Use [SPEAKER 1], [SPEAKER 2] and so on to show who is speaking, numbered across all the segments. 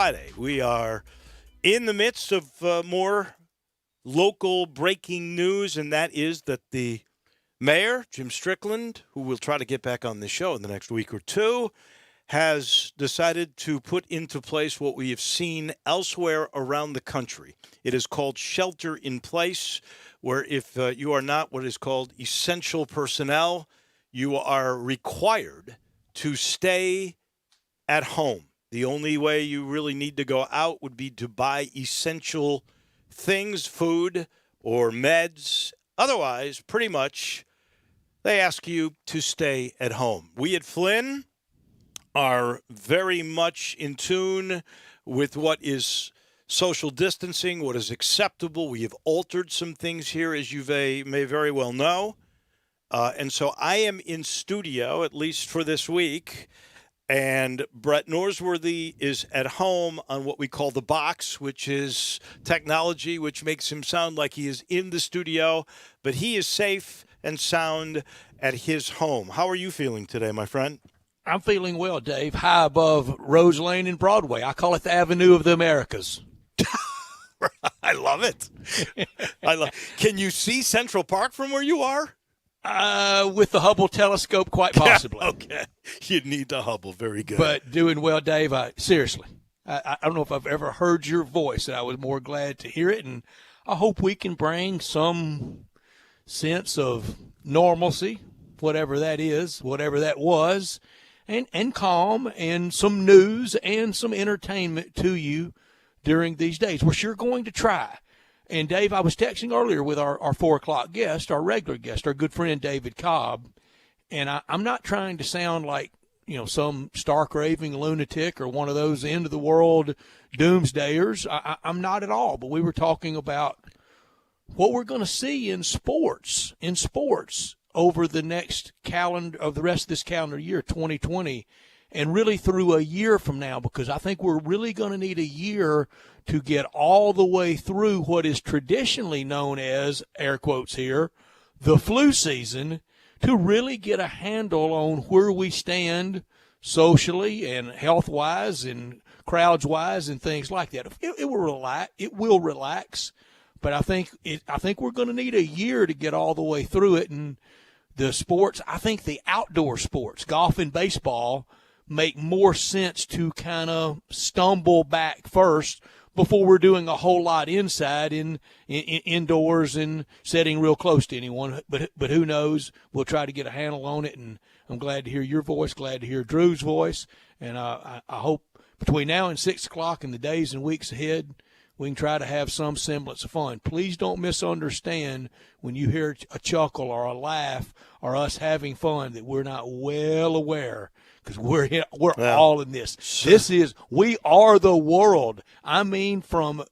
[SPEAKER 1] Friday. We are in the midst of more local breaking news, and that is that the mayor, Jim Strickland, who will try to get back on the show in the next week or two, has decided to put into place what we have seen elsewhere around the country. It is called shelter in place, where if you are not what is called essential personnel, you are required to stay at home. The only way you really need to go out would be to buy essential things, food or meds. Otherwise, pretty much, they ask you to stay at home. We at Flynn are very much in tune with what is social distancing, what is acceptable. We have altered some things here, as you may very well know. And so I am in studio, at least for this week, and Brett Norsworthy is at home on what we call the box, which is technology, which makes him sound like he is in the studio, but he is safe and sound at his home. How are you feeling today, my friend?
[SPEAKER 2] I'm feeling well, Dave. High above Rose Lane and Broadway. I call it the Avenue of the Americas.
[SPEAKER 1] I love it. Can you see Central Park from where you are?
[SPEAKER 2] With the Hubble telescope, quite possibly.
[SPEAKER 1] Okay. You need the Hubble. Very good.
[SPEAKER 2] But doing well, Dave. Seriously, I don't know if I've ever heard your voice, and I was more glad to hear it. And I hope we can bring some sense of normalcy, whatever that is, whatever that was, and calm and some news and some entertainment to you during these days. We're sure going to try. And, Dave, I was texting earlier with our 4 o'clock guest, our regular guest, our good friend David Cobb, and I'm not trying to sound like, some stark raving lunatic or one of those end-of-the-world doomsdayers. I'm not at all, but we were talking about what we're going to see in sports over the next the rest of this calendar year, 2020, and really through a year from now, because I think we're really going to need a year to get all the way through what is traditionally known as, air quotes here, the flu season, to really get a handle on where we stand socially and health-wise and crowds-wise and things like that. It will relax, but I think we're going to need a year to get all the way through it. And the sports, I think the outdoor sports, golf and baseball, make more sense to kind of stumble back first before we're doing a whole lot inside in indoors and sitting real close to anyone. But who knows? We'll try to get a handle on it, and I'm glad to hear your voice, glad to hear Drew's voice, and I hope between now and 6 o'clock in the days and weeks ahead, we can try to have some semblance of fun. Please don't misunderstand when you hear a chuckle or a laugh or us having fun that we're not well aware, because we're all in this. We are the world. I mean, from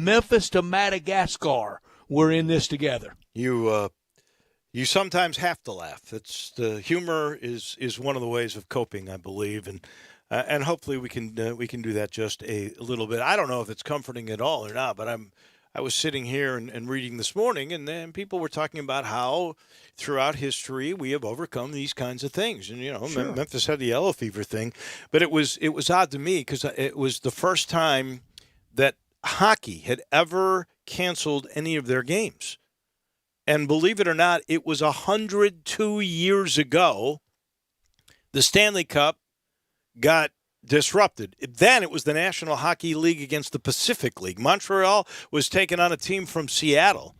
[SPEAKER 2] Memphis to Madagascar, we're in this together.
[SPEAKER 1] You sometimes have to laugh. The humor is one of the ways of coping, I believe, and hopefully we can do that just a little bit. I don't know if it's comforting at all or not, but I was sitting here and reading this morning, and then people were talking about how throughout history we have overcome these kinds of things. And,
[SPEAKER 2] Sure.
[SPEAKER 1] Memphis had the yellow fever thing, but it was odd to me because it was the first time that hockey had ever canceled any of their games. And believe it or not, it was 102 years ago the Stanley Cup got disrupted. Then it was the National Hockey League against the Pacific League. Montreal was taking on a team from Seattle,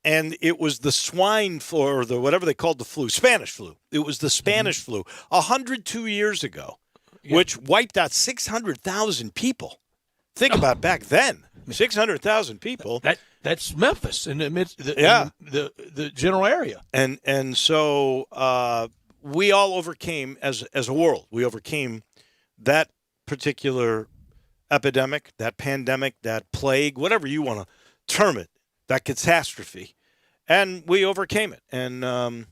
[SPEAKER 1] and it was the swine flu, or the whatever they called the flu, Spanish flu. It was the Spanish flu 102 years ago, which wiped out 600,000 people. Think about back then, 600,000 people.
[SPEAKER 2] That's Memphis in the midst, the general area.
[SPEAKER 1] And so we all overcame as a world. We overcame that particular epidemic, that pandemic, that plague, whatever you want to term it, that catastrophe. And we overcame it. And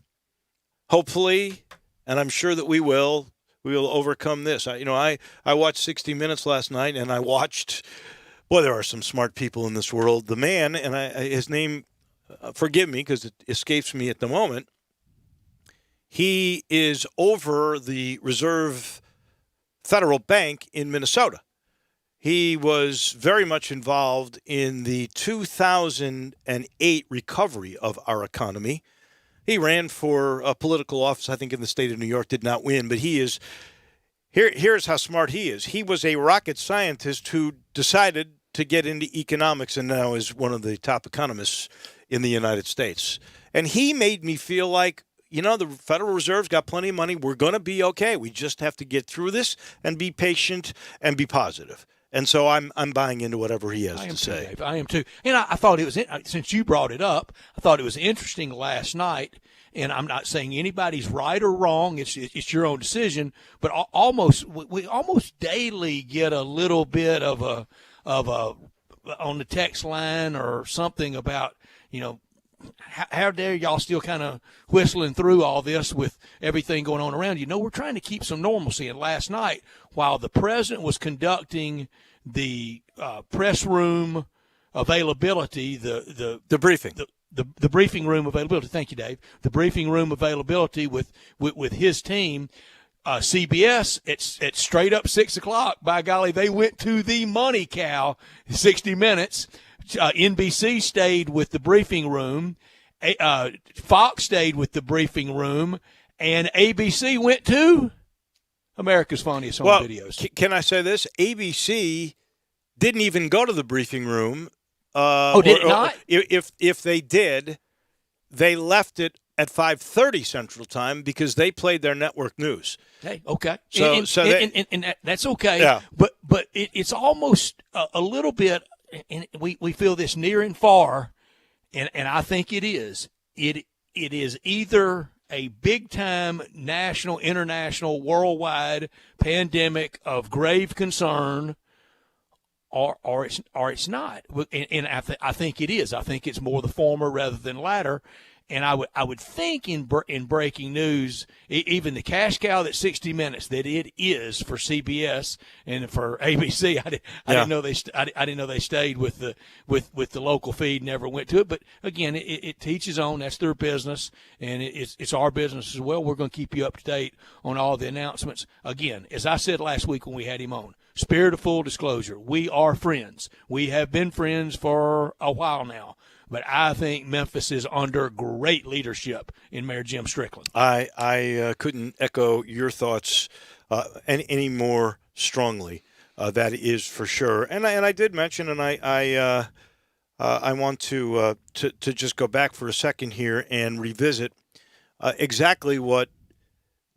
[SPEAKER 1] hopefully, and I'm sure that we will overcome this. I watched 60 Minutes last night, and I watched, boy, there are some smart people in this world. The man, and his name, forgive me because it escapes me at the moment, he is over the Reserve Federal Bank in Minnesota. He was very much involved in the 2008 recovery of our economy. He ran for a political office, I think, in the state of New York, did not win, but he is here's how smart he is. He was a rocket scientist who decided to get into economics and now is one of the top economists in the United States. And he made me feel like, the Federal Reserve's got plenty of money. We're going to be okay. We just have to get through this and be patient and be positive. And so I'm buying into whatever he has to say.
[SPEAKER 2] Dave. I am too. And I thought it was, since you brought it up, I thought it was interesting last night. And I'm not saying anybody's right or wrong. It's your own decision. But we almost daily get a little bit of a on the text line or something about, how dare y'all still kind of whistling through all this with everything going on around you? We're trying to keep some normalcy. And last night, while the president was conducting the press room availability, the
[SPEAKER 1] briefing,
[SPEAKER 2] the briefing room availability. Thank you, Dave. The briefing room availability with his team. CBS, it's straight up 6 o'clock. By golly, they went to the money cow, 60 Minutes. NBC stayed with the briefing room. Fox stayed with the briefing room. And ABC went to America's Funniest Home Videos.
[SPEAKER 1] Can I say this? ABC didn't even go to the briefing room.
[SPEAKER 2] Did it not?
[SPEAKER 1] If they did, they left it at 5:30 Central Time because they played their network news.
[SPEAKER 2] Hey, okay.
[SPEAKER 1] So
[SPEAKER 2] that's okay.
[SPEAKER 1] Yeah.
[SPEAKER 2] But it's almost a little bit, and we feel this near and far, and I think it is. It is either a big-time national, international, worldwide pandemic of grave concern, or it's not. And I think it is. I think it's more the former rather than latter. And I would think in breaking news, even the cash cow that 60 Minutes that it is for CBS and for ABC. I didn't know they stayed with the local feed, never went to it. But again, it teaches on. That's their business, and it's our business as well. We're going to keep you up to date on all the announcements. Again, as I said last week when we had him on, spirit of full disclosure, we are friends. We have been friends for a while now. But I think Memphis is under great leadership in Mayor Jim Strickland.
[SPEAKER 1] I couldn't echo your thoughts any more strongly. That is for sure. And I did mention, and I want to just go back for a second here and revisit exactly what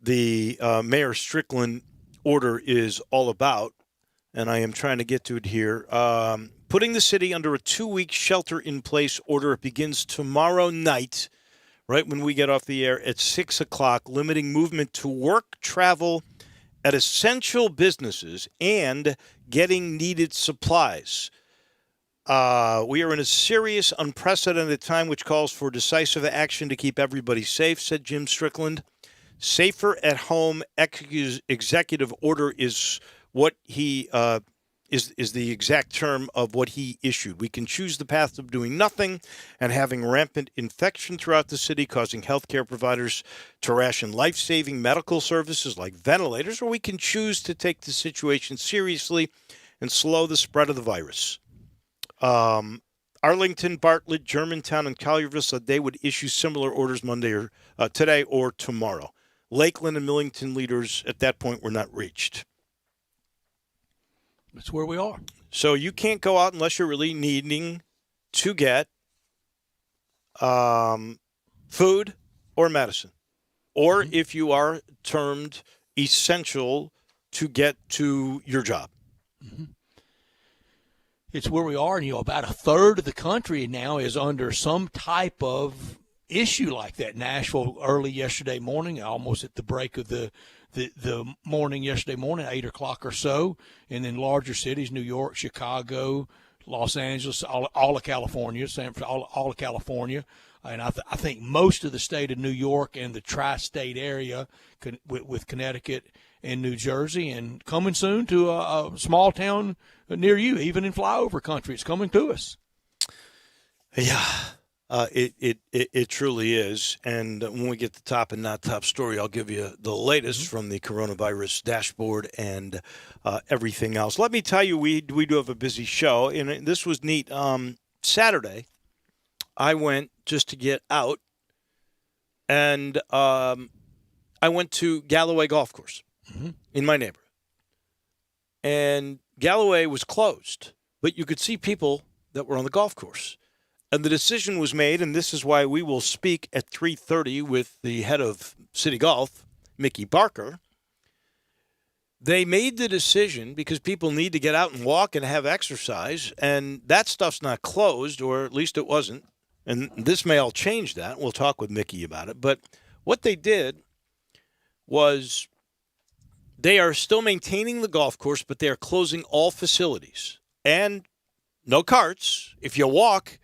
[SPEAKER 1] the Mayor Strickland order is all about. And I am trying to get to it here. Putting the city under a 2-week shelter-in-place order. It begins tomorrow night, right when we get off the air at 6 o'clock, limiting movement to work, travel at essential businesses, and getting needed supplies. We are in a serious, unprecedented time which calls for decisive action to keep everybody safe, said Jim Strickland. Safer at home executive order is what he is the exact term of what he issued. We can choose the path of doing nothing and having rampant infection throughout the city, causing healthcare providers to ration life-saving medical services like ventilators, or we can choose to take the situation seriously and slow the spread of the virus. Arlington, Bartlett, Germantown, and Collierville said they would issue similar orders Monday or today or tomorrow. Lakeland and Millington leaders at that point were not reached.
[SPEAKER 2] That's where we are.
[SPEAKER 1] So you can't go out unless you're really needing to get food or medicine, or if you are termed essential to get to your job.
[SPEAKER 2] Mm-hmm. It's where we are, and about a third of the country now is under some type of issue like that. Nashville early yesterday morning, almost at the break of the morning yesterday morning, 8 o'clock or so, and then larger cities, New York, Chicago, Los Angeles, all of California, San Francisco, all of California, and I think most of the state of New York and the tri-state area with Connecticut and New Jersey, and coming soon to a small town near you, even in flyover country. It's coming to us.
[SPEAKER 1] Yeah. It truly is. And when we get to top and not top story, I'll give you the latest from the coronavirus dashboard and everything else. Let me tell you, we do have a busy show, and this was neat. Saturday, I went just to get out, and I went to Galloway Golf Course in my neighborhood. And Galloway was closed, but you could see people that were on the golf course. And the decision was made, and this is why we will speak at 3:30 with the head of City Golf, Mickey Barker. They made the decision because people need to get out and walk and have exercise, and that stuff's not closed, or at least it wasn't. And this may all change that. We'll talk with Mickey about it. But what they did was they are still maintaining the golf course, but they are closing all facilities. And no carts. If you walk,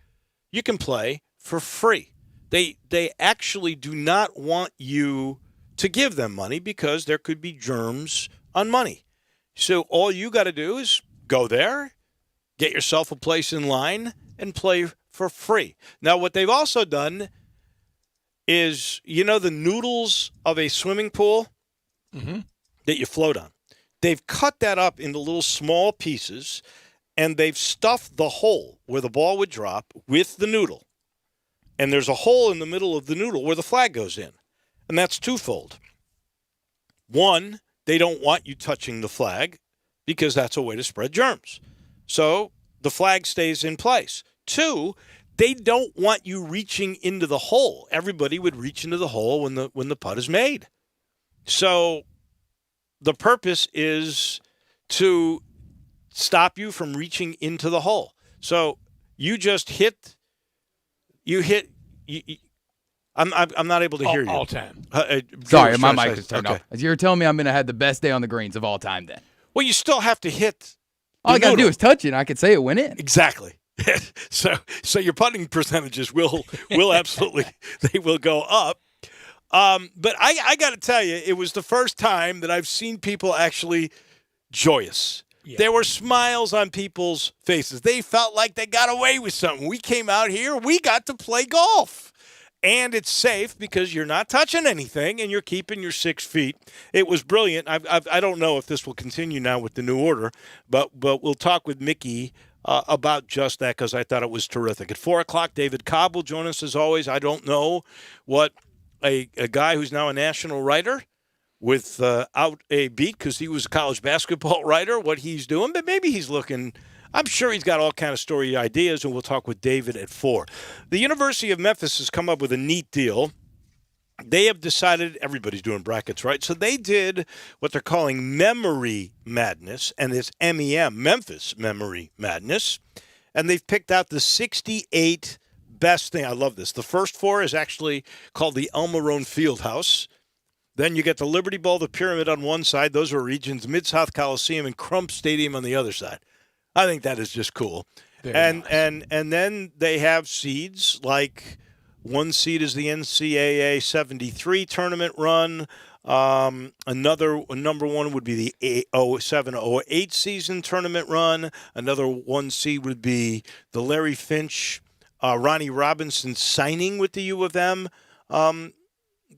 [SPEAKER 1] you can play for free. They actually do not want you to give them money because there could be germs on money. So all you got to do is go there, get yourself a place in line, and play for free. Now, what they've also done is, the noodles of a swimming pool that you float on. They've cut that up into little small pieces, and they've stuffed the hole where the ball would drop with the noodle. And there's a hole in the middle of the noodle where the flag goes in. And that's twofold. One, they don't want you touching the flag because that's a way to spread germs. So the flag stays in place. Two, they don't want you reaching into the hole. Everybody would reach into the hole when the putt is made. So the purpose is to stop you from reaching into the hole. So you just I'm not able to hear you.
[SPEAKER 3] All time.
[SPEAKER 4] Sorry, my mic was turned off. You're telling me I'm going to have the best day on the greens of all time then.
[SPEAKER 1] Well, you still have to hit.
[SPEAKER 4] All I got to do is touch it, and I could say it went in.
[SPEAKER 1] Exactly. So your putting percentages will absolutely, they will go up. But I got to tell you, it was the first time that I've seen people actually joyous. Yeah. There were smiles on people's faces. They felt like they got away with something. We came out here, we got to play golf. And it's safe because you're not touching anything and you're keeping your 6 feet. It was brilliant. I don't know if this will continue now with the new order, but we'll talk with Mickey about just that because I thought it was terrific. At 4 o'clock, David Cobb will join us as always. I don't know what a guy who's now a national writer without a beat because he was a college basketball writer, what he's doing, but maybe he's looking – I'm sure he's got all kind of story ideas, and we'll talk with David at 4. The University of Memphis has come up with a neat deal. They have decided – everybody's doing brackets, right? So they did what they're calling Memory Madness, and it's MEM, Memphis Memory Madness, and they've picked out the 68 best thing. I love this. The first 4 is actually called the El Marone Fieldhouse. Then you get the Liberty Bowl, the Pyramid on one side. Those are regions, Mid-South Coliseum, and Crump Stadium on the other side. I think that is just cool. Nice. And then they have seeds, like one seed is the NCAA 73 tournament run. Another number one would be the 07-08 season tournament run. Another one seed would be the Larry Finch, Ronnie Robinson signing with the U of M.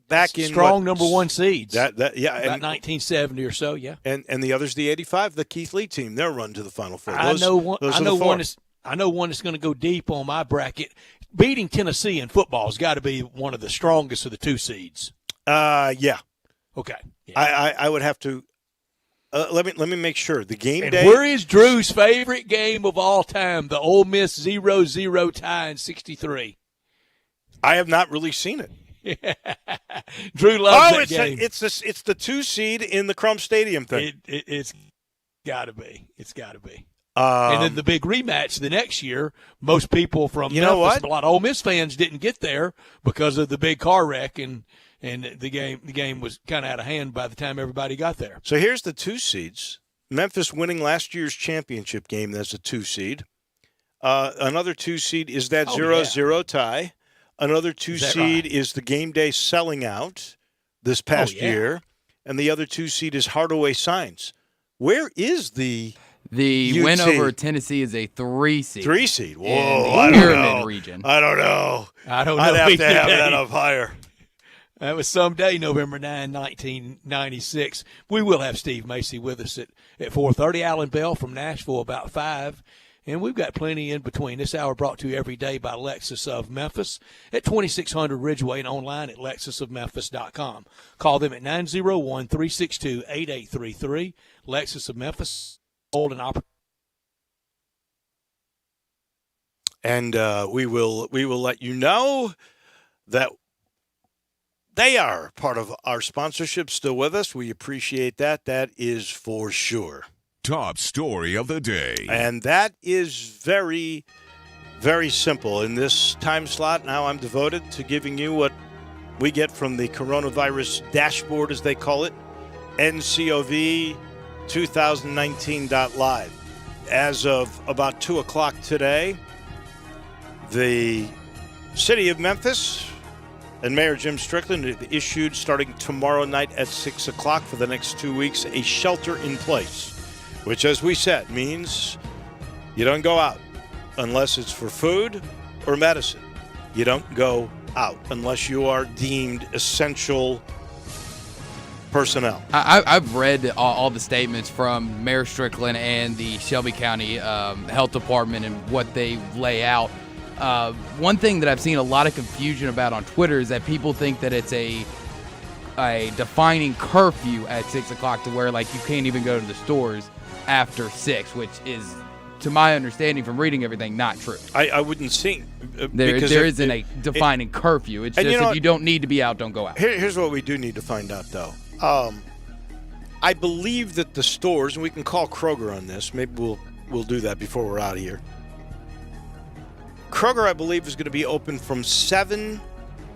[SPEAKER 1] Back in
[SPEAKER 2] strong number one seeds.
[SPEAKER 1] About
[SPEAKER 2] 1970 or so, yeah.
[SPEAKER 1] And the other's the 85, the Keith Lee team. Their run to the Final Four.
[SPEAKER 2] I know one that's going to go deep on my bracket. Beating Tennessee in football has got to be one of the strongest of the 2 seeds.
[SPEAKER 1] Yeah.
[SPEAKER 2] Okay. Yeah.
[SPEAKER 1] I would have to. Let me make sure the game
[SPEAKER 2] and
[SPEAKER 1] day.
[SPEAKER 2] Where is Drew's favorite game of all time? The Ole Miss 0-0 tie in '63.
[SPEAKER 1] I have not really seen it.
[SPEAKER 2] Drew loves that game.
[SPEAKER 1] It's the 2 seed in the Crump Stadium thing.
[SPEAKER 2] It's got to be. It's got to be. And then the big rematch the next year. Most people from Memphis, a lot of Ole Miss fans didn't get there because of the big car wreck, and the game was kind of out of hand by the time everybody got there.
[SPEAKER 1] So here's the 2 seeds. Memphis winning last year's championship game. That's a 2 seed. Another 2 seed is that 0-0 tie. Another 2 seed is the game day selling out this past year. And the other 2 seed is Hardaway Signs. Where is the
[SPEAKER 4] The
[SPEAKER 1] UT.
[SPEAKER 4] win over Tennessee is a 3 seed.
[SPEAKER 1] 3 seed. Whoa,
[SPEAKER 4] in the
[SPEAKER 1] I don't
[SPEAKER 4] Pyramid
[SPEAKER 1] know.
[SPEAKER 4] region.
[SPEAKER 1] I don't know.
[SPEAKER 2] I don't know.
[SPEAKER 1] I'd have to
[SPEAKER 2] either,
[SPEAKER 1] have that
[SPEAKER 2] Dave.
[SPEAKER 1] up higher.
[SPEAKER 2] That was someday, November 9, 1996. We will have Steve Macy with us at 4:30. Alan Bell from Nashville about 5. And we've got plenty in between. This hour brought to you every day by Lexus of Memphis at 2600 Ridgeway and online at lexusofmemphis.com. Call them at 901-362-8833. Lexus of Memphis. Hold an opportunity.
[SPEAKER 1] And we will let you know that they are part of our sponsorship still with us. We appreciate that. That is for sure.
[SPEAKER 3] Top story of the day.
[SPEAKER 1] And that is very, very simple. In this time slot, now I'm devoted to giving you what we get from the coronavirus dashboard, as they call it, NCOV 2019.live. As of about 2 o'clock today, the city of Memphis and Mayor Jim Strickland have issued, starting tomorrow night at 6 o'clock for the next 2 weeks, a shelter in place, which, as we said, means you don't go out unless it's for food or medicine. You don't go out unless you are deemed essential personnel.
[SPEAKER 4] I've read all the statements from Mayor Strickland and the Shelby County Health Department and what they lay out. One thing that I've seen a lot of confusion about on Twitter is that people think that it's a defining curfew at 6 o'clock to where, like, you can't even go to the stores after 6, which is, to my understanding from reading everything, not true.
[SPEAKER 1] I wouldn't see.
[SPEAKER 4] There isn't a defining curfew. It's just if you don't need to be out, don't go out.
[SPEAKER 1] Here's what we do need to find out, though. I believe that the stores, and we can call Kroger on this. Maybe we'll do that before we're out of here. Kroger, I believe, is going to be open from 7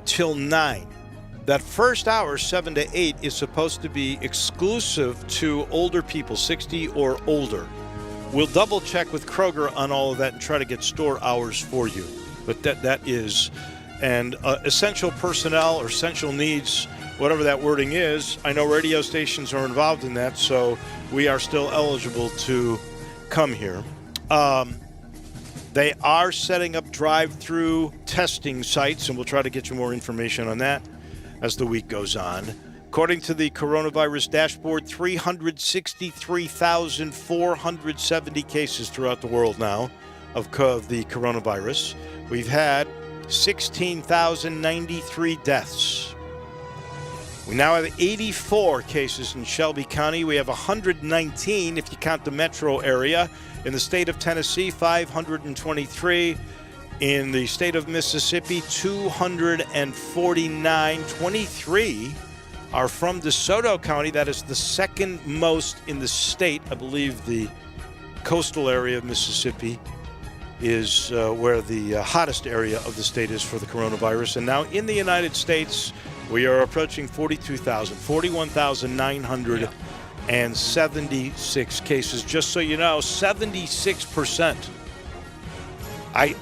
[SPEAKER 1] till 9. That first hour, 7 to 8, is supposed to be exclusive to older people, 60 or older. We'll double check with Kroger on all of that and try to get store hours for you. But that is, and essential personnel or essential needs, whatever that wording is, I know radio stations are involved in that, so we are still eligible to come here. They are setting up drive-through testing sites, and we'll try to get you more information on that as the week goes on. According to the coronavirus dashboard, 363,470 cases throughout the world now of the coronavirus. We've had 16,093 deaths. We now have 84 cases in Shelby County. We have 119 if you count the metro area. In the state of Tennessee, 523. In the state of Mississippi, 249. 23 are from DeSoto County. That is the second most in the state. I believe the coastal area of Mississippi is where the hottest area of the state is for the coronavirus. And now in the United States, we are approaching 41,976 cases. Just so you know, 76%. I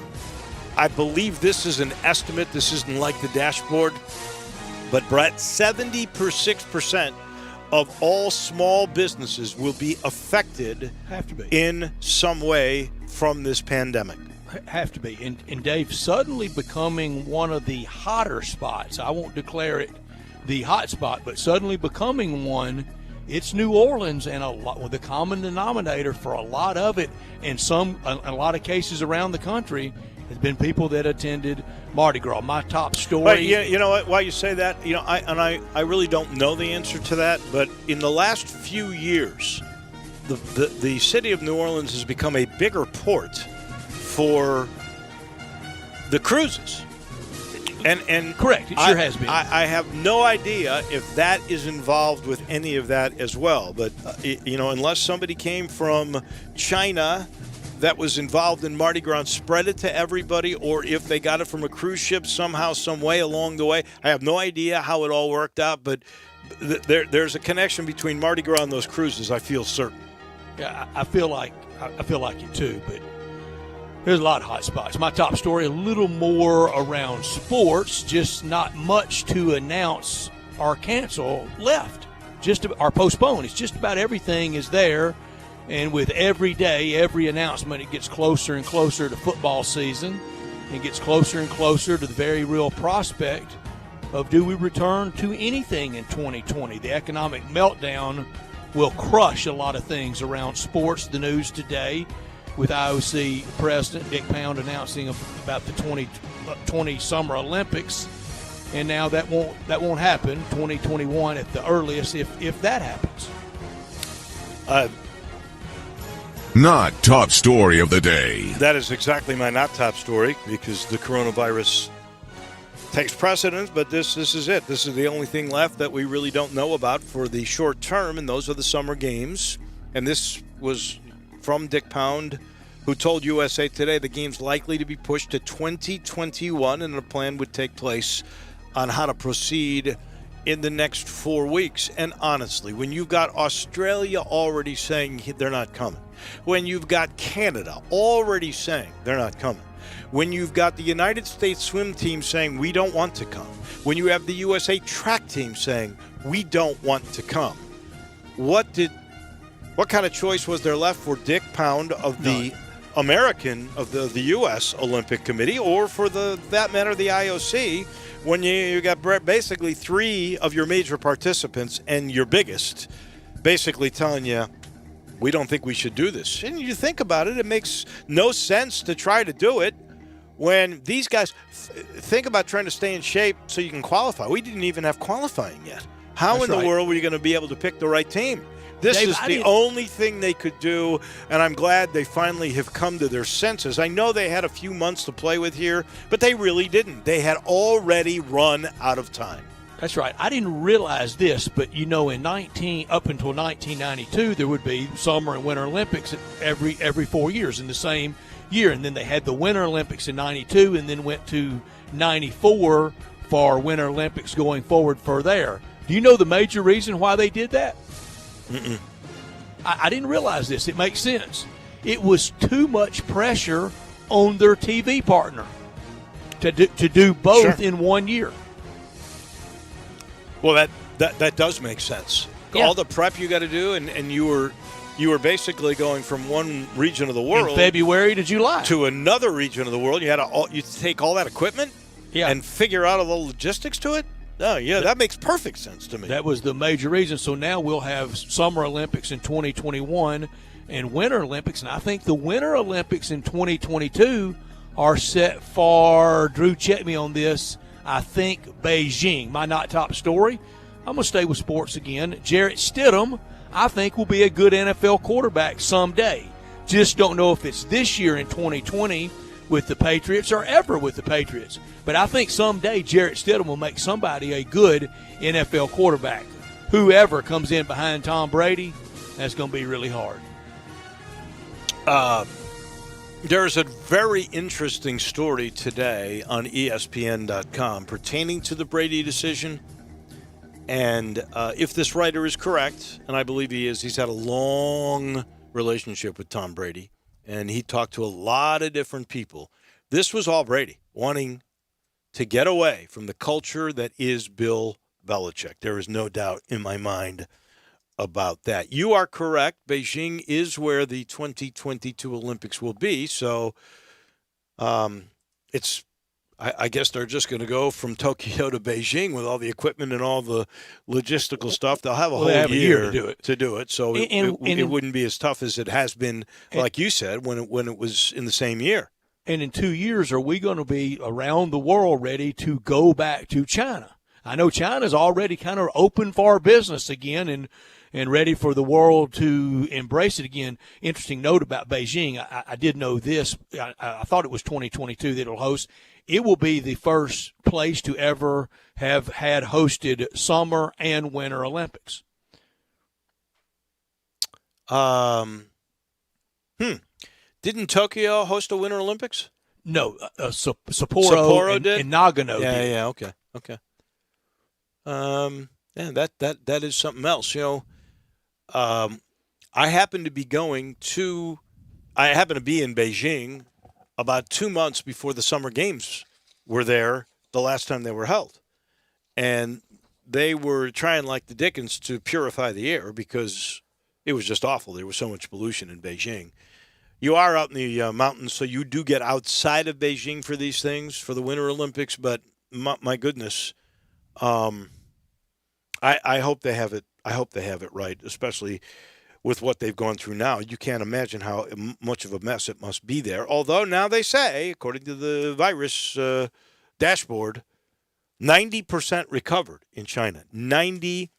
[SPEAKER 1] believe this is an estimate. This isn't like the dashboard. But, Brett, 76% of all small businesses will be affected in some way from this pandemic.
[SPEAKER 2] Have to be. And Dave, suddenly becoming one of the hotter spots. I won't declare it the hot spot, but suddenly becoming one. It's New Orleans, and the common denominator for a lot of it, and a lot of cases around the country, has been people that attended Mardi Gras. My top story.
[SPEAKER 1] Right, you know what? Why you say that? You know, I really don't know the answer to that. But in the last few years, the city of New Orleans has become a bigger port for the cruises. And
[SPEAKER 2] correct, it sure has been.
[SPEAKER 1] I have no idea if that is involved with any of that as well. But unless somebody came from China that was involved in Mardi Gras and spread it to everybody, or if they got it from a cruise ship somehow, some way along the way, I have no idea how it all worked out. But there's a connection between Mardi Gras and those cruises. I feel certain.
[SPEAKER 2] Yeah, I feel like it too, but. There's a lot of hot spots. My top story, a little more around sports, just not much to announce or cancel left, or postpone. It's just about everything is there. And with every day, every announcement, it gets closer and closer to football season. It gets closer and closer to the very real prospect of, do we return to anything in 2020? The economic meltdown will crush a lot of things around sports. The news today with IOC President Dick Pound announcing about the 2020 Summer Olympics, and now that won't happen. 2021 at the earliest, if that happens.
[SPEAKER 3] Not top story of the day.
[SPEAKER 1] That is exactly my not top story, because the coronavirus takes precedence, but this is it. This is the only thing left that we really don't know about for the short term, and those are the summer games. And this was from Dick Pound, who told USA Today the game's likely to be pushed to 2021, and a plan would take place on how to proceed in the next 4 weeks. And honestly, when you've got Australia already saying they're not coming, when you've got Canada already saying they're not coming, when you've got the United States swim team saying we don't want to come, when you have the USA track team saying we don't want to come, what kind of choice was there left for Dick Pound of the American, of the U.S. Olympic Committee, or for that matter the IOC, when you got basically three of your major participants and your biggest basically telling you, we don't think we should do this? And you think about it, it makes no sense to try to do it when these guys think about trying to stay in shape so you can qualify. We didn't even have qualifying yet. How
[SPEAKER 2] That's
[SPEAKER 1] in the
[SPEAKER 2] right.
[SPEAKER 1] world were you going to be able to pick the right team? This
[SPEAKER 2] Dave,
[SPEAKER 1] is the only thing they could do, and I'm glad they finally have come to their senses. I know they had a few months to play with here, but they really didn't. They had already run out of time.
[SPEAKER 2] That's right. I didn't realize this, but up until 1992, there would be Summer and Winter Olympics every 4 years in the same year, and then they had the Winter Olympics in 92, and then went to 94 for Winter Olympics going forward for there. Do you know the major reason why they did that?
[SPEAKER 1] Mm-mm.
[SPEAKER 2] I didn't realize this. It makes sense. It was too much pressure on their TV partner to do both
[SPEAKER 1] Sure.
[SPEAKER 2] in 1 year.
[SPEAKER 1] Well, that does make sense.
[SPEAKER 2] Yeah.
[SPEAKER 1] All the prep you got to do, and you were basically going from one region of the world
[SPEAKER 2] In February to July.
[SPEAKER 1] to another region of the world. You had you take all that equipment
[SPEAKER 2] Yeah.
[SPEAKER 1] and figure out all the logistics to it. Oh, yeah, that makes perfect sense to me.
[SPEAKER 2] That was the major reason. So now we'll have Summer Olympics in 2021 and Winter Olympics. And I think the Winter Olympics in 2022 are set for, Drew, check me on this, I think Beijing. My not top story, I'm going to stay with sports again. Jarrett Stidham, I think, will be a good NFL quarterback someday. Just don't know if it's this year in 2020 with the Patriots or ever with the Patriots. But I think someday Jarrett Stidham will make somebody a good NFL quarterback. Whoever comes in behind Tom Brady, that's going to be really hard.
[SPEAKER 1] There's a very interesting story today on ESPN.com pertaining to the Brady decision. And if this writer is correct, and I believe he is, he's had a long relationship with Tom Brady, and he talked to a lot of different people. This was all Brady wanting to get away from the culture that is Bill Belichick. There is no doubt in my mind about that. You are correct. Beijing is where the 2022 Olympics will be. So I guess they're just going to go from Tokyo to Beijing with all the equipment and all the logistical stuff. They'll have a whole year to do it. So it wouldn't be as tough as it has been, like you said, when it was in the same year.
[SPEAKER 2] And in 2 years, are we going to be around the world ready to go back to China? I know China's already kind of open for business again and ready for the world to embrace it again. Interesting note about Beijing. I did know this. I thought it was 2022 that it'll host. It will be the first place to ever have had hosted Summer and Winter Olympics.
[SPEAKER 1] Didn't Tokyo host a Winter Olympics?
[SPEAKER 2] No, Sapporo
[SPEAKER 1] did?
[SPEAKER 2] and Nagano did.
[SPEAKER 1] Yeah, okay. That is something else. I happen to be in Beijing about 2 months before the Summer Games were there the last time they were held. And they were trying like the dickens to purify the air because It was just awful. There was so much pollution in Beijing. You are out in the mountains, so you do get outside of Beijing for these things, for the Winter Olympics. But my goodness, I hope they have it. I hope they have it right, especially with what they've gone through now. You can't imagine how much of a mess it must be there. Although now they say, according to the virus dashboard, 90% recovered in China. 90%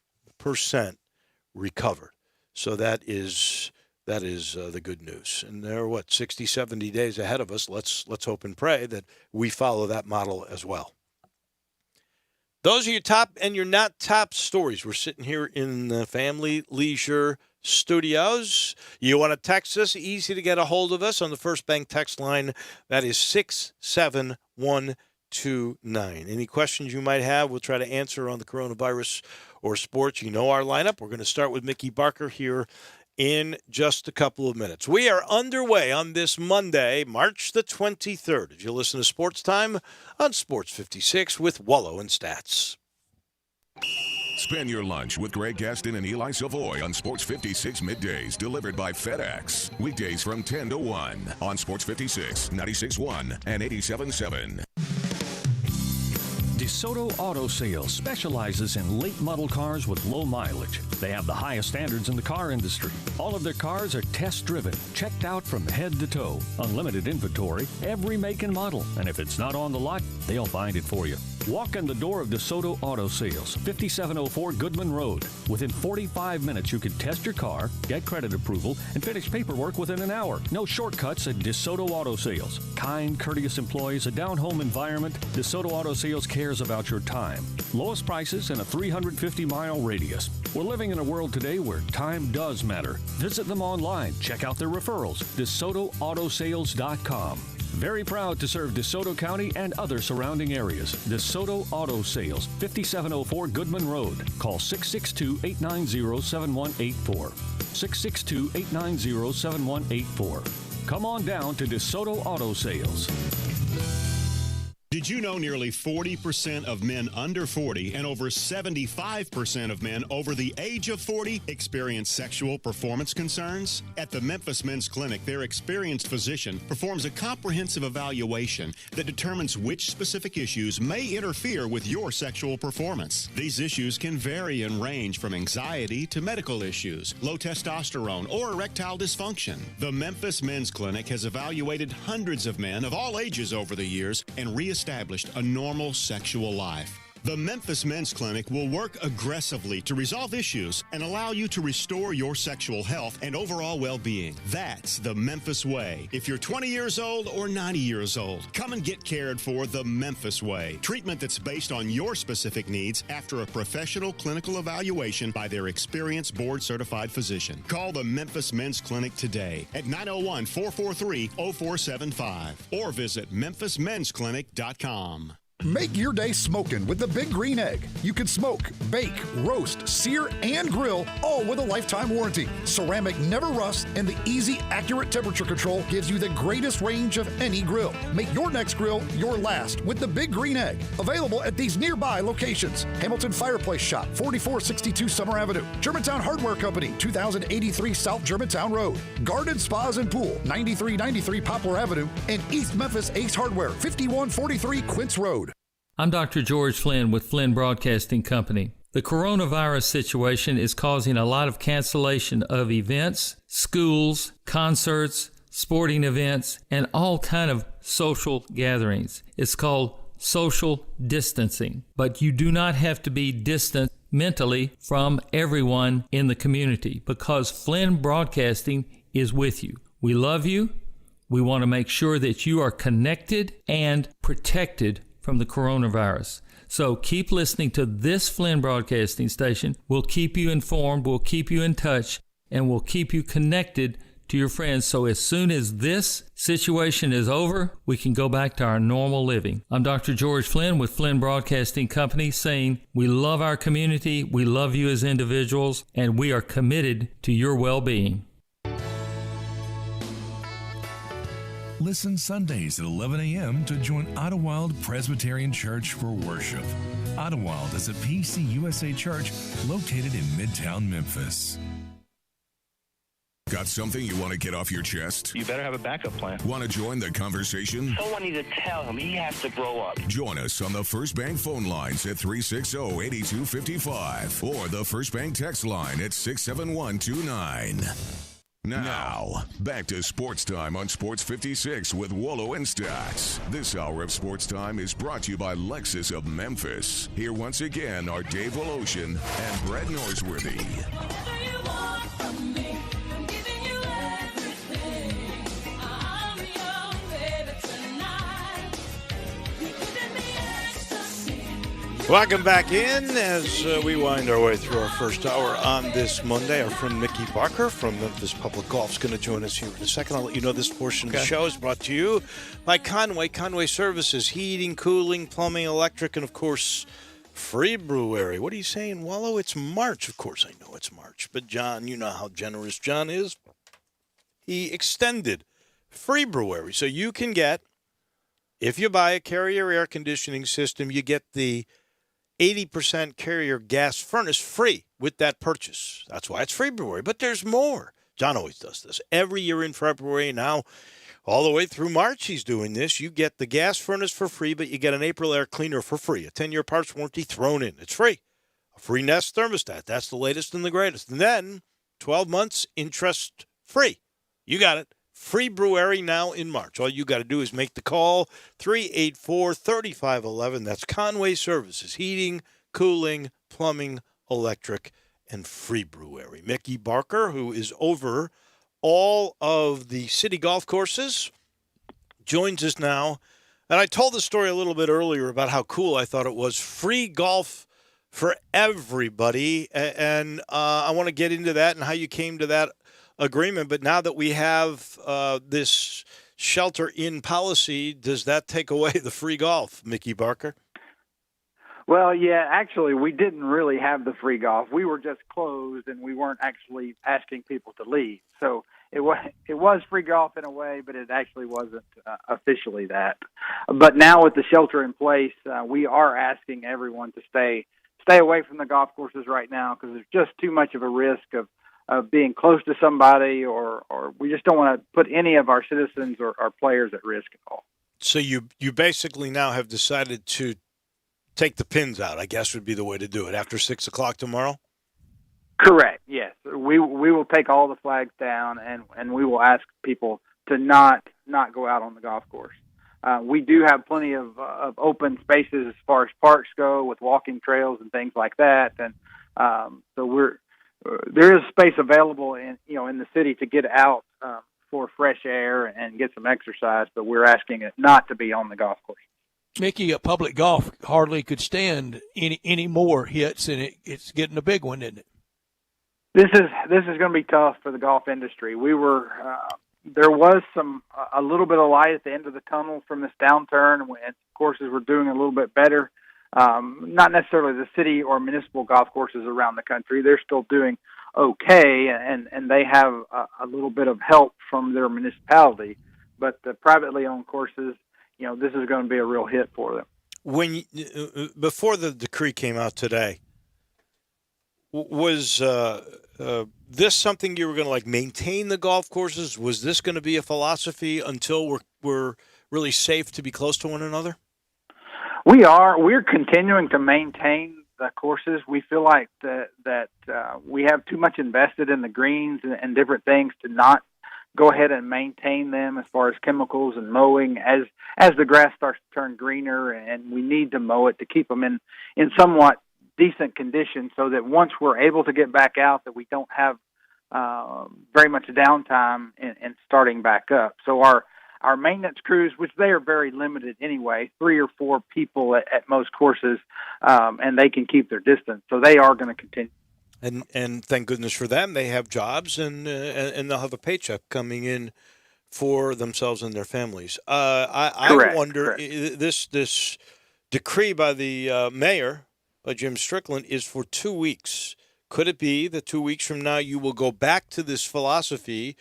[SPEAKER 1] recovered. So that is the good news. And they're, 60, 70 days ahead of us. Let's hope and pray that we follow that model as well. Those are your top and your not top stories. We're sitting here in the Family Leisure Studios. You want to text us? Easy to get a hold of us on the First Bank text line. That is 67129. Any questions you might have, we'll try to answer on the coronavirus or sports. You know our lineup. We're going to start with Mickey Barker here in just a couple of minutes. We are underway on this Monday, March the 23rd. As you listen to Sports Time on Sports 56 with Wolo and Stats.
[SPEAKER 3] Spend your lunch with Greg Gaston and Eli Savoy on Sports 56 middays, delivered by FedEx. Weekdays from 10 to 1 on Sports 56, 96.1 and 87.7.
[SPEAKER 5] DeSoto Auto Sales specializes in late model cars with low mileage. They have the highest standards in the car industry. All of their cars are test-driven, checked out from head to toe. Unlimited inventory, every make and model. And if it's not on the lot, they'll find it for you. Walk in the door of DeSoto Auto Sales, 5704 Goodman Road. Within 45 minutes, you can test your car, get credit approval, and finish paperwork within an hour. No shortcuts at DeSoto Auto Sales. Kind, courteous employees, a down-home environment. DeSoto Auto Sales cares about your time. Lowest prices in a 350-mile radius. We're living in a world today where time does matter. Visit them online. Check out their referrals. DeSotoAutosales.com. Very proud to serve DeSoto County and other surrounding areas. DeSoto Auto Sales, 5704 Goodman Road. Call 662-890-7184. 662-890-7184. Come on down to DeSoto Auto Sales.
[SPEAKER 6] Did you know nearly 40% of men under 40 and over 75% of men over the age of 40 experience sexual performance concerns? At the Memphis Men's Clinic, their experienced physician performs a comprehensive evaluation that determines which specific issues may interfere with your sexual performance. These issues can vary and range from anxiety to medical issues, low testosterone, or erectile dysfunction. The Memphis Men's Clinic has evaluated hundreds of men of all ages over the years and reestablished a normal sexual life. The Memphis Men's Clinic will work aggressively to resolve issues and allow you to restore your sexual health and overall well-being. That's the Memphis way. If you're 20 years old or 90 years old, come and get cared for the Memphis way. Treatment that's based on your specific needs after a professional clinical evaluation by their experienced board-certified physician. Call the Memphis Men's Clinic today at 901-443-0475 or visit memphismensclinic.com.
[SPEAKER 7] Make your day smoking with the Big Green Egg. You can smoke, bake, roast, sear, and grill, all with a lifetime warranty. Ceramic never rusts, and the easy, accurate temperature control gives you the greatest range of any grill. Make your next grill your last with the Big Green Egg. Available at these nearby locations: Hamilton Fireplace Shop, 4462 Summer Avenue; Germantown Hardware Company, 2083 South Germantown Road; Garden Spas and Pool, 9393 Poplar Avenue; and East Memphis Ace Hardware, 5143 Quince Road.
[SPEAKER 8] I'm Dr. George Flynn with Flynn Broadcasting Company. The coronavirus situation is causing a lot of cancellation of events, schools, concerts, sporting events, and all kind of social gatherings. It's called social distancing. But you do not have to be distant mentally from everyone in the community, because Flynn Broadcasting is with you. We love you. We want to make sure that you are connected and protected from the coronavirus. So keep listening to this Flynn Broadcasting station. We'll keep you informed, we'll keep you in touch, and we'll keep you connected to your friends. So as soon as this situation is over, we can go back to our normal living. I'm Dr. George Flynn with Flynn Broadcasting Company, saying we love our community, we love you as individuals, and we are committed to your well-being.
[SPEAKER 9] Listen Sundays at 11 a.m. to join Idlewild Presbyterian Church for worship. Idlewild is a PCUSA church located in Midtown Memphis.
[SPEAKER 3] Got something you want to get off your chest?
[SPEAKER 10] You better have a backup plan.
[SPEAKER 3] Want to join the conversation?
[SPEAKER 10] Someone needs to tell him he has to grow up.
[SPEAKER 3] Join us on the First Bank phone lines at 360-8255 or the First Bank text line at 67129. Now, back to Sports Time on Sports 56 with Wolo and Stacks. This hour of Sports Time is brought to you by Lexus of Memphis. Here once again are Dave Woloshin and Brett Norsworthy.
[SPEAKER 1] Welcome back in as we wind our way through our first hour on this Monday. Our friend Mickey Barker from Memphis Public Golf is going to join us here in a second. I'll let you know this portion of the show is brought to you by Conway Services, heating, cooling, plumbing, electric, and, of course, Free Brewery. What are you saying, Wolo? It's March. Of course I know it's March. But, John, you know how generous John is. He extended Free Brewery. So you can get, if you buy a Carrier air conditioning system, you get the 80% Carrier gas furnace free with that purchase. That's why it's Free Brewery. But there's more. John always does this. Every year in February, now all the way through March, he's doing this. You get the gas furnace for free, but you get an April air cleaner for free. A 10-year parts warranty thrown in. It's free. A free Nest thermostat. That's the latest and the greatest. And then 12 months interest free. You got it. Free Brewery now in March. All you got to do is make the call, 384-3511. That's Conway Services, heating, cooling, plumbing, electric, and Free Brewery. Mickey Barker, who is over all of the city golf courses, joins us now. And I told the story a little bit earlier about how cool I thought it was. Free golf for everybody. And I want to get into that and how you came to that agreement. But now that we have this shelter-in policy, does that take away the free golf, Mickey Barker?
[SPEAKER 11] Well, yeah, actually, we didn't really have the free golf. We were just closed, and we weren't actually asking people to leave. So it was free golf in a way, but it actually wasn't officially that. But now with the shelter in place, we are asking everyone to stay away from the golf courses right now because there's just too much of a risk of being close to somebody, or we just don't want to put any of our citizens or our players at risk at all.
[SPEAKER 1] So you basically now have decided to take the pins out, I guess would be the way to do it, after 6 o'clock tomorrow?
[SPEAKER 11] Correct, yes. We will take all the flags down, and we will ask people to not go out on the golf course. We do have plenty of open spaces as far as parks go with walking trails and things like that, and so there is space available in the city to get out for fresh air and get some exercise, but we're asking it not to be on the golf course.
[SPEAKER 2] Mickey, a public golf hardly could stand any more hits, and it's getting a big one, isn't it?
[SPEAKER 11] This is going to be tough for the golf industry. We were there was a little bit of light at the end of the tunnel from this downturn, and courses were doing a little bit better. Not necessarily the city or municipal golf courses around the country. They're still doing okay, and they have a little bit of help from their municipality. But the privately owned courses, this is going to be a real hit for them.
[SPEAKER 1] Before the decree came out today, was this something you were going to maintain the golf courses? Was this going to be a philosophy until we're really safe to be close to one another?
[SPEAKER 11] We're continuing to maintain the courses. We feel like that we have too much invested in the greens and different things to not go ahead and maintain them as far as chemicals and mowing as the grass starts to turn greener, and we need to mow it to keep them in somewhat decent condition so that once we're able to get back out that we don't have very much downtime in starting back up. So our maintenance crews, which they are very limited anyway, 3 or 4 people at most courses, and they can keep their distance. So they are going to continue.
[SPEAKER 1] And thank goodness for them, they have jobs and they'll have a paycheck coming in for themselves and their families. I wonder, this decree by the mayor, by Jim Strickland, is for 2 weeks. Could it be that 2 weeks from now you will go back to this philosophy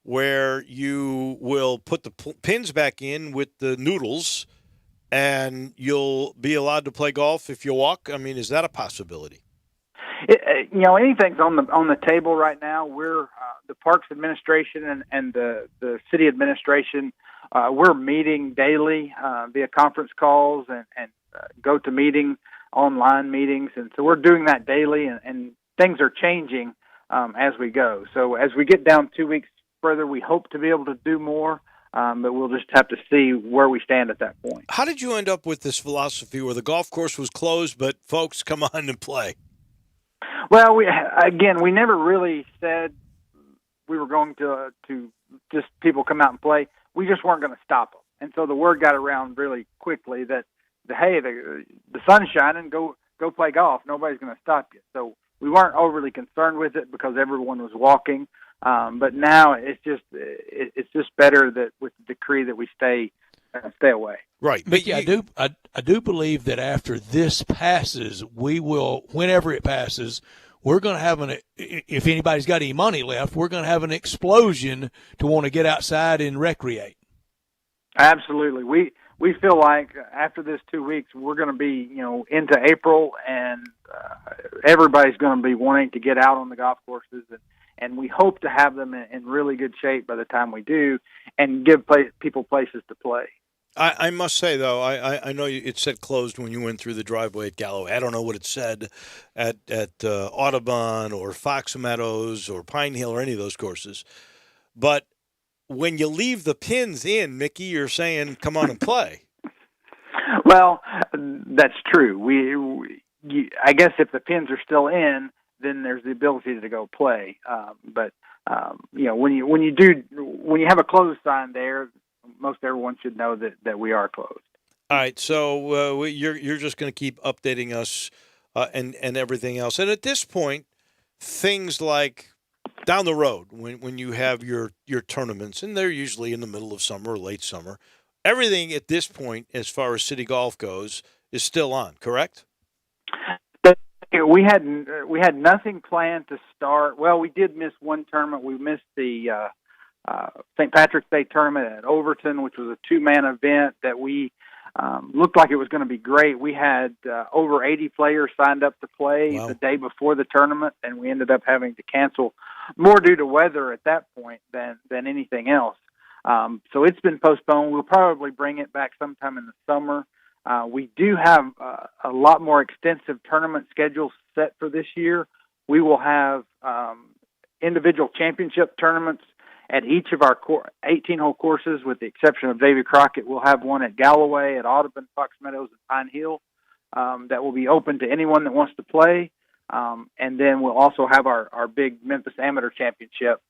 [SPEAKER 1] where you will put the pins back in with the noodles and you'll be allowed to play golf if you walk? I mean, is that a possibility?
[SPEAKER 11] Anything's on the table right now. We're the Parks Administration and the city administration. We're meeting daily via conference calls and go to meeting online meetings, and so we're doing that daily. And things are changing as we go. So as we get down 2 weeks further, we hope to be able to do more. But we'll just have to see where we stand at that point.
[SPEAKER 1] How did you end up with this philosophy where the golf course was closed, but folks come on and play?
[SPEAKER 11] Well, we never really said we were going to just people come out and play. We just weren't going to stop them. And so the word got around really quickly that, hey, the sun's shining, go play golf. Nobody's going to stop you. So we weren't overly concerned with it because everyone was walking. But now it's just better that with the decree that we stay away.
[SPEAKER 1] Right,
[SPEAKER 2] Mickey, I do believe that after this passes, we will, whenever it passes, we're going to have if anybody's got any money left, we're going to have an explosion to want to get outside and recreate.
[SPEAKER 11] Absolutely, we feel like after this 2 weeks, we're going to be into April, and everybody's going to be wanting to get out on the golf courses and we hope to have them in really good shape by the time we do and give people places to play.
[SPEAKER 1] I must say, though, I know it said closed when you went through the driveway at Galloway. I don't know what it said at Audubon or Fox Meadows or Pine Hill or any of those courses. But when you leave the pins in, Mickey, you're saying, come on and play.
[SPEAKER 11] Well, that's true. I guess if the pins are still in, then there's the ability to go play. But when you have a closed sign there, most everyone should know that we are closed.
[SPEAKER 1] All right, so you're just going to keep updating us and everything else. And at this point, things like down the road when you have your tournaments, and they're usually in the middle of summer or late summer, everything at this point, as far as city golf goes, is still on. Correct?
[SPEAKER 11] We had nothing planned to start. Well, we did miss one tournament. We missed the St. Patrick's Day tournament at Overton, which was a two-man event that we looked like it was going to be great. We had over 80 players signed up to play the day before the tournament, and we ended up having to cancel more due to weather at that point than anything else. So it's been postponed. We'll probably bring it back sometime in the summer. We do have a lot more extensive tournament schedules set for this year. We will have individual championship tournaments at each of our 18-hole courses, with the exception of Davy Crockett. We'll have one at Galloway, at Audubon, Fox Meadows, and Pine Hill that will be open to anyone that wants to play. And then we'll also have our big Memphis Amateur Championship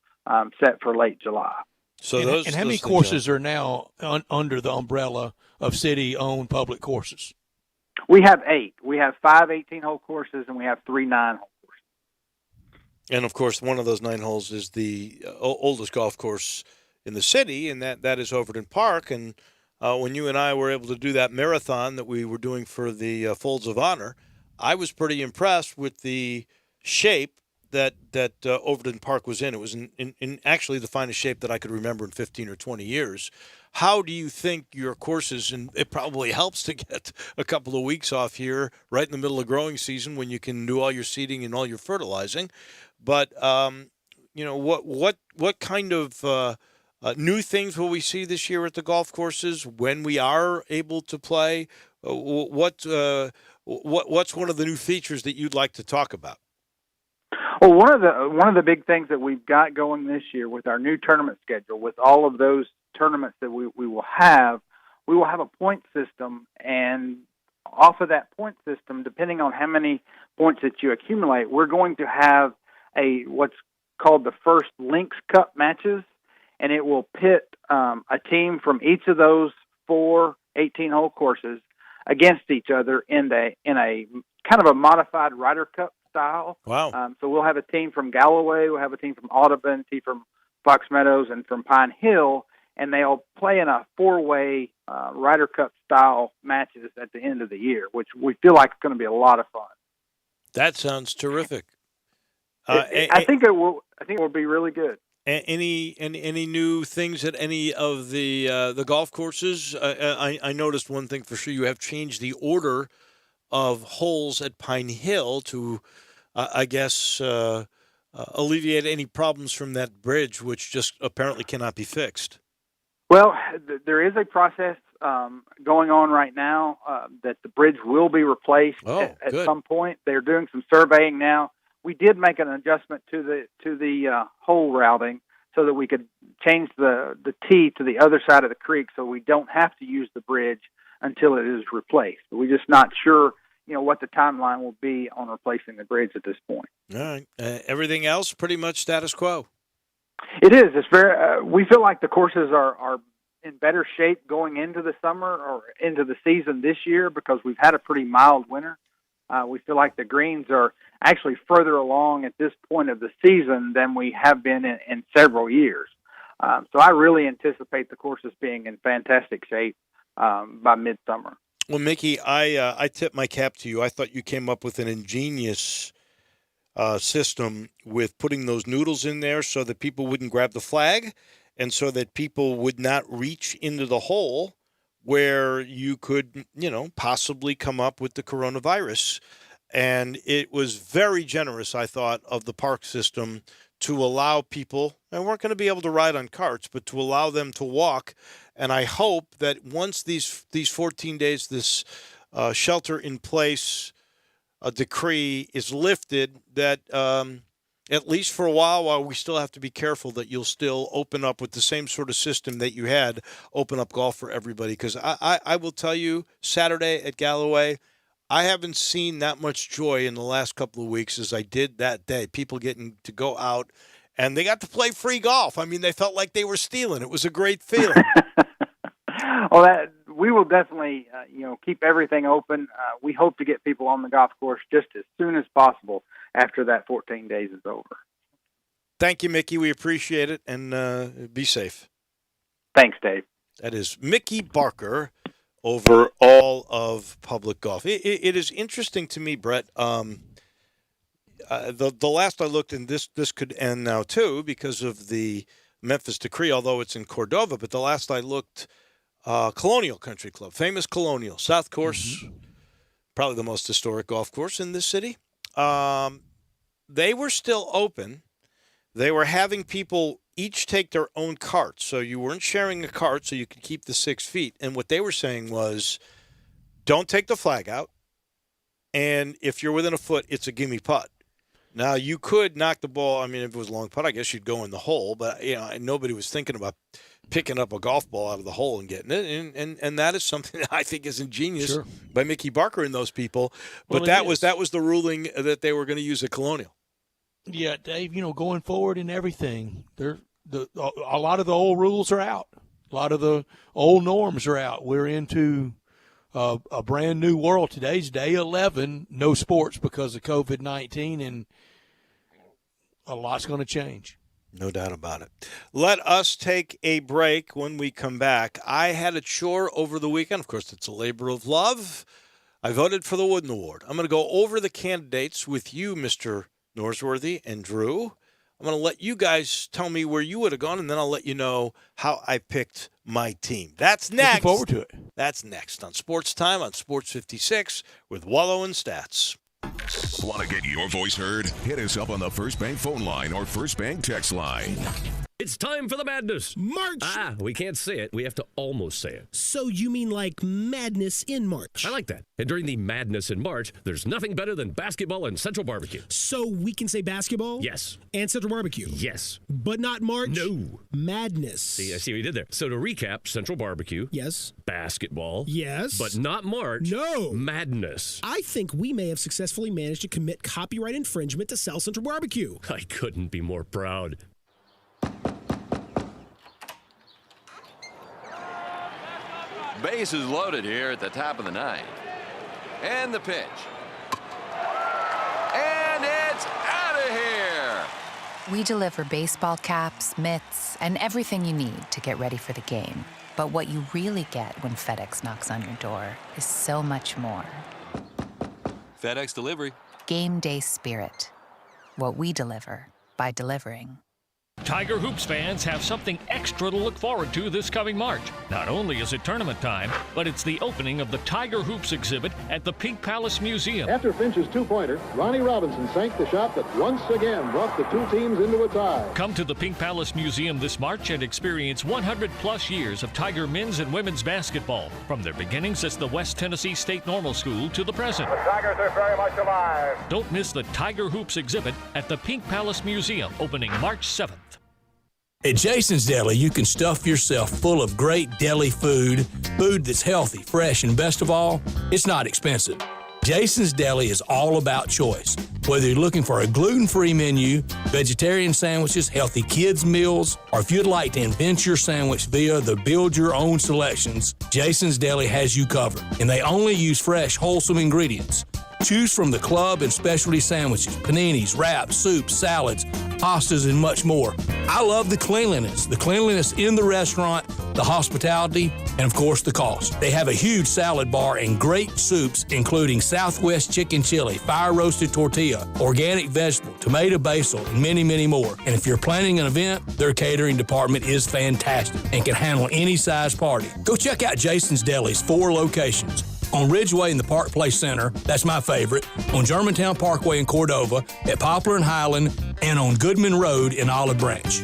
[SPEAKER 11] set for late July.
[SPEAKER 2] So how many courses are now under the umbrella of city-owned public courses?
[SPEAKER 11] We have 8. We have 5 18-hole courses, and we have 3 9-hole courses.
[SPEAKER 1] And, of course, one of those 9 holes is the oldest golf course in the city, and that is Overton Park. And when you and I were able to do that marathon that we were doing for the Folds of Honor, I was pretty impressed with the shape that Overton Park was in. It was in actually the finest shape that I could remember in 15 or 20 years. How do you think your courses, and it probably helps to get a couple of weeks off here right in the middle of growing season when you can do all your seeding and all your fertilizing, but what kind of new things will we see this year at the golf courses when we are able to play? What's one of the new features that you'd like to talk about?
[SPEAKER 11] Well, one of the big things that we've got going this year with our new tournament schedule, with all of those tournaments that we will have a point system, and off of that point system, depending on how many points that you accumulate, we're going to have what's called the first Links Cup matches, and it will pit a team from each of those 4 18-hole courses against each other in a kind of a modified Ryder Cup style.
[SPEAKER 1] Wow.
[SPEAKER 11] So we'll have a team from Galloway, we'll have a team from Audubon, a team from Fox Meadows, and from Pine Hill, and they'll play in a 4-way Ryder Cup style matches at the end of the year, which we feel like is going to be a lot of fun.
[SPEAKER 1] That sounds terrific.
[SPEAKER 11] I think it will. I think it will be really good.
[SPEAKER 1] Any new things at any of the golf courses? I noticed one thing for sure. You have changed the order of holes at Pine Hill to I guess, alleviate any problems from that bridge, which just apparently cannot be fixed?
[SPEAKER 11] Well, there is a process going on right now that the bridge will be replaced at some point. They're doing some surveying now. We did make an adjustment to the hole routing so that we could change the T to the other side of the creek, so we don't have to use the bridge until it is replaced. We're just not sure, what the timeline will be on replacing the bridge at this point.
[SPEAKER 1] All right. Everything else pretty much status quo.
[SPEAKER 11] It is. It's very. We feel like the courses are in better shape going into the summer or into the season this year because we've had a pretty mild winter. We feel like the greens are actually further along at this point of the season than we have been in several years. So I really anticipate the courses being in fantastic shape by midsummer.
[SPEAKER 1] Well, Mickey, I tip my cap to you. I thought you came up with an ingenious system with putting those noodles in there so that people wouldn't grab the flag and so that people would not reach into the hole where you could, possibly come up with the coronavirus. And it was very generous, I thought, of the park system to allow people, and weren't going to be able to ride on carts, but to allow them to walk. And I hope that once these 14 days, this shelter-in-place decree is lifted, that at least for a while we still have to be careful, that you'll still open up with the same sort of system that you had, open up golf for everybody. Because I will tell you, Saturday at Galloway, I haven't seen that much joy in the last couple of weeks as I did that day. People getting to go out, and they got to play free golf. I mean, they felt like they were stealing. It was a great feeling.
[SPEAKER 11] Well, we will definitely, keep everything open. We hope to get people on the golf course just as soon as possible after that 14 days is over.
[SPEAKER 1] Thank you, Mickey. We appreciate it, and be safe.
[SPEAKER 11] Thanks, Dave.
[SPEAKER 1] That is Mickey Barker over all of public golf. It is interesting to me, Brett. The last I looked, and this could end now too because of the Memphis decree, although it's in Cordova, but the last I looked, Colonial Country Club, famous Colonial, South Course, probably the most historic golf course in this city. They were still open. They were having people each take their own cart. So you weren't sharing a cart so you could keep the 6 feet. And what they were saying was, don't take the flag out. And if you're within a foot, it's a gimme putt. Now, you could knock the ball. I mean, if it was a long putt, I guess you'd go in the hole. But, nobody was thinking about picking up a golf ball out of the hole and getting it. And that is something that I think is ingenious by Mickey Barker and those people. But that was the ruling that they were going to use at Colonial.
[SPEAKER 2] Yeah, Dave, going forward and everything, a lot of the old rules are out. A lot of the old norms are out. We're into a brand new world. Today's day 11, no sports because of COVID-19, and a lot's going to change.
[SPEAKER 1] No doubt about it. Let us take a break. When we come back, I had a chore over the weekend. Of course, it's a labor of love. I voted for the Wooden Award. I'm going to go over the candidates with you, Mr. Norsworthy and Drew. I'm going to let you guys tell me where you would have gone, and then I'll let you know how I picked my team. That's next.
[SPEAKER 2] Looking forward to it.
[SPEAKER 1] That's next on Sports Time on Sports 56 with Wolo and Stats.
[SPEAKER 3] Want to get your voice heard? Hit us up on the First Bank phone line or First Bank text line.
[SPEAKER 12] It's time for the madness.
[SPEAKER 13] March.
[SPEAKER 12] We can't say it. We have to almost say it.
[SPEAKER 13] So you mean like madness in March?
[SPEAKER 12] I like that. And during the madness in March, there's nothing better than basketball and Central Barbecue.
[SPEAKER 13] So we can say basketball?
[SPEAKER 12] Yes.
[SPEAKER 13] And Central Barbecue?
[SPEAKER 12] Yes.
[SPEAKER 13] But not March?
[SPEAKER 12] No.
[SPEAKER 13] Madness.
[SPEAKER 12] See, I see what you did there. So to recap, Central Barbecue.
[SPEAKER 13] Yes.
[SPEAKER 12] Basketball.
[SPEAKER 13] Yes.
[SPEAKER 12] But not March.
[SPEAKER 13] No.
[SPEAKER 12] Madness.
[SPEAKER 13] I think we may have successfully managed to commit copyright infringement to sell Central Barbecue.
[SPEAKER 12] I couldn't be more proud.
[SPEAKER 14] Bases loaded here at the top of the ninth. And the pitch. And it's out of here!
[SPEAKER 15] We deliver baseball caps, mitts, and everything you need to get ready for the game. But what you really get when FedEx knocks on your door is so much more.
[SPEAKER 14] FedEx Delivery.
[SPEAKER 15] Game day spirit. What we deliver by delivering.
[SPEAKER 5] Tiger Hoops fans have something extra to look forward to this coming March. Not only is it tournament time, but it's the opening of the Tiger Hoops exhibit at the Pink Palace Museum.
[SPEAKER 16] After Finch's two-pointer, Ronnie Robinson sank the shot that once again brought the two teams into a tie.
[SPEAKER 5] Come to the Pink Palace Museum this March and experience 100-plus years of Tiger men's and women's basketball, from their beginnings as the West Tennessee State Normal School to the present.
[SPEAKER 17] The Tigers are very much alive.
[SPEAKER 5] Don't miss the Tiger Hoops exhibit at the Pink Palace Museum, opening March 7th.
[SPEAKER 2] At Jason's Deli, you can stuff yourself full of great deli food that's healthy, fresh, and best of all, it's not expensive. Jason's Deli is all about choice. Whether you're looking for a gluten-free menu, vegetarian sandwiches, healthy kids' meals, or if you'd like to invent your sandwich via the build-your-own selections, Jason's Deli has you covered. And they only use fresh, wholesome ingredients. Choose from the club and specialty sandwiches, paninis, wraps, soups, salads, pastas, and much more. I love the cleanliness in the restaurant, the hospitality, and of course the cost. They have a huge salad bar and great soups, including Southwest chicken chili, fire roasted tortilla, organic vegetable, tomato basil, and many, many more. And if you're planning an event, their catering department is fantastic and can handle any size party. Go check out Jason's Deli's 4 locations. On Ridgeway in the Park Place Center, that's my favorite, on Germantown Parkway in Cordova, at Poplar and Highland, and on Goodman Road in Olive Branch.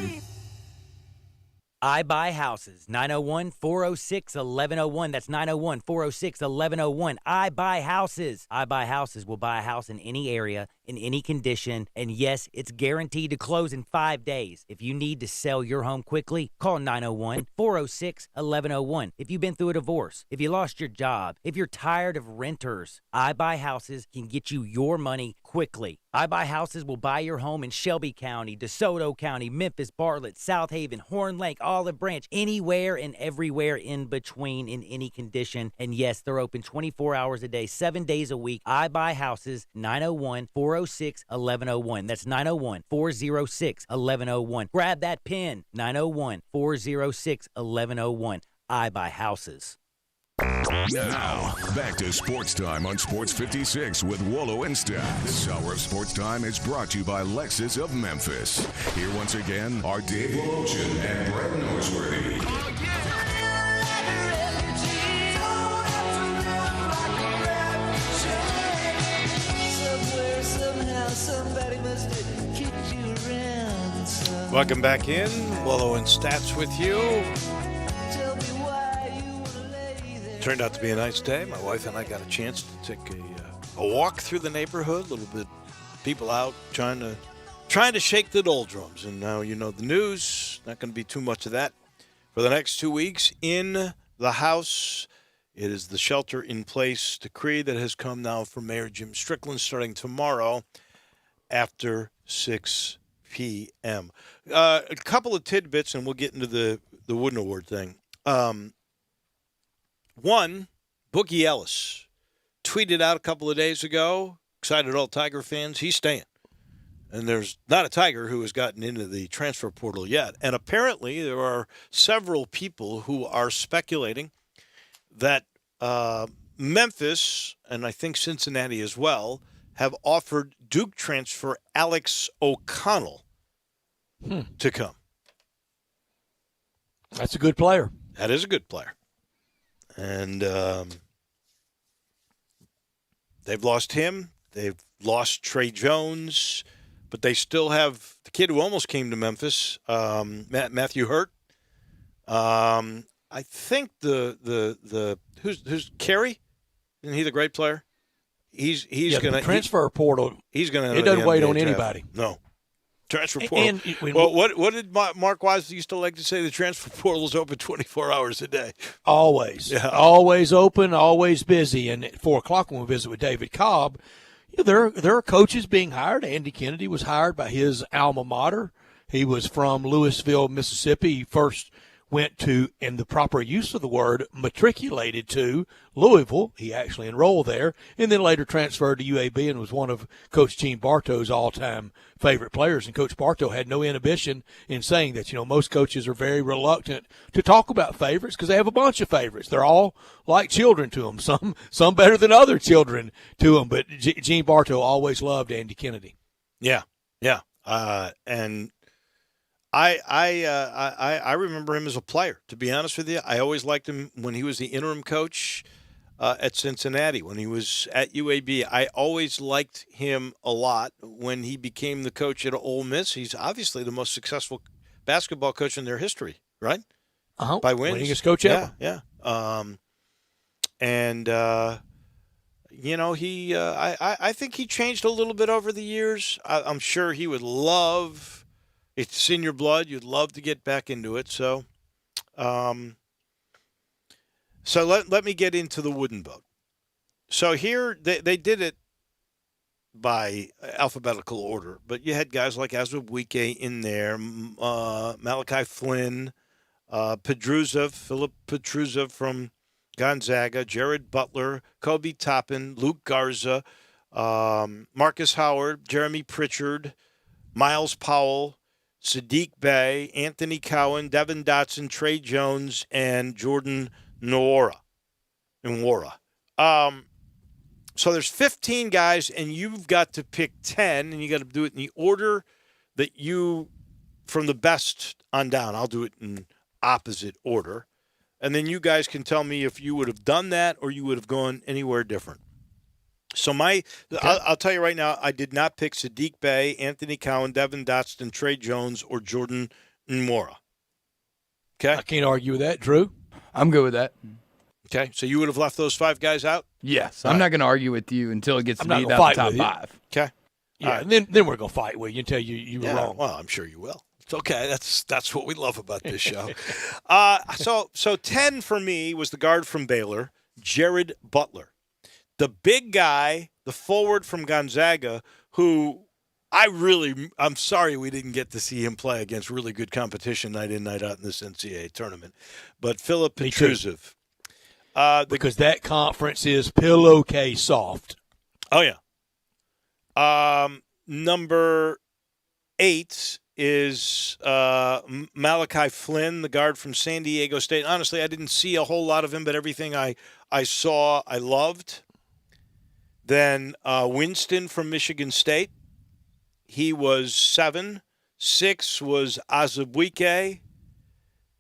[SPEAKER 18] I Buy Houses, 901-406-1101. That's 901-406-1101. I Buy Houses. I Buy Houses will buy a house in any area, in any condition, and yes, it's guaranteed to close in 5 days. If you need to sell your home quickly, call 901-406-1101. If you've been through a divorce, if you lost your job, if you're tired of renters, I Buy Houses can get you your money quickly. I Buy Houses will buy your home in Shelby County, DeSoto County, Memphis, Bartlett, South Haven, Horn Lake, Olive Branch, anywhere and everywhere in between, in any condition. And yes, they're open 24 hours a day, 7 days a week. I Buy Houses, 901-406-1101. That's 901-406-1101. Grab that pen, 901-406-1101. I Buy Houses.
[SPEAKER 3] Now, back to Sports Time on Sports 56 with Wolo and Stats. This hour of Sports Time is brought to you by Lexus of Memphis. Here once again are Dave Wolochen and Brett Norsworthy.
[SPEAKER 1] Welcome back in. Wolo and Stats with you. Turned out to be a nice day. My wife and I got a chance to take a walk through the neighborhood. A little bit, people out trying to shake the doldrums. And now you know the news. Not going to be too much of that for the next 2 weeks in the House. It is the shelter-in-place decree that has come now from Mayor Jim Strickland starting tomorrow after 6 p.m. A couple of tidbits, and we'll get into the Wooden Award thing. One, Boogie Ellis tweeted out a couple of days ago, excited all Tiger fans, he's staying. And there's not a Tiger who has gotten into the transfer portal yet. And apparently there are several people who are speculating that Memphis, and I think Cincinnati as well, have offered Duke transfer Alex O'Connell to come.
[SPEAKER 2] That's a good player.
[SPEAKER 1] That is a good player. And they've lost him. They've lost Trey Jones. But they still have the kid who almost came to Memphis, Matthew Hurt. I think who's Carey? Isn't he the great player? He's going to
[SPEAKER 2] transfer portal.
[SPEAKER 1] He's going to.
[SPEAKER 2] It doesn't wait on anybody.
[SPEAKER 1] No. Transfer portal. Well, what did Mark Wise used to like to say? The transfer portal is open 24 hours a day.
[SPEAKER 2] Always.
[SPEAKER 1] Yeah.
[SPEAKER 2] Always open, always busy. And at 4 o'clock when we visit with David Cobb, there are coaches being hired. Andy Kennedy was hired by his alma mater. He was from Louisville, Mississippi. He first went to, in the proper use of the word, matriculated to Louisville. He actually enrolled there, and then later transferred to UAB and was one of Coach Gene Bartow's all-time favorite players. And Coach Bartow had no inhibition in saying that, most coaches are very reluctant to talk about favorites because they have a bunch of favorites. They're all like children to them, some better than other children to them. But Gene Bartow always loved Andy Kennedy.
[SPEAKER 1] Yeah. And I remember him as a player, to be honest with you. I always liked him when he was the interim coach at Cincinnati, when he was at UAB. I always liked him a lot. When he became the coach at Ole Miss, he's obviously the most successful basketball coach in their history, right? By wins.
[SPEAKER 2] Winningest coach ever.
[SPEAKER 1] Yeah. I think he changed a little bit over the years. I'm sure he would love. It's in your blood. You'd love to get back into it. So, let me get into the wooden boat. So here they did it by alphabetical order, but you had guys like Azubike in there, Malachi Flynn, Philip Pedruza from Gonzaga, Jared Butler, Kobe Toppin, Luke Garza, Marcus Howard, Jeremy Pritchard, Miles Powell, Sadiq Bey, Anthony Cowan, Devin Dotson, Trey Jones, and Jordan Nwora. So there's 15 guys, and you've got to pick 10, and you got to do it in the order that you, from the best on down. I'll do it in opposite order. And then you guys can tell me if you would have done that or you would have gone anywhere different. So I'll tell you right now, I did not pick Sadiq Bey, Anthony Cowan, Devin Dotson, Trey Jones, or Jordan Nwora. Okay?
[SPEAKER 2] I can't argue with that, Drew.
[SPEAKER 4] I'm good with that.
[SPEAKER 1] Okay, so you would have left those 5 guys out?
[SPEAKER 4] Yes. I'm not going to argue with you until it gets to
[SPEAKER 2] I'm
[SPEAKER 4] be
[SPEAKER 2] not
[SPEAKER 4] the
[SPEAKER 2] gonna
[SPEAKER 4] top
[SPEAKER 2] fight with you.
[SPEAKER 4] 5.
[SPEAKER 1] Okay.
[SPEAKER 2] Yeah,
[SPEAKER 1] All right.
[SPEAKER 2] and then we're going to fight with you until you were wrong.
[SPEAKER 1] Well, I'm sure you will. It's okay. That's what we love about this show. So 10 for me was the guard from Baylor, Jared Butler. The big guy, the forward from Gonzaga, who I'm sorry we didn't get to see him play against really good competition night in, night out in this NCAA tournament. But Philip Petrusev.
[SPEAKER 2] Because that conference is pillowcase soft.
[SPEAKER 1] Oh, yeah. Number 8 is Malachi Flynn, the guard from San Diego State. Honestly, I didn't see a whole lot of him, but everything I saw, I loved. Then Winston from Michigan State. He was 7. 6 was Azubike.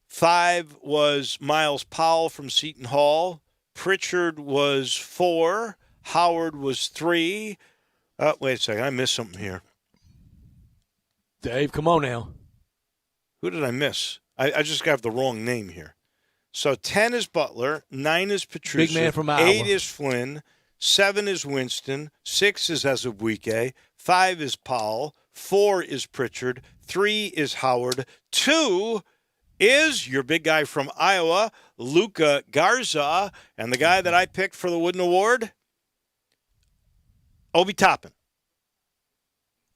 [SPEAKER 1] 5 was Miles Powell from Seton Hall. Pritchard was 4. Howard was 3. Wait a second. I missed something here.
[SPEAKER 2] Dave, come on now.
[SPEAKER 1] Who did I miss? I just got the wrong name here. So 10 is Butler. 9 is Petrusev.
[SPEAKER 2] Big man from Iowa.
[SPEAKER 1] 8 is Flynn. 7 is Winston. 6 is Azubike. 5 is Powell. 4 is Pritchard. 3 is Howard. 2 is your big guy from Iowa, Luka Garza. And the guy that I picked for the Wooden Award, Obi Toppin.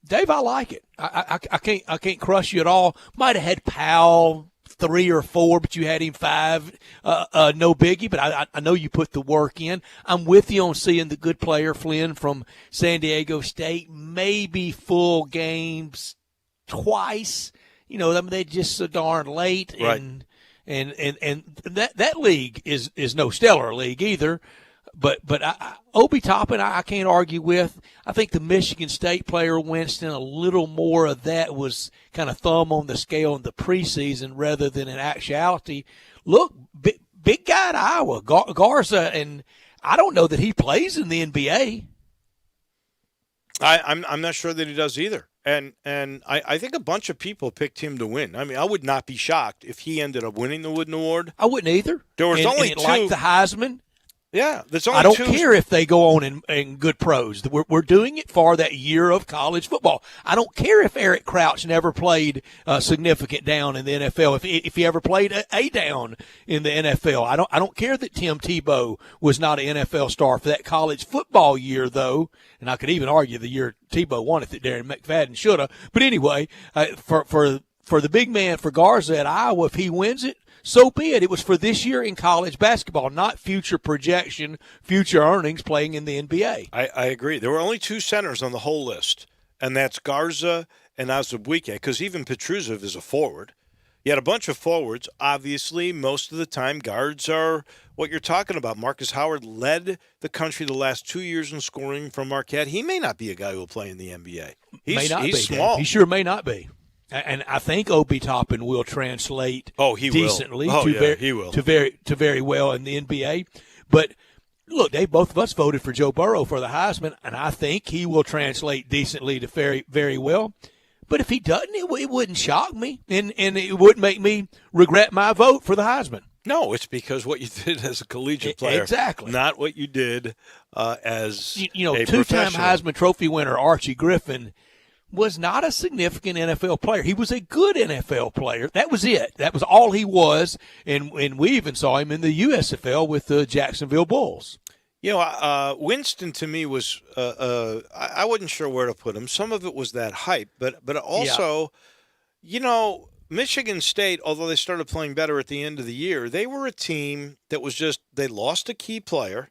[SPEAKER 2] Dave, I like it. I can't crush you at all. Might have had Powell 3 or 4, but you had him 5. No biggie, but I know you put the work in. I'm with you on seeing the good player Flynn from San Diego State, maybe full games twice. You know, I mean, they're just so darn late, and that league is no stellar league either. But Obi Toppin, I can't argue with. I think the Michigan State player Winston, a little more of that was kind of thumb on the scale in the preseason rather than in actuality. Look, big guy at Iowa, Garza, and I don't know that he plays in the NBA.
[SPEAKER 1] I'm not sure that he does either. And I think a bunch of people picked him to win. I mean, I would not be shocked if he ended up winning the Wooden Award.
[SPEAKER 2] I wouldn't either.
[SPEAKER 1] There was only 2.
[SPEAKER 2] Like the Heisman.
[SPEAKER 1] Yeah, there's only
[SPEAKER 2] I don't
[SPEAKER 1] 2.
[SPEAKER 2] care if they go on in good pros. We're doing it for that year of college football. I don't care if Eric Crouch never played significant down in the NFL. If he ever played a down in the NFL, I don't care that Tim Tebow was not an NFL star for that college football year, though. And I could even argue the year Tebow won it that Darren McFadden should have. But anyway, for the big man for Garza at Iowa, if he wins it, so be it. It was for this year in college basketball, not future projection, future earnings playing in the NBA.
[SPEAKER 1] I agree. There were only 2 centers on the whole list, and that's Garza and Azubike, because even Petrusev is a forward. You had a bunch of forwards. Obviously, most of the time, guards are what you're talking about. Marcus Howard led the country the last 2 years in scoring from Marquette. He may not be a guy who will play in the NBA. He's small.
[SPEAKER 2] He sure may not be. And I think Obi Toppin will translate decently
[SPEAKER 1] he will.
[SPEAKER 2] to very well in the NBA. But look, both of us voted for Joe Burrow for the Heisman, and I think he will translate decently to very, very well. But if he doesn't, it wouldn't shock me, and it wouldn't make me regret my vote for the Heisman.
[SPEAKER 1] No, it's because what you did as a collegiate player,
[SPEAKER 2] exactly,
[SPEAKER 1] not what you did as a
[SPEAKER 2] two-time
[SPEAKER 1] professional.
[SPEAKER 2] Heisman Trophy winner Archie Griffin was not a significant NFL player. He was a good NFL player. That was it. That was all he was, and we even saw him in the USFL with the Jacksonville Bulls.
[SPEAKER 1] Winston to me was I wasn't sure where to put him. Some of it was that hype, but also, Michigan State, although they started playing better at the end of the year, they were a team that was they lost a key player,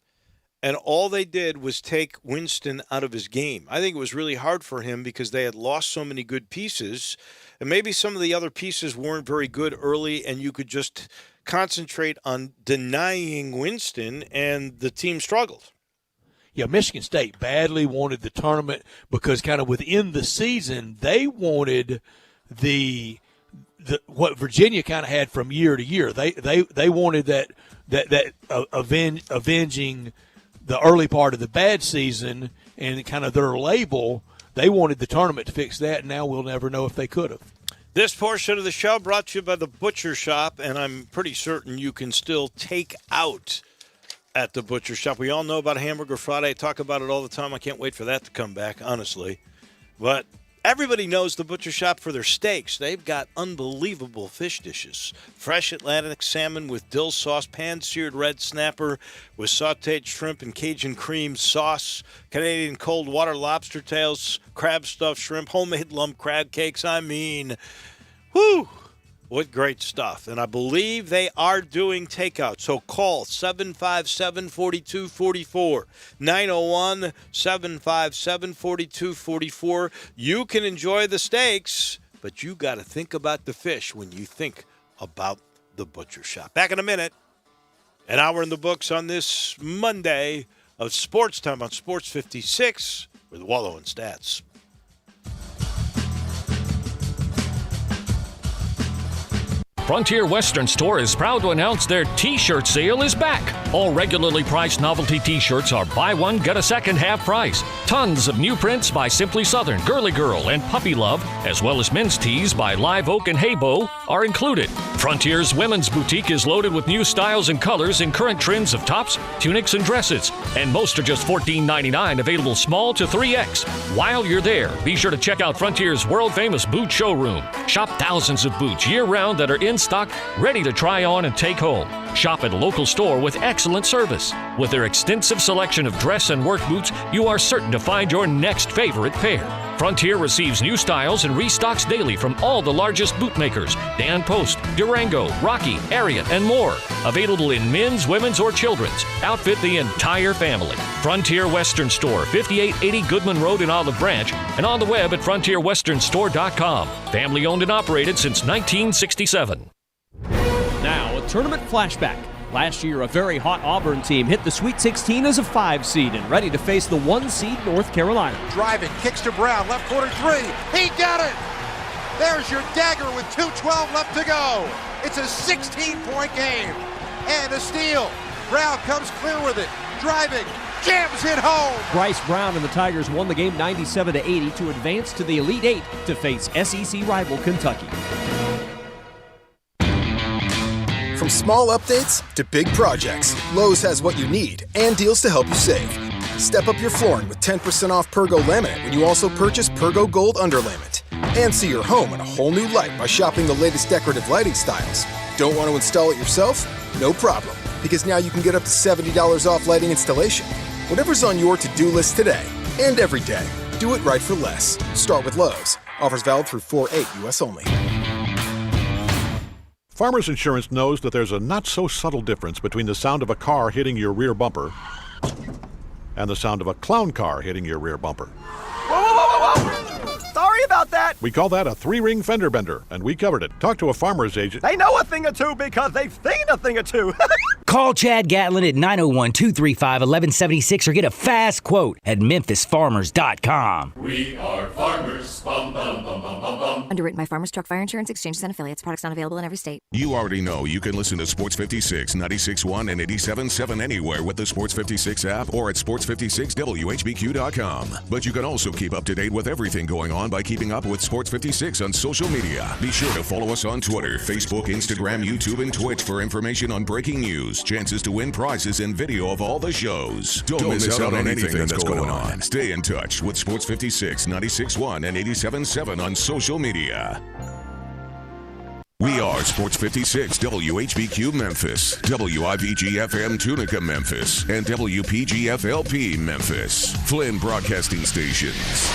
[SPEAKER 1] and all they did was take Winston out of his game. I think it was really hard for him because they had lost so many good pieces, and maybe some of the other pieces weren't very good early, and you could just concentrate on denying Winston, and the team struggled.
[SPEAKER 2] Yeah, Michigan State badly wanted the tournament because kind of within the season they wanted the what Virginia kind of had from year to year. They wanted that avenging the early part of the bad season and kind of their label. They wanted the tournament to fix that, and now we'll never know if they could have.
[SPEAKER 1] This portion of the show brought to you by the Butcher Shop, and I'm pretty certain you can still take out at the Butcher Shop. We all know about Hamburger Friday. I talk about it all the time. I can't wait for that to come back, honestly. But everybody knows the Butcher Shop for their steaks. They've got unbelievable fish dishes. Fresh Atlantic salmon with dill sauce, pan-seared red snapper with sautéed shrimp and Cajun cream sauce, Canadian cold water lobster tails, crab stuffed shrimp, homemade lump crab cakes. I mean, whew, what great stuff. And I believe they are doing takeout. So call 757-4244, 901-757-4244. You can enjoy the steaks, but you got to think about the fish when you think about the Butcher Shop. Back in a minute. An hour in the books on this Monday of Sports Time on Sports 56 with Wolo and Stats.
[SPEAKER 5] Frontier Western Store is proud to announce their T-shirt sale is back. All regularly priced novelty T-shirts are buy one, get a second half price. Tons of new prints by Simply Southern, Girly Girl, and Puppy Love, as well as men's tees by Live Oak and Haybo, are included. Frontier's women's boutique is loaded with new styles and colors and current trends of tops, tunics, and dresses. And most are just $14.99, available small to 3X. While you're there, be sure to check out Frontier's world-famous boot showroom. Shop thousands of boots year-round that are in stock, ready to try on and take home. Shop at a local store with excellent service. With their extensive selection of dress and work boots, you are certain to find your next favorite pair. Frontier receives new styles and restocks daily from all the largest boot makers: Dan Post, Durango, Rocky, Ariat, and more. Available in men's, women's, or children's. Outfit the entire family. Frontier Western Store, 5880 Goodman Road in Olive Branch, and on the web at frontierwesternstore.com. Family owned and operated since 1967.
[SPEAKER 19] Now, a tournament flashback. Last year, a very hot Auburn team hit the Sweet 16 as a 5 seed and ready to face the 1 seed North Carolina.
[SPEAKER 20] Driving, kicks to Brown, left corner 3. He got it! There's your dagger with 2:12 left to go. It's a 16-point game. And a steal. Brown comes clear with it. Driving, jams it home.
[SPEAKER 19] Bryce Brown and the Tigers won the game 97-80 to advance to the Elite Eight to face SEC rival Kentucky.
[SPEAKER 21] From small updates to big projects, Lowe's has what you need and deals to help you save. Step up your flooring with 10% off Pergo laminate when you also purchase Pergo Gold underlayment. And see your home in a whole new light by shopping the latest decorative lighting styles. Don't want to install it yourself? No problem, because now you can get up to $70 off lighting installation. Whatever's on your to-do list today and every day, do it right for less. Start with Lowe's. Offers valid through 4/8 U.S. only.
[SPEAKER 22] Farmers Insurance knows that there's a not-so-subtle difference between the sound of a car hitting your rear bumper and the sound of a clown car hitting your rear bumper.
[SPEAKER 23] Whoa, whoa, whoa, whoa, whoa! Sorry about that.
[SPEAKER 22] We call that a 3-ring fender bender, and we covered it. Talk to a farmer's agent.
[SPEAKER 23] They know a thing or two because they've seen a thing or two.
[SPEAKER 18] Call Chad Gatlin at 901-235-1176 or get a fast quote at memphisfarmers.com.
[SPEAKER 24] We are farmers. Bum, bum, bum, bum, bum, bum.
[SPEAKER 6] Underwritten by Farmers Truck Fire Insurance Exchanges and Affiliates. Products not available in every state.
[SPEAKER 3] You already know you can listen to Sports 56, 96.1, and 87.7 anywhere with the Sports 56 app or at sports56whbq.com. But you can also keep up to date with everything going on by keeping up with Sports 56 on social media. Be sure to follow us on Twitter, Facebook, Instagram, YouTube, and Twitch for information on breaking news, chances to win prizes, and video of all the shows. Don't miss out on anything that's going on. Stay in touch with Sports 56, 96.1, and 87.7 on social media. We are Sports 56 WHBQ Memphis, WIVG-FM Tunica Memphis, and WPG-FLP Memphis. Flynn Broadcasting Stations.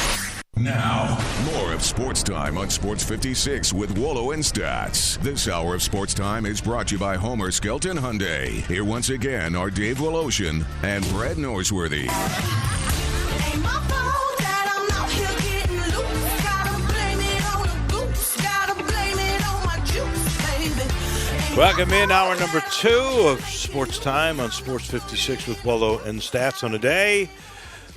[SPEAKER 3] Now, more of Sports Time on Sports 56 with Wolo and Stats. This hour of Sports Time is brought to you by Homer Skelton Hyundai. Here once again are Dave Woloshin and Brad Norsworthy.
[SPEAKER 1] Welcome in hour number 2 of Sports Time on Sports 56 with Wolo and Stats on a day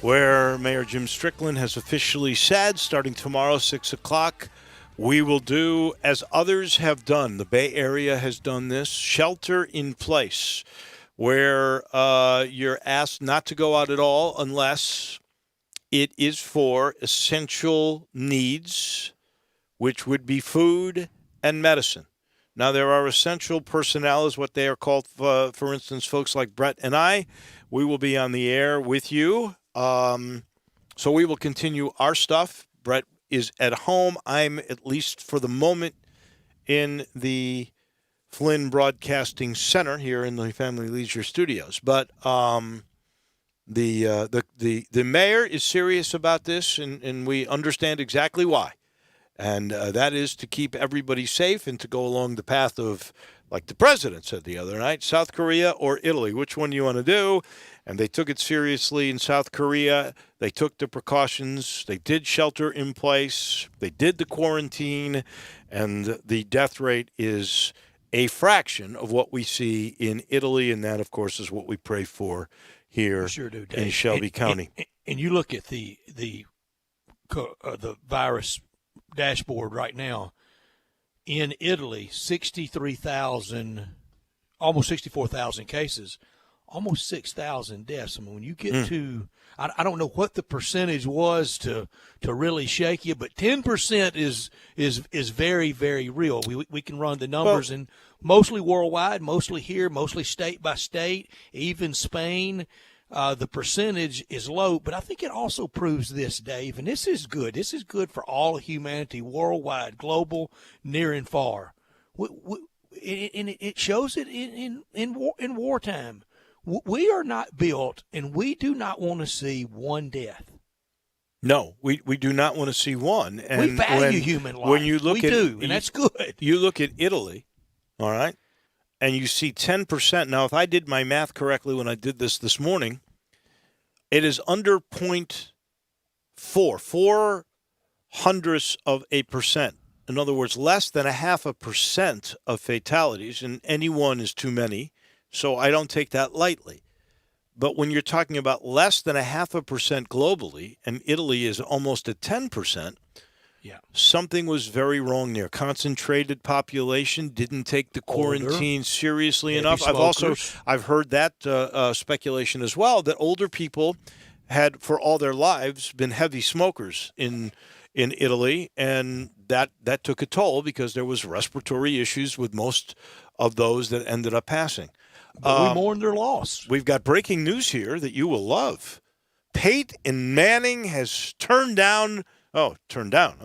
[SPEAKER 1] where Mayor Jim Strickland has officially said, starting tomorrow, 6 o'clock, we will do as others have done. The Bay Area has done this, shelter in place, where you're asked not to go out at all unless it is for essential needs, which would be food and medicine. Now, there are essential personnel, is what they are called. For instance, folks like Brett and I, we will be on the air with you. So we will continue our stuff. Brett is at home. I'm, at least for the moment, in the Flynn Broadcasting Center here in the Family Leisure Studios. But the mayor is serious about this, and we understand exactly why. And that is to keep everybody safe and to go along the path of, like the president said the other night, South Korea or Italy. Which one do you want to do? And they took it seriously in South Korea. They took the precautions. They did shelter in place. They did the quarantine. And the death rate is a fraction of what we see in Italy. And that, of course, is what we pray for here in Shelby County.
[SPEAKER 2] And you look at the virus dashboard right now. In Italy, 63,000, almost 64,000 cases, almost 6,000 deaths. I mean, when you get to, I don't know what the percentage was to really shake you, but 10% is very, very real. We can run the numbers, and mostly worldwide, mostly here, mostly state by state, even Spain. The percentage is low, but I think it also proves this, Dave, and this is good. This is good for all humanity worldwide, global, near and far. And it shows it in wartime. We are not built, and we do not want to see one death.
[SPEAKER 1] No, we do not want to see one. And
[SPEAKER 2] we value human life.
[SPEAKER 1] When you look
[SPEAKER 2] and that's good.
[SPEAKER 1] You look at Italy, all right, and you see 10%. Now, if I did my math correctly when I did this morning, it is under 0.4 hundredths of a percent. In other words, less than 0.5% of fatalities, and any one is too many, so I don't take that lightly. But when you're talking about less than 0.5% globally, and Italy is almost at 10%, something was very wrong there. Concentrated population didn't take the quarantine seriously enough. I've heard that speculation as well, that older people had, for all their lives, been heavy smokers in Italy, and that took a toll because there was respiratory issues with most of those that ended up passing.
[SPEAKER 2] But we mourn their loss.
[SPEAKER 1] We've got breaking news here that you will love. Peyton Manning has turned down. I'm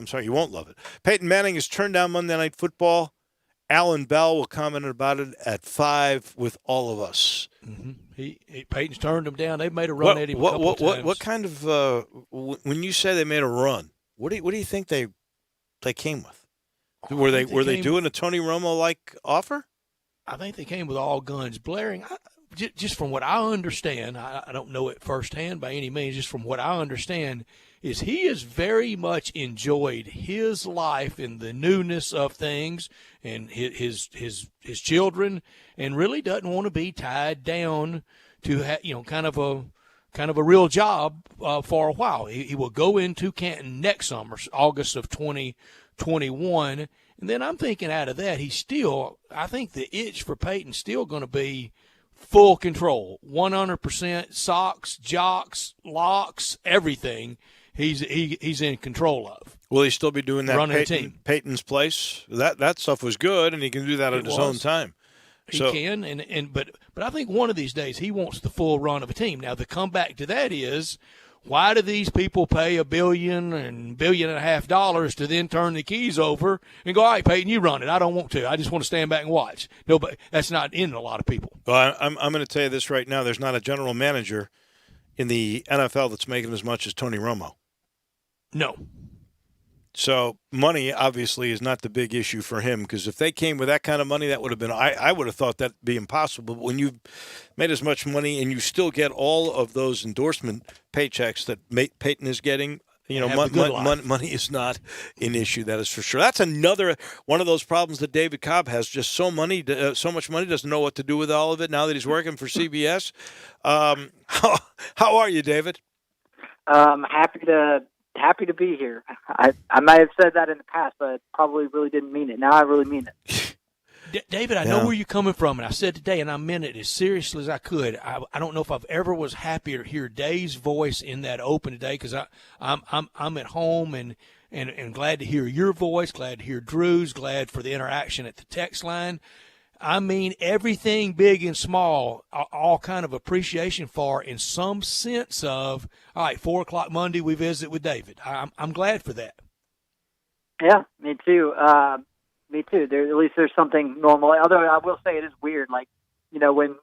[SPEAKER 1] sorry, you won't love it. Peyton Manning has turned down Monday Night Football. Alan Bell will comment about it at 5 with all of us.
[SPEAKER 2] Mm-hmm. Peyton's turned them down. They've made a run at him a couple of times.
[SPEAKER 1] What kind of when you say they made a run? What do you think they came with? Were they doing a Tony Romo like offer?
[SPEAKER 2] I think they came with all guns blaring. Just from what I understand, I don't know it firsthand by any means. Just from what I understand, is he has very much enjoyed his life in the newness of things and his children, and really doesn't want to be tied down to kind of a real job for a while. He will go into Canton next summer, August of 2020. 21. And then I'm thinking out of that, I think the itch for Peyton's still going to be full control, 100% socks, jocks, locks, everything. He's in control of.
[SPEAKER 1] Will he still be doing that?
[SPEAKER 2] Running a team.
[SPEAKER 1] Peyton's place. That stuff was good, and he can do that at his own time.
[SPEAKER 2] He can, but I think one of these days he wants the full run of a team. Now the comeback to that is, why do these people pay $1 billion and $1.5 billion to then turn the keys over and go, all right, Peyton, you run it. I don't want to. I just want to stand back and watch. No, but that's not in a lot of people.
[SPEAKER 1] Well, I'm going to tell you this right now. There's not a general manager in the NFL that's making as much as Tony Romo.
[SPEAKER 2] No.
[SPEAKER 1] So money obviously is not the big issue for him, because if they came with that kind of money, that would have been, I would have thought that'd be impossible. But when you've made as much money and you still get all of those endorsement paychecks that Peyton is getting, money is not an issue. That is for sure. That's another one of those problems that David Cobb has. Just so much money, doesn't know what to do with all of it now that he's working for CBS. How are you, David?
[SPEAKER 7] Happy to be here. I might have said that in the past, but probably really didn't mean it. Now I really mean it.
[SPEAKER 2] David, I know where you're coming from, and I said today, and I meant it as seriously as I could. I don't know if I've ever was happier to hear Dave's voice in that open today, because I'm at home and glad to hear your voice, glad to hear Drew's, glad for the interaction at the text line. I mean, everything big and small, all kind of appreciation for, in some sense of, all right, 4 o'clock Monday, we visit with David. I'm glad for that.
[SPEAKER 7] Yeah, me too. Me too. At least there's something normal. Although I will say it is weird. Like, when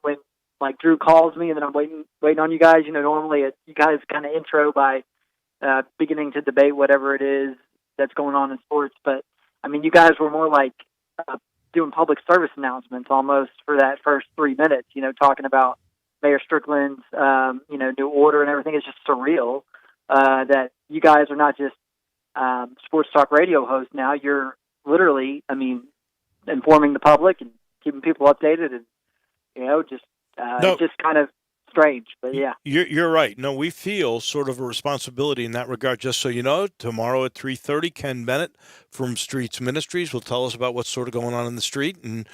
[SPEAKER 7] like Drew calls me and then I'm waiting on you guys. Normally you guys kind of intro by beginning to debate whatever it is that's going on in sports. But I mean, you guys were more like doing public service announcements almost for that first 3 minutes, talking about Mayor Strickland's, new order and everything. Is just surreal that you guys are not just sports talk radio hosts now. You're literally, informing the public and keeping people updated and, it's just kind of strange, but yeah.
[SPEAKER 1] You're right. No, we feel sort of a responsibility in that regard. Just so you know, tomorrow at 3:30, Ken Bennett from Streets Ministries will tell us about what's sort of going on in the street. And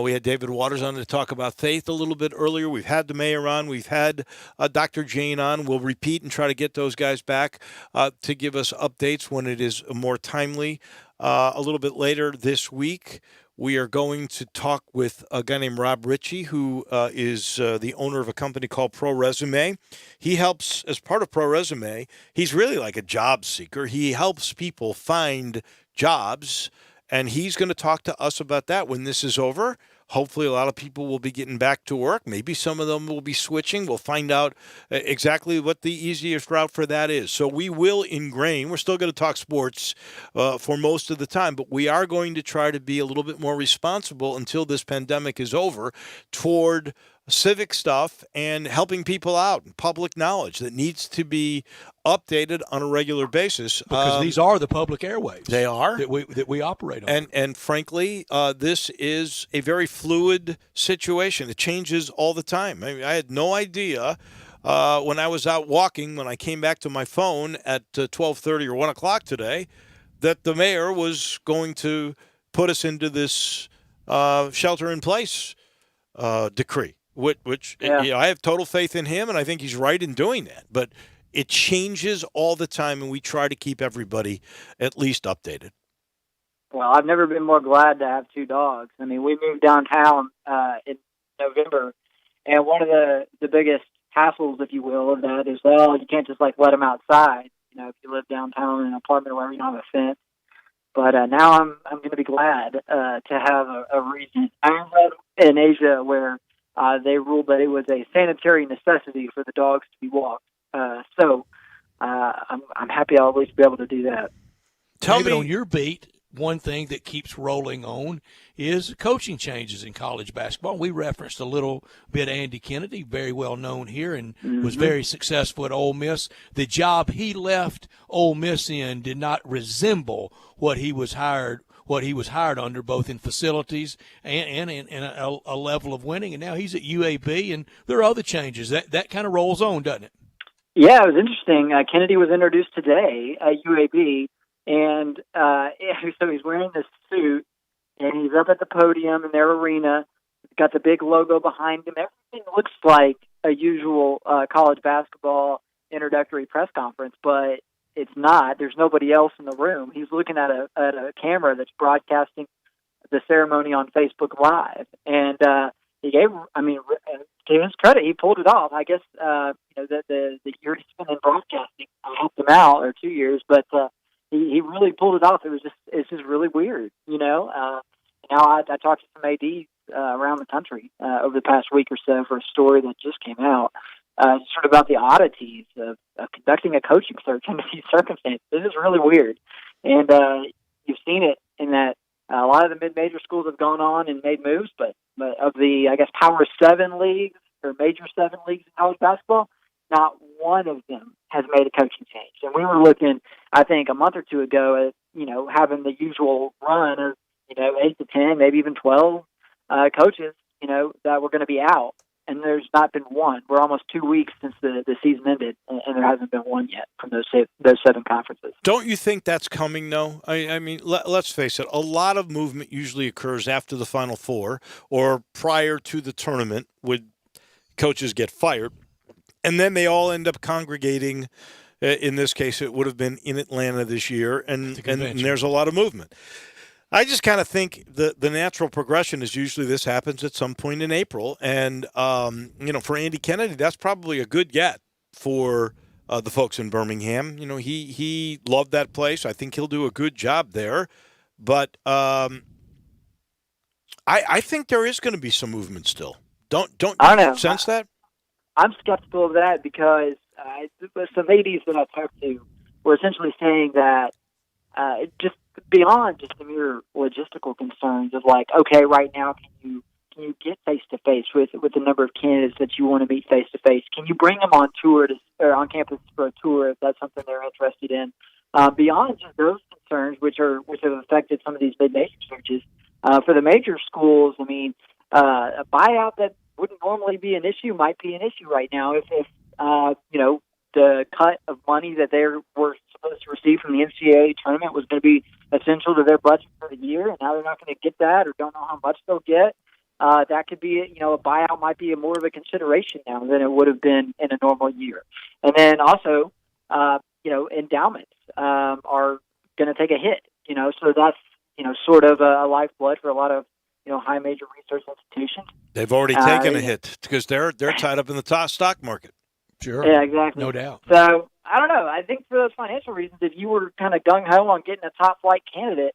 [SPEAKER 1] we had David Waters on to talk about faith a little bit earlier. We've had the mayor on. We've had Dr. Jane on. We'll repeat and try to get those guys back to give us updates when it is more timely. A little bit later this week, we are going to talk with a guy named Rob Ritchie, who is the owner of a company called Pro Resume. He helps, as part of Pro Resume, he's really like a job seeker. He helps people find jobs, and he's going to talk to us about that when this is over. Hopefully a lot of people will be getting back to work. Maybe some of them will be switching. We'll find out exactly what the easiest route for that is. So we will ingrain. We're still going to talk sports for most of the time, but we are going to try to be a little bit more responsible until this pandemic is over toward civic stuff and helping people out, public knowledge that needs to be updated on a regular basis.
[SPEAKER 2] Because these are the public airwaves.
[SPEAKER 1] They are.
[SPEAKER 2] That we operate on.
[SPEAKER 1] And frankly, this is a very fluid situation. It changes all the time. I had no idea when I was out walking, when I came back to my phone at 12:30 or 1 o'clock today, that the mayor was going to put us into this shelter-in-place decree. Which I have total faith in him, and I think he's right in doing that. But it changes all the time, and we try to keep everybody at least updated.
[SPEAKER 7] Well, I've never been more glad to have 2 dogs. I mean, we moved downtown in November, and one of the biggest hassles, if you will, of that is, well, you can't just let them outside. If you live downtown in an apartment or wherever, you don't have a fence. But now I'm going to be glad to have a reason. I read in Asia where they ruled that it was a sanitary necessity for the dogs to be walked. So I'm happy I'll at least be able to do that.
[SPEAKER 2] David, on your beat, one thing that keeps rolling on is coaching changes in college basketball. We referenced a little bit Andy Kennedy, very well known here, and was very successful at Ole Miss. The job he left Ole Miss in did not resemble what he was hired under, both in facilities and in a level of winning. And now he's at UAB, and there are other changes. That kind of rolls on, doesn't it?
[SPEAKER 7] Yeah, it was interesting. Kennedy was introduced today at UAB, And so he's wearing this suit, and he's up at the podium in their arena. He's got the big logo behind him. Everything looks like a usual college basketball introductory press conference, but it's not. There's nobody else in the room. He's looking at a camera that's broadcasting the ceremony on Facebook Live, and he gave his credit. He pulled it off. I guess the year he's been in broadcasting helped him out, or 2 years, but he really pulled it off. It's just really weird, Now I talked to some ADs around the country over the past week or so for a story that just came out, sort of about the oddities of conducting a coaching search under these circumstances. This is really weird, and you've seen it in that a lot of the mid-major schools have gone on and made moves, but of the, I guess, Power 7 leagues or Major 7 leagues in college basketball, not one of them has made a coaching change. And we were looking, I think, a month or two ago at, having the usual run of, 8 to 10, maybe even 12 coaches, that were going to be out. And there's not been one. We're almost 2 weeks since the season ended, and there hasn't been one yet from those 7 conferences.
[SPEAKER 1] Don't you think that's coming, though? I mean, let's face it. A lot of movement usually occurs after the Final Four or prior to the tournament when coaches get fired, and then they all end up congregating. In this case, it would have been in Atlanta this year, and there's a lot of movement. I just kind of think the natural progression is usually this happens at some point in April. And, for Andy Kennedy, that's probably a good get for the folks in Birmingham. He loved that place. I think he'll do a good job there. But I think there is going to be some movement still. Don't you sense that?
[SPEAKER 7] I'm skeptical of that because some ladies that I talked to were essentially saying that just beyond just the mere logistical concerns of like, okay, right now can you get face to face with the number of candidates that you want to meet face to face? Can you bring them on tour or on campus for a tour if that's something they're interested in? Beyond just those concerns, which have affected some of these mid-major searches, for the major schools, I mean, a buyout that wouldn't normally be an issue might be an issue right now if the cut of money that they were supposed to receive from the NCAA tournament was going to be essential to their budget for the year, and now they're not going to get that or don't know how much they'll get. That could be, a buyout might be more of a consideration now than it would have been in a normal year. And then also, endowments are going to take a hit, so that's, sort of a lifeblood for a lot of, high major research institutions.
[SPEAKER 1] They've already taken a hit because they're tied up in the stock market.
[SPEAKER 2] Sure.
[SPEAKER 7] Yeah, exactly.
[SPEAKER 2] No doubt.
[SPEAKER 7] So, I don't know. I think for those financial reasons, if you were kind of gung-ho on getting a top-flight candidate,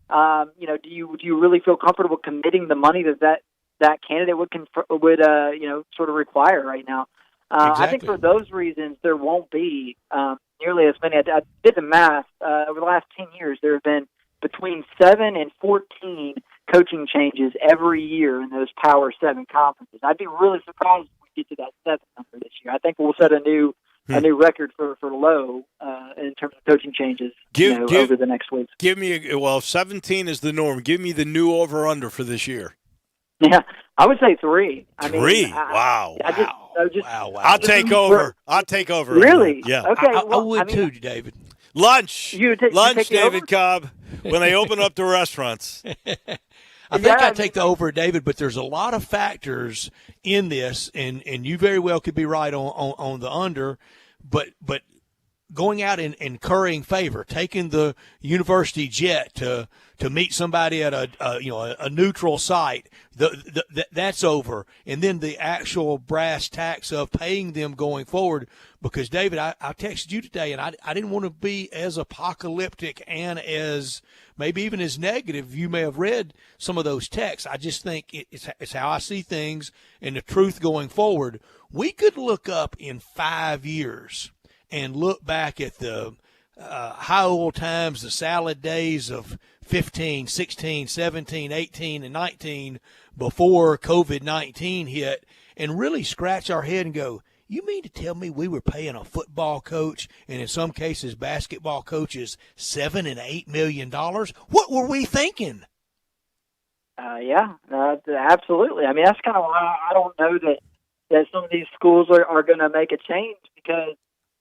[SPEAKER 7] do you really feel comfortable committing the money that candidate would sort of require right now?
[SPEAKER 2] Exactly.
[SPEAKER 7] I think for those reasons, there won't be nearly as many. I did the math. Over the last 10 years, there have been between 7 and 14 coaching changes every year in those Power 7 conferences. I'd be really surprised if we get to that 7 number this year. I think we'll set a new record for low in terms of coaching changes over the next week.
[SPEAKER 1] Give me 17 is the norm. Give me the new over-under for this year.
[SPEAKER 7] Yeah, I would say 3.
[SPEAKER 1] Wow.
[SPEAKER 7] Wow.
[SPEAKER 1] I'll take over.
[SPEAKER 7] Really?
[SPEAKER 1] Yeah.
[SPEAKER 7] Okay.
[SPEAKER 2] I would too, David.
[SPEAKER 1] Lunch,
[SPEAKER 7] David
[SPEAKER 1] over? Cobb, when they open up the restaurants.
[SPEAKER 2] I think I take the over, David, but there's a lot of factors in this, and you very well could be right on the under, but going out and incurring favor, taking the university jet to meet somebody at a neutral site, that's over, and then the actual brass tacks of paying them going forward. Because David, I texted you today, and I didn't want to be as apocalyptic and as maybe even as negative. You may have read some of those texts. I just think it's how I see things and the truth going forward. We could look up in 5 years and look back at the high oil times, the salad days of 15, 16, 17, 18, and 19 before COVID-19 hit, and really scratch our head and go, you mean to tell me we were paying a football coach and in some cases basketball coaches $7 and $8 million? What were we thinking?
[SPEAKER 7] Absolutely. I mean, that's kind of why I don't know that some of these schools are going to make a change because,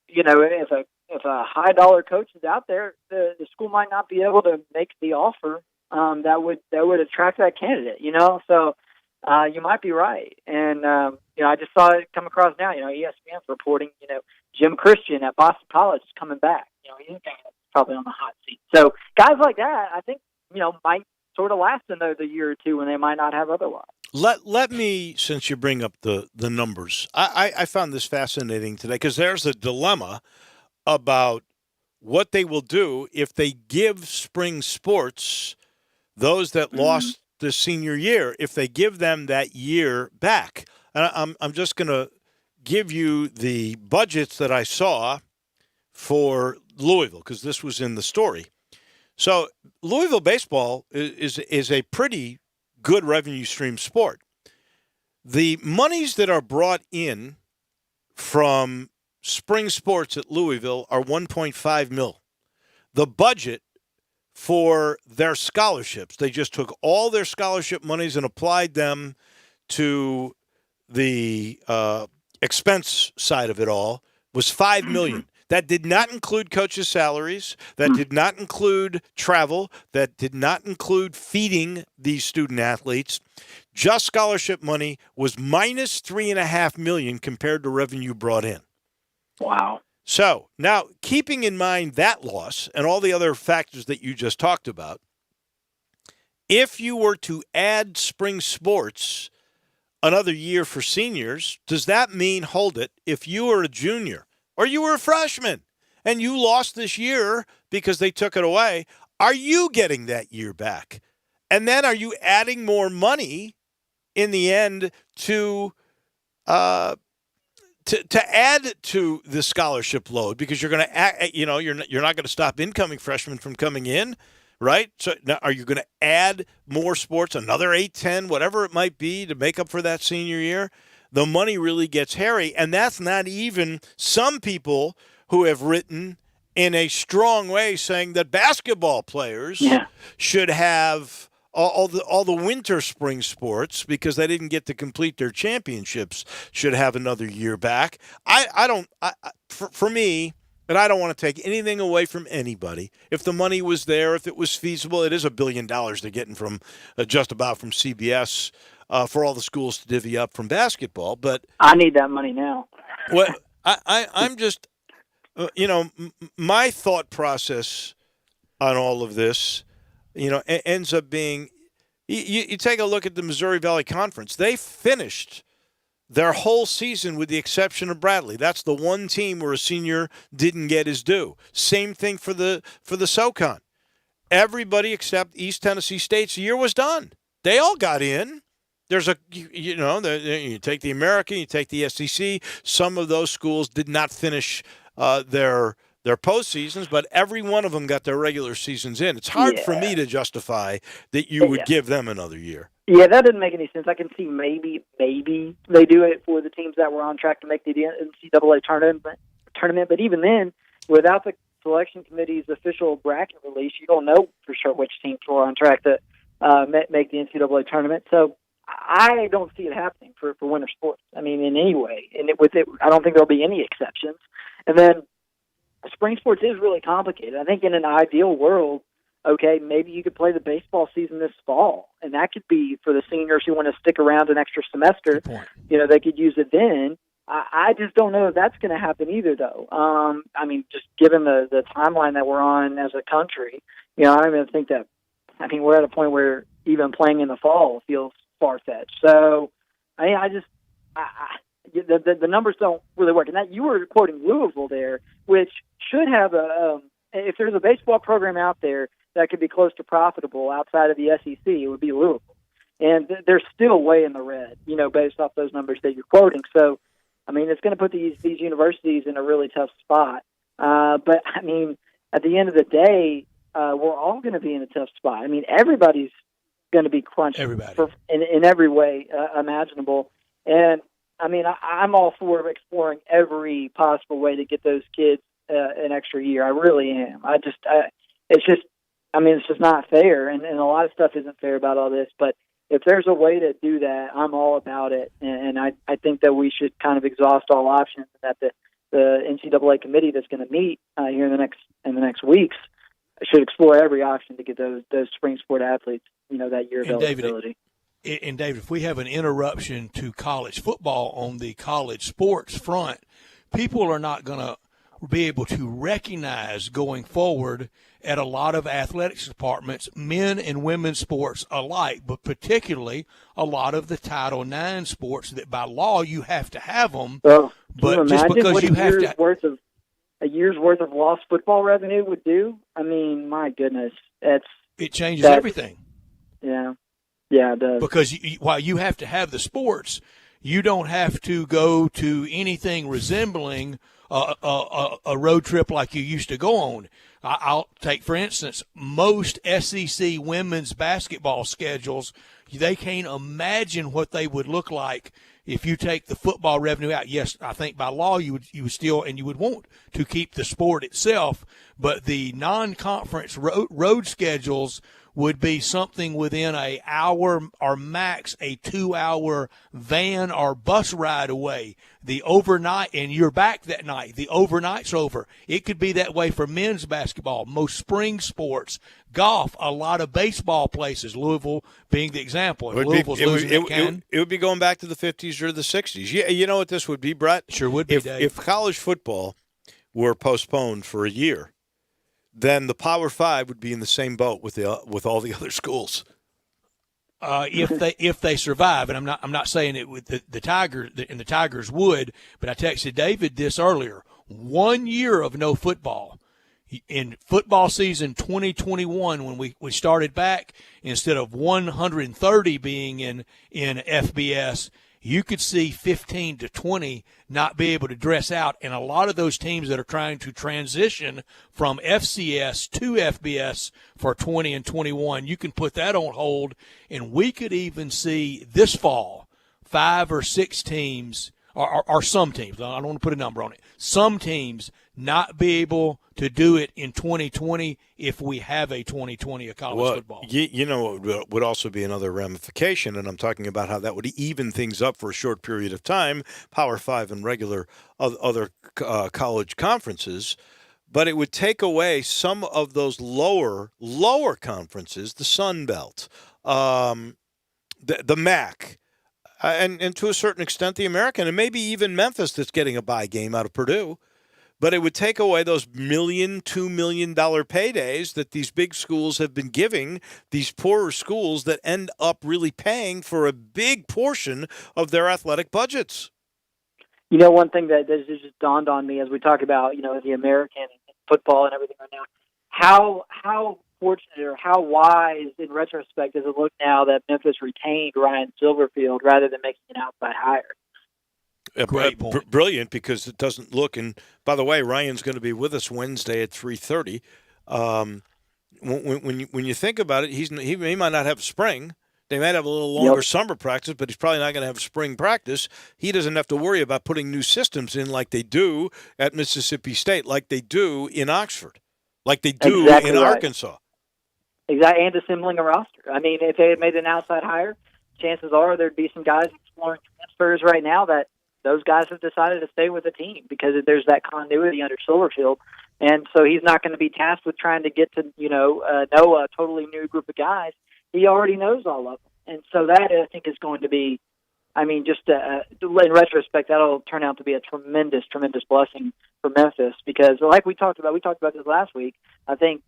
[SPEAKER 7] if a a high dollar coach is out there, the school might not be able to make the offer that would attract that candidate. So you might be right. And I just saw it come across now. ESPN's reporting. Jim Christian at Boston College is coming back. He's probably on the hot seat. So guys like that, I think might sort of last another year or two when they might not have otherwise.
[SPEAKER 1] Let me, since you bring up the numbers, I found this fascinating today because there's a dilemma about what they will do if they give spring sports, those that lost the senior year, if they give them that year back. And I'm just going to give you the budgets that I saw for Louisville because this was in the story. So Louisville baseball is a pretty good revenue stream sport. The monies that are brought in from spring sports at Louisville are $1.5 million. The budget for their scholarships, they just took all their scholarship monies and applied them to the expense side of it all, was $5 million. That did not include coaches' salaries. That did not include travel. That did not include feeding these student athletes. Just scholarship money was minus $3.5 million compared to revenue brought in.
[SPEAKER 7] Wow.
[SPEAKER 1] So now, keeping in mind that loss and all the other factors that you just talked about, if you were to add spring sports another year for seniors, does that mean, hold it, if you were a junior or you were a freshman and you lost this year because they took it away, are you getting that year back? And then are you adding more money in the end to add to the scholarship load because you're going to, you're not going to stop incoming freshmen from coming in, right? So now are you going to add more sports, another 8, 10, whatever it might be to make up for that senior year? The money really gets hairy, and that's not even some people who have written in a strong way saying that basketball players should have all the winter spring sports because they didn't get to complete their championships should have another year back. For me, and I don't want to take anything away from anybody. If the money was there, if it was feasible, it is $1 billion they're getting from just about from CBS for all the schools to divvy up from basketball. But
[SPEAKER 7] I need that money now.
[SPEAKER 1] Well, I'm just, my thought process on all of this, ends up being, you take a look at the Missouri Valley Conference. They finished their whole season with the exception of Bradley. That's the one team where a senior didn't get his due. Same thing for the SoCon. Everybody except East Tennessee State's year was done. They all got in. There's you take the American, you take the SEC. Some of those schools did not finish their postseasons, but every one of them got their regular seasons in. It's hard for me to justify that you would give them another year.
[SPEAKER 7] Yeah, that doesn't make any sense. I can see maybe they do it for the teams that were on track to make the NCAA tournament. But even then, without the selection committee's official bracket release, you don't know for sure which teams were on track to make the NCAA tournament. So I don't see it happening for winter sports. I mean, in any way. And I don't think there'll be any exceptions. And then spring sports is really complicated. I think in an ideal world, okay, maybe you could play the baseball season this fall, and that could be for the seniors who want to stick around an extra semester. They could use it then. I just don't know if that's going to happen either, though. I mean, just given the timeline that we're on as a country, I don't even think that. I mean, we're at a point where even playing in the fall feels far-fetched. So, the numbers don't really work. And that you were quoting Louisville there, which should have if there's a baseball program out there that could be close to profitable outside of the SEC, it would be Louisville. And they're still way in the red, based off those numbers that you're quoting. So, I mean, it's going to put these universities in a really tough spot. But, I mean, at the end of the day, we're all going to be in a tough spot. I mean, everybody's going to be crunched in every way imaginable. And, I mean, I'm all for exploring every possible way to get those kids an extra year. I really am. It's just not fair, and a lot of stuff isn't fair about all this. But if there's a way to do that, I'm all about it. And I think that we should kind of exhaust all options, and that the NCAA committee that's going to meet here in the next weeks should explore every option to get those spring sport athletes, that year of eligibility.
[SPEAKER 2] And David, if we have an interruption to college football on the college sports front, people are not going to be able to recognize going forward at a lot of athletics departments, men and women's sports alike, but particularly a lot of the Title IX sports that by law you have to have them.
[SPEAKER 7] Well,
[SPEAKER 2] but just because you have to,
[SPEAKER 7] a year's worth of lost football revenue would do. I mean, my goodness,
[SPEAKER 2] it changes everything.
[SPEAKER 7] Yeah, it does.
[SPEAKER 2] Because while you have to have the sports, you don't have to go to anything resembling a road trip like you used to go on. I'll take, for instance, most SEC women's basketball schedules. They can't imagine what they would look like if you take the football revenue out. Yes, I think by law you would still, and you would want to keep the sport itself, but the non-conference road schedules would be something within an hour or max a 2-hour van or bus ride away. The overnight, and you're back that night. The overnight's over. It could be that way for men's basketball, most spring sports, golf, a lot of baseball places, Louisville being the example. If Louisville's losing
[SPEAKER 1] it would be going back to the 50s or the 60s. Yeah, you know what this would be, Brett?
[SPEAKER 2] Sure would be, Dave.
[SPEAKER 1] If college football were postponed for a year, then the Power Five would be in the same boat with all the other schools.
[SPEAKER 2] If they survive, and I'm not saying it with the Tigers, and the Tigers would, but I texted David this earlier. 1 year of no football. In football season 2021, when we started back, instead of 130 being in FBS, you could see 15 to 20 not be able to dress out. And a lot of those teams that are trying to transition from FCS to FBS for 20 and 21, you can put that on hold. And we could even see this fall 5 or 6 teams, or some teams, I don't want to put a number on it, some teams not be able to do it in 2020 if we have a 2020 of college football.
[SPEAKER 1] You know what would also be another ramification, and I'm talking about how that would even things up for a short period of time, Power 5 and regular other college conferences, but it would take away some of those lower conferences, the Sun Belt, the MAC, and to a certain extent the American, and maybe even Memphis that's getting a bye game out of Purdue. But it would take away those $1 million, $2 million paydays that these big schools have been giving these poorer schools that end up really paying for a big portion of their athletic budgets.
[SPEAKER 7] You know, one thing that just dawned on me as we talk about, the American football and everything right now, how fortunate or how wise in retrospect does it look now that Memphis retained Ryan Silverfield rather than making an outside hire?
[SPEAKER 2] Great point.
[SPEAKER 1] Brilliant, because it doesn't look, and by the way, Ryan's going to be with us Wednesday at 3:30. When you think about it, he might not have spring. They might have a little longer summer practice, but he's probably not going to have spring practice. He doesn't have to worry about putting new systems in like they do at Mississippi State, like they do in Oxford, like they do in Arkansas.
[SPEAKER 7] Exactly, and assembling a roster. I mean, if they had made an outside hire, chances are there'd be some guys exploring transfers right now that those guys have decided to stay with the team because there's that continuity under Silverfield. And so he's not going to be tasked with trying to get to, know a totally new group of guys. He already knows all of them. And so that, I think, is going to be, just in retrospect, that'll turn out to be a tremendous, tremendous blessing for Memphis because like we talked about this last week, I think,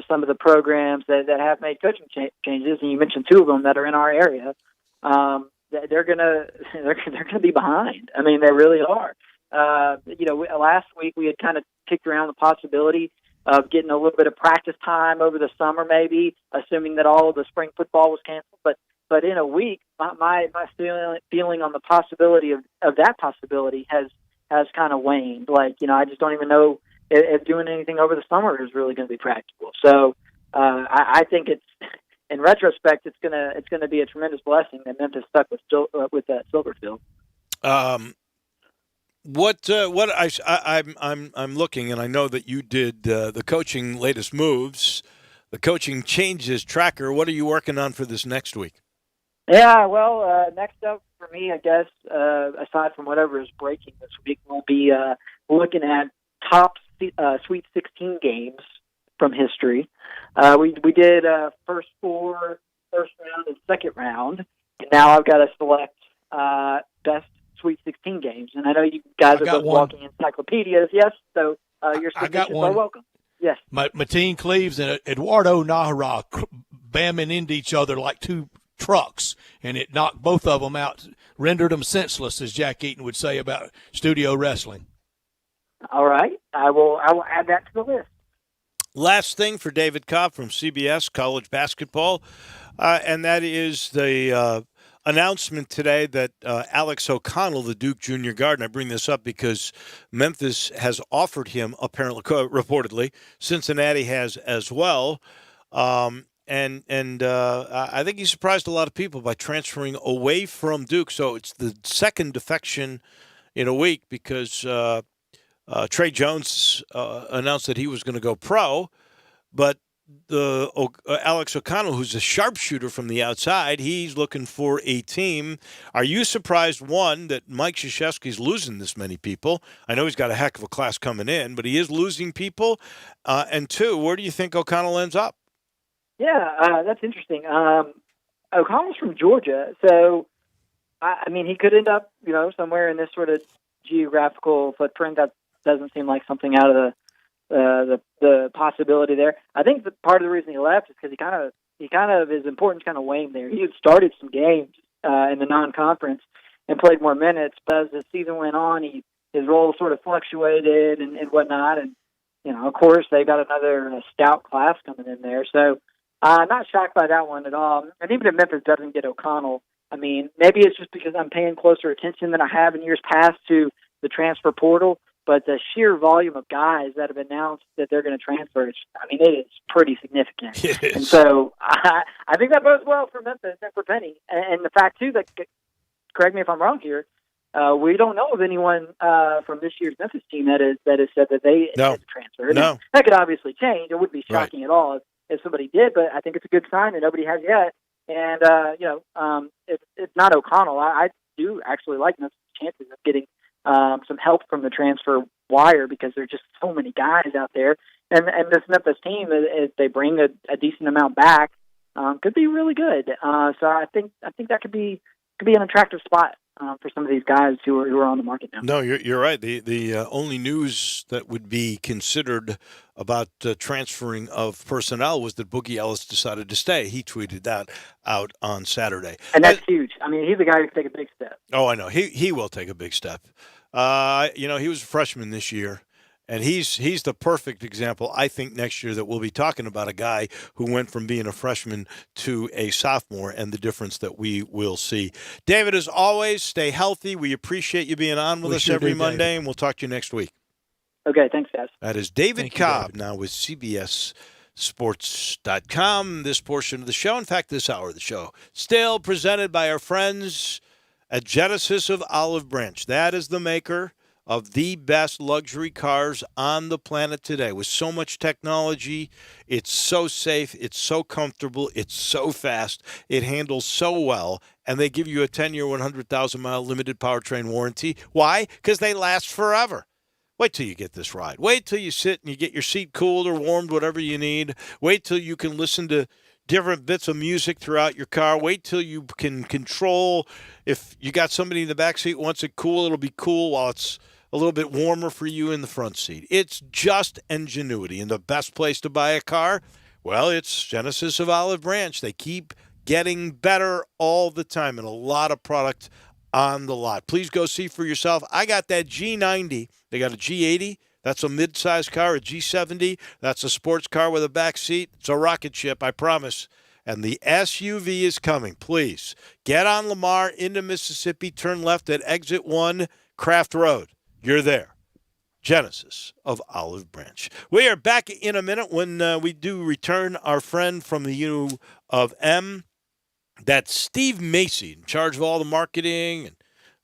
[SPEAKER 7] some of the programs that have made coaching changes, and you mentioned 2 of them that are in our area, they're gonna be behind. I mean, they really are. Last week we had kind of kicked around the possibility of getting a little bit of practice time over the summer, maybe, assuming that all of the spring football was canceled. But in a week, my feeling on the possibility of that possibility has kind of waned. I just don't even know if doing anything over the summer is really going to be practical. So I think it's. In retrospect, it's gonna be a tremendous blessing that Memphis stuck with that Silverfield.
[SPEAKER 1] I'm looking, and I know that you did the coaching latest moves, the coaching changes tracker. What are you working on for this next week?
[SPEAKER 7] Yeah, well, next up for me, I guess, aside from whatever is breaking this week, we'll be looking at top Sweet 16 games from history. We did first 4, first round, and second round, and now I've got to select best Sweet 16 games. And I know you guys are both walking encyclopedias, yes, so your submissions are welcome. Yes.
[SPEAKER 2] Mateen Cleaves and Eduardo Nahara bamming into each other like two trucks, and it knocked both of them out, rendered them senseless, as Jack Eaton would say about studio wrestling.
[SPEAKER 7] All right. I will add that to the list.
[SPEAKER 1] Last thing for David Cobb from CBS College Basketball, and that is the announcement today that Alex O'Connell, the Duke junior guard, and I bring this up because Memphis has offered him, apparently, reportedly, Cincinnati has as well, and I think he surprised a lot of people by transferring away from Duke. So it's the second defection in a week because Trey Jones announced that he was going to go pro, but Alex O'Connell, who's a sharpshooter from the outside, he's looking for a team. Are you surprised, one, that Mike Krzyzewski's losing this many people? I know he's got a heck of a class coming in, but he is losing people. And two, where do you think O'Connell ends up?
[SPEAKER 7] Yeah, that's interesting. O'Connell's from Georgia, so I mean, he could end up, somewhere in this sort of geographical footprint. That doesn't seem like something out of the possibility there. I think that part of the reason he left is because he kind of his importance kind of waned there. He had started some games in the non-conference and played more minutes, but as the season went on, his role sort of fluctuated and whatnot. And of course, they got another stout class coming in there, so not shocked by that one at all. And even if Memphis doesn't get O'Connell, I mean, maybe it's just because I'm paying closer attention than I have in years past to the transfer portal. But the sheer volume of guys that have announced that they're going to transfer, it is pretty significant. And so I think that bodes well for Memphis and for Penny. And the fact, too, that, correct me if I'm wrong here, we don't know of anyone from this year's Memphis team that has said that they intend to transfer.
[SPEAKER 1] No.
[SPEAKER 7] That could obviously change. It wouldn't be shocking at all if somebody did, but I think it's a good sign that nobody has yet. And, if it's not O'Connell, I do actually like Memphis' chances of getting some help from the transfer wire because there are just so many guys out there. And this Memphis team, if they bring a decent amount back, could be really good. So I think that could be an attractive spot for some of these guys who are on the market now.
[SPEAKER 1] No, you're right. The only news that would be considered about transferring of personnel was that Boogie Ellis decided to stay. He tweeted that out on Saturday.
[SPEAKER 7] And that's huge. I mean, he's the guy who can take a big step.
[SPEAKER 1] Oh, I know. He will take a big step. He was a freshman this year, and he's the perfect example, I think, next year that we'll be talking about a guy who went from being a freshman to a sophomore and the difference that we will see. David, as always, stay healthy. We appreciate you being on with us every Monday, and we'll talk to you next week.
[SPEAKER 7] Okay, thanks, guys.
[SPEAKER 1] That is David Cobb, now with CBS Sports.com. This portion of the show, in fact, this hour of the show, still presented by our friends at Genesis of Olive Branch. That is the maker of the best luxury cars on the planet today. With so much technology, it's so safe, it's so comfortable, it's so fast, it handles so well, and they give you a 10-year, 100,000-mile limited powertrain warranty. Why? Because they last forever. Wait till you get this ride. Wait till you sit and you get your seat cooled or warmed, whatever you need. Wait till you can listen to different bits of music throughout your car. Wait till you can control. If you got somebody in the back seat wants it cool, it'll be cool while it's a little bit warmer for you in the front seat. It's just ingenuity. And the best place to buy a car, well, it's Genesis of Olive Branch. They keep getting better all the time and a lot of product on the lot. Please go see for yourself. I got that G90. They got a G80. That's a mid-sized car, a G70. That's a sports car with a back seat. It's a rocket ship, I promise. And the SUV is coming. Please get on Lamar into Mississippi, turn left at exit 1, Craft Road. You're there. Genesis of Olive Branch. We are back in a minute when we do return our friend from the U of M. That's Steve Macy, in charge of all the marketing and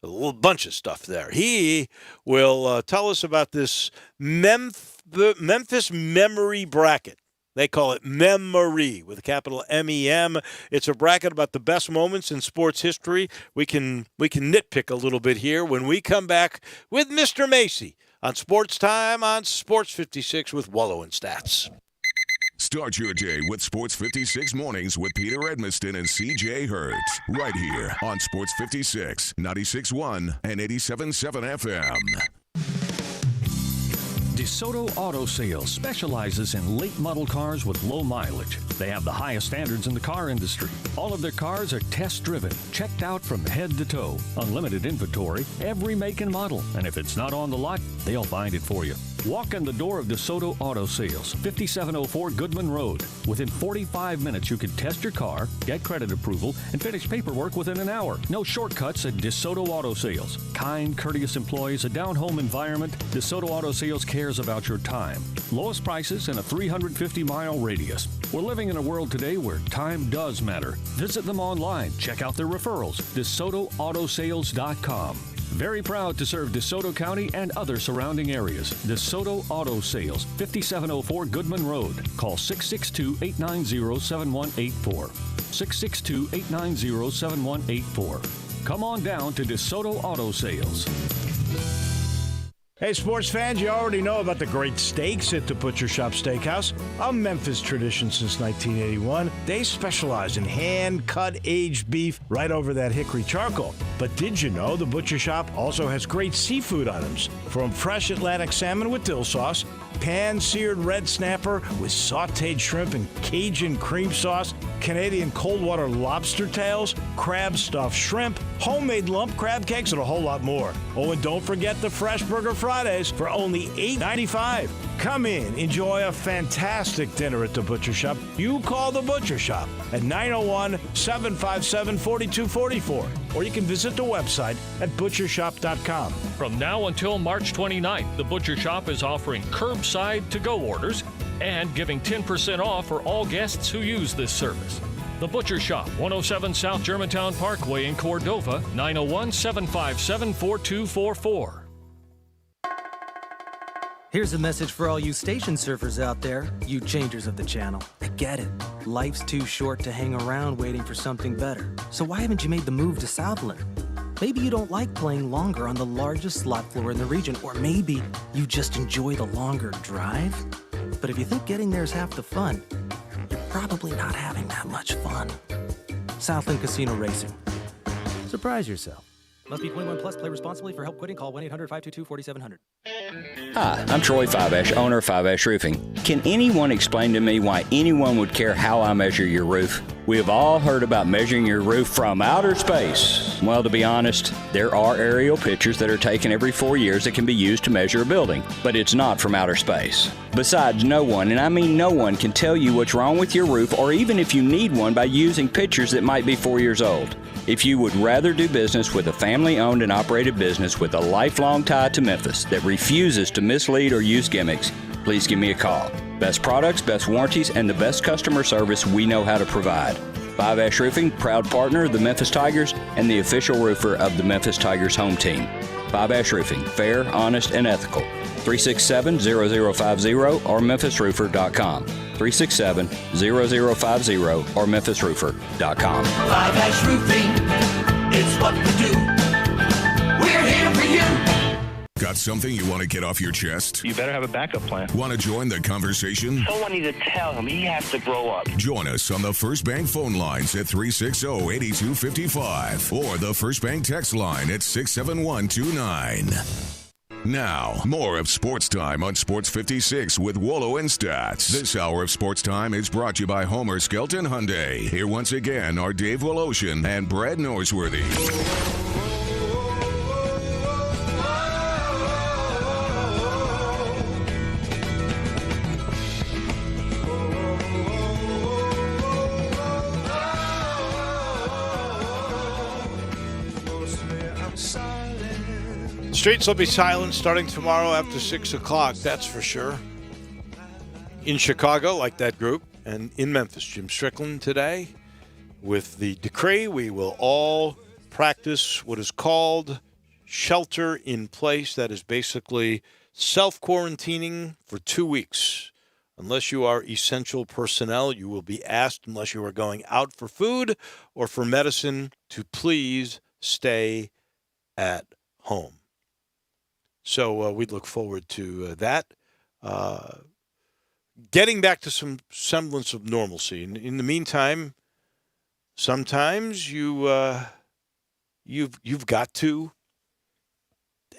[SPEAKER 1] a little bunch of stuff there. He will tell us about this Memphis memory bracket. They call it Memory with a capital MEM. It's a bracket about the best moments in sports history. We can nitpick a little bit here when we come back with Mr. Macy on Sports Time on Sports 56 with Wolo and Stats.
[SPEAKER 3] Start your day with Sports 56 Mornings with Peter Edmiston and CJ Hurts. Right here on Sports 56, 96.1 and 87.7 FM.
[SPEAKER 5] DeSoto Auto Sales specializes in late model cars with low mileage. They have the highest standards in the car industry. All of their cars are test-driven, checked out from head to toe. Unlimited inventory, every make and model. And if it's not on the lot, they'll find it for you. Walk in the door of DeSoto Auto Sales, 5704 Goodman Road. Within 45 minutes, you can test your car, get credit approval, and finish paperwork within an hour. No shortcuts at DeSoto Auto Sales. Kind, courteous employees, a down-home environment. DeSoto Auto Sales cares about your time. Lowest prices in a 350-mile radius. We're living in a world today where time does matter. Visit them online. Check out their referrals. DeSotoAutosales.com. Very proud to serve DeSoto County and other surrounding areas. DeSoto Auto Sales, 5704 Goodman Road. Call 662-890-7184. 662-890-7184. Come on down to DeSoto Auto Sales.
[SPEAKER 8] Hey, sports fans, you already know about the great steaks at the Butcher Shop Steakhouse, a Memphis tradition since 1981. They specialize in hand-cut aged beef right over that hickory charcoal. But did you know the Butcher Shop also has great seafood items, from fresh Atlantic salmon with dill sauce, pan-seared red snapper with sautéed shrimp and Cajun cream sauce, Canadian cold water lobster tails, crab stuffed shrimp, homemade lump crab cakes, and a whole lot more. Oh, and don't forget the Fresh Burger Fridays for only $8.95. Come in, enjoy a fantastic dinner at the Butcher Shop. You call the Butcher Shop at 901-757-4244, or you can visit the website at butchershop.com.
[SPEAKER 19] From now until March 29th, the Butcher Shop is offering curbside to-go orders and giving 10% off for all guests who use this service. The Butcher Shop, 107 South Germantown Parkway in Cordova, 901-757-4244.
[SPEAKER 9] Here's a message for all you station surfers out there, you changers of the channel. I get it. Life's too short to hang around waiting for something better. So why haven't you made the move to Southland? Maybe you don't like playing longer on the largest slot floor in the region, or maybe you just enjoy the longer drive. But if you think getting there is half the fun, you're probably not having that much fun. Southland Casino Racing. Surprise yourself. Must be 21 plus. Play responsibly. For help quitting, call 1-800-522-4700.
[SPEAKER 10] Hi, I'm Troy Fiveash, owner of Fiveash Roofing. Can anyone explain to me why anyone would care how I measure your roof? We have all heard about measuring your roof from outer space. Well, to be honest, there are aerial pictures that are taken every 4 years that can be used to measure a building, but it's not from outer space. Besides, no one, and I mean no one, can tell you what's wrong with your roof or even if you need one by using pictures that might be 4 years old. If you would rather do business with a family-owned and operated business with a lifelong tie to Memphis that refuses to mislead or use gimmicks, please give me a call. Best products, best warranties, and the best customer service we know how to provide. Fiveash Roofing, proud partner of the Memphis Tigers and the official roofer of the Memphis Tigers home team. Fiveash Roofing, fair, honest, and ethical. 367-0050 or memphisroofer.com. 367-0050 or memphisroofer.com.
[SPEAKER 24] Fiveash Roofing, it's what we do. We're here for you.
[SPEAKER 3] Got something you want to get off your chest?
[SPEAKER 25] You better have a backup plan.
[SPEAKER 3] Want to join the conversation?
[SPEAKER 25] Someone needs to tell him he has to grow up.
[SPEAKER 3] Join us on the First Bank phone lines at 360-8255 or the First Bank text line at 67129. Now, more of Sports Time on Sports 56 with Wolo and Stats. This hour of Sports Time is brought to you by Homer Skelton Hyundai. Here once again are Dave Woloshin and Brad Norsworthy.
[SPEAKER 1] Streets will be silent starting tomorrow after 6 o'clock, that's for sure. In Chicago, like that group, and in Memphis, Jim Strickland today. With the decree, we will all practice what is called shelter in place. That is basically self-quarantining for 2 weeks Unless you are essential personnel, you will be asked, unless you are going out for food or for medicine, to please stay at home. So we look forward to that. Getting back to some semblance of normalcy. In the meantime, sometimes you've got to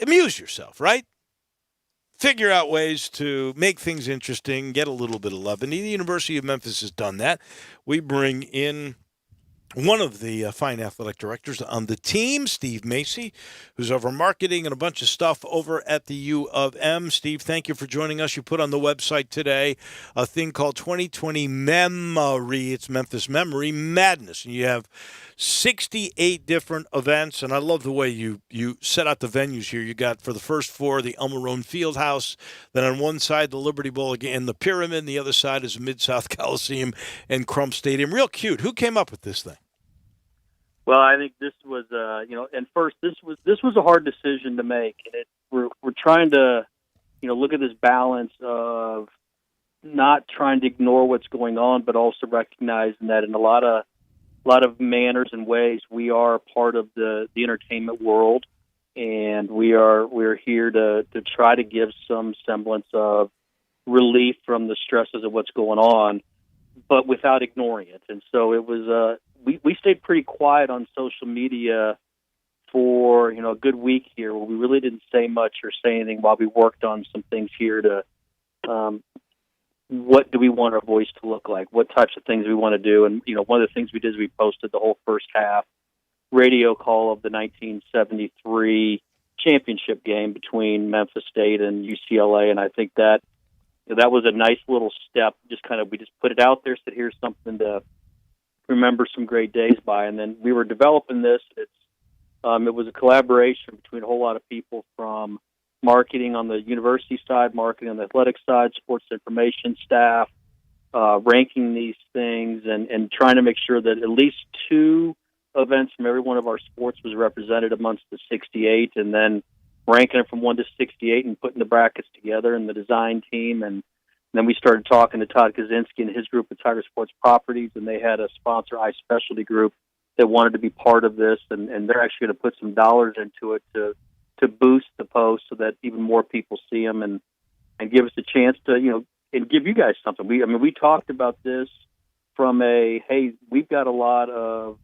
[SPEAKER 1] amuse yourself, right? Figure out ways to make things interesting, get a little bit of love. And the University of Memphis has done that. We bring in one of the fine athletic directors on the team, Steve Macy, who's over marketing and a bunch of stuff over at the U of M. Steve, thank you for joining us. You put on the website today a thing called 2020 Memory. It's Memphis Memory Madness. And you have 68 different events, and I love the way you set out the venues here. You got, for the first four, the El Marone Fieldhouse, then on one side, the Liberty Bowl again, the Pyramid, and the other side is Mid-South Coliseum and Crump Stadium. Real cute. Who came up with this thing?
[SPEAKER 11] Well, I think this was, and first, this was a hard decision to make, and we're trying to, look at this balance of not trying to ignore what's going on, but also recognizing that in a lot of manners and ways, we are part of the entertainment world, and we're here to try to give some semblance of relief from the stresses of what's going on, but without ignoring it. And so it was we stayed pretty quiet on social media for a good week here, where we really didn't say much or say anything while we worked on some things here to what do we want our voice to look like? What types of things we want to do? And, one of the things we did is we posted the whole first half radio call of the 1973 championship game between Memphis State and UCLA. And I think that that was a nice little step. We just put it out there, said here's something to remember some great days by. And then we were developing this. It was a collaboration between a whole lot of people, from marketing on the university side, marketing on the athletic side, sports information staff, ranking these things, and trying to make sure that at least two events from every one of our sports was represented amongst the 68, and then ranking them from 1 to 68 and putting the brackets together, and the design team. And then we started talking to Todd Kaczynski and his group of Tiger Sports Properties, and they had a sponsor, iSpecialty Group, that wanted to be part of this, and they're actually going to put some dollars into it to boost the post so that even more people see them and give us a chance to, and give you guys something. We talked about this from hey, we've got a lot of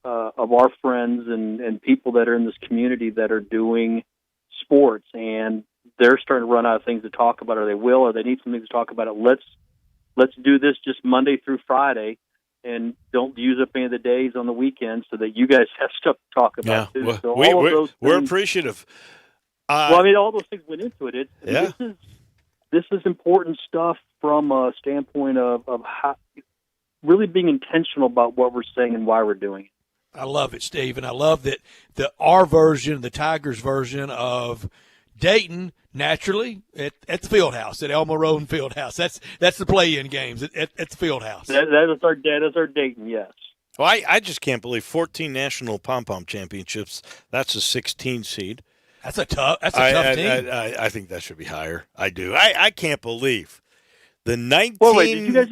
[SPEAKER 11] our friends and people that are in this community that are doing sports, and they're starting to run out of things to talk about, or they need something to talk about. Let's do this just Monday through Friday, and don't use up any of the days on the weekend so that you guys have stuff to talk about too.
[SPEAKER 1] Well,
[SPEAKER 11] so all of those things,
[SPEAKER 1] we're appreciative.
[SPEAKER 11] all those things went into it. This is important stuff from a standpoint of how really being intentional about what we're saying and why we're doing it.
[SPEAKER 2] I love it, Steve, and I love that our version, the Tigers version of Dayton, naturally at the Fieldhouse, at El Marone Fieldhouse. That's the play-in games at the Fieldhouse.
[SPEAKER 11] That is our Dayton, yes.
[SPEAKER 1] Well, I just can't believe 14 national pom-pom championships. That's a 16 seed.
[SPEAKER 2] That's a tough team.
[SPEAKER 1] I think that should be higher. I do. I can't believe the 1990.
[SPEAKER 11] Well, wait, did you guys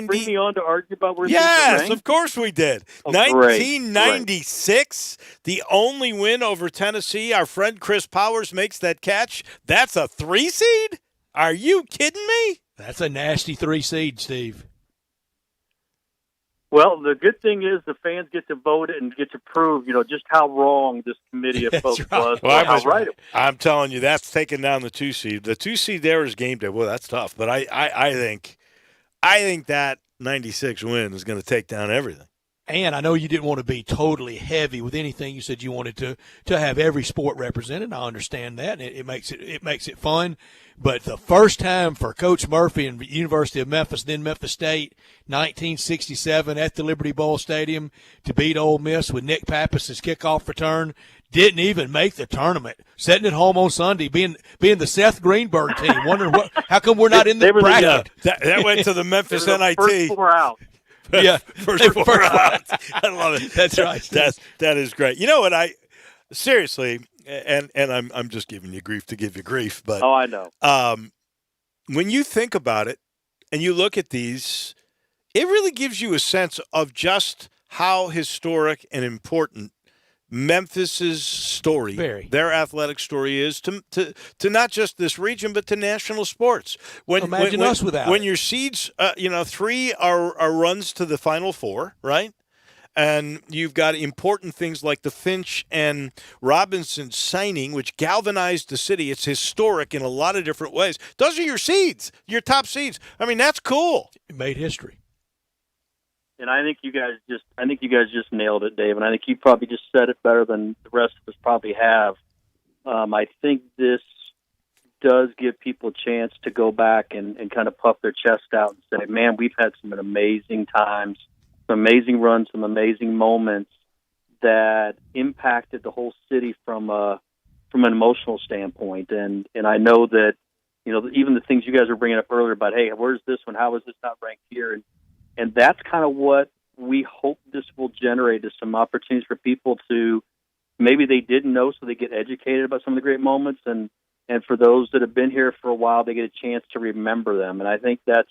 [SPEAKER 11] bring me on to argue about where?
[SPEAKER 1] Yes, of course we did.
[SPEAKER 11] Oh,
[SPEAKER 1] 1996, the only win over Tennessee. Our friend Chris Powers makes that catch. That's a 3 seed? Are you kidding me?
[SPEAKER 2] That's a nasty 3 seed, Steve.
[SPEAKER 11] Well, the good thing is the fans get to vote it and get to prove, just how wrong this committee of folks was.
[SPEAKER 1] Well,
[SPEAKER 11] how right it was.
[SPEAKER 1] I'm telling you, that's taking down the 2 seed. The 2 seed there is game day. Well, that's tough, but I think that 96 win is going to take down everything.
[SPEAKER 2] And I know you didn't want to be totally heavy with anything. You said you wanted to have every sport represented. I understand that. And it makes it fun. But the first time for Coach Murphy and University of Memphis, then Memphis State, 1967 at the Liberty Bowl Stadium to beat Ole Miss with Nick Pappas' kickoff return, didn't even make the tournament. Sitting at home on Sunday, being the Seth Greenberg team, wondering how come we're not in the bracket.
[SPEAKER 1] That went to the Memphis NIT.
[SPEAKER 11] First 4 out.
[SPEAKER 2] Yeah,
[SPEAKER 1] first 4 out. I love it.
[SPEAKER 2] That's right.
[SPEAKER 1] That is great. You know what? Seriously, and I'm just giving you grief to give you grief, but
[SPEAKER 11] I know.
[SPEAKER 1] When you think about it, and you look at these, it really gives you a sense of just how historic and important Memphis's story, their athletic story, is to not just this region, but to national sports.
[SPEAKER 2] Imagine us without
[SPEAKER 1] when
[SPEAKER 2] it.
[SPEAKER 1] your seeds, 3 are runs to the Final Four, right? And you've got important things like the Finch and Robinson signing, which galvanized the city. It's historic in a lot of different ways. Those are your seeds, your top seeds. I mean, that's cool.
[SPEAKER 2] It made history.
[SPEAKER 11] And I think you guys just nailed it, Dave. And I think you probably just said it better than the rest of us probably have. I think this does give people a chance to go back and kind of puff their chest out and say, man, we've had some amazing times, some amazing runs, some amazing moments that impacted the whole city from an emotional standpoint. And I know that, even the things you guys were bringing up earlier about, hey, where's this one? How is this not ranked here? And that's kind of what we hope this will generate, is some opportunities for people to, maybe they didn't know, so they get educated about some of the great moments. And for those that have been here for a while, they get a chance to remember them. And I think that's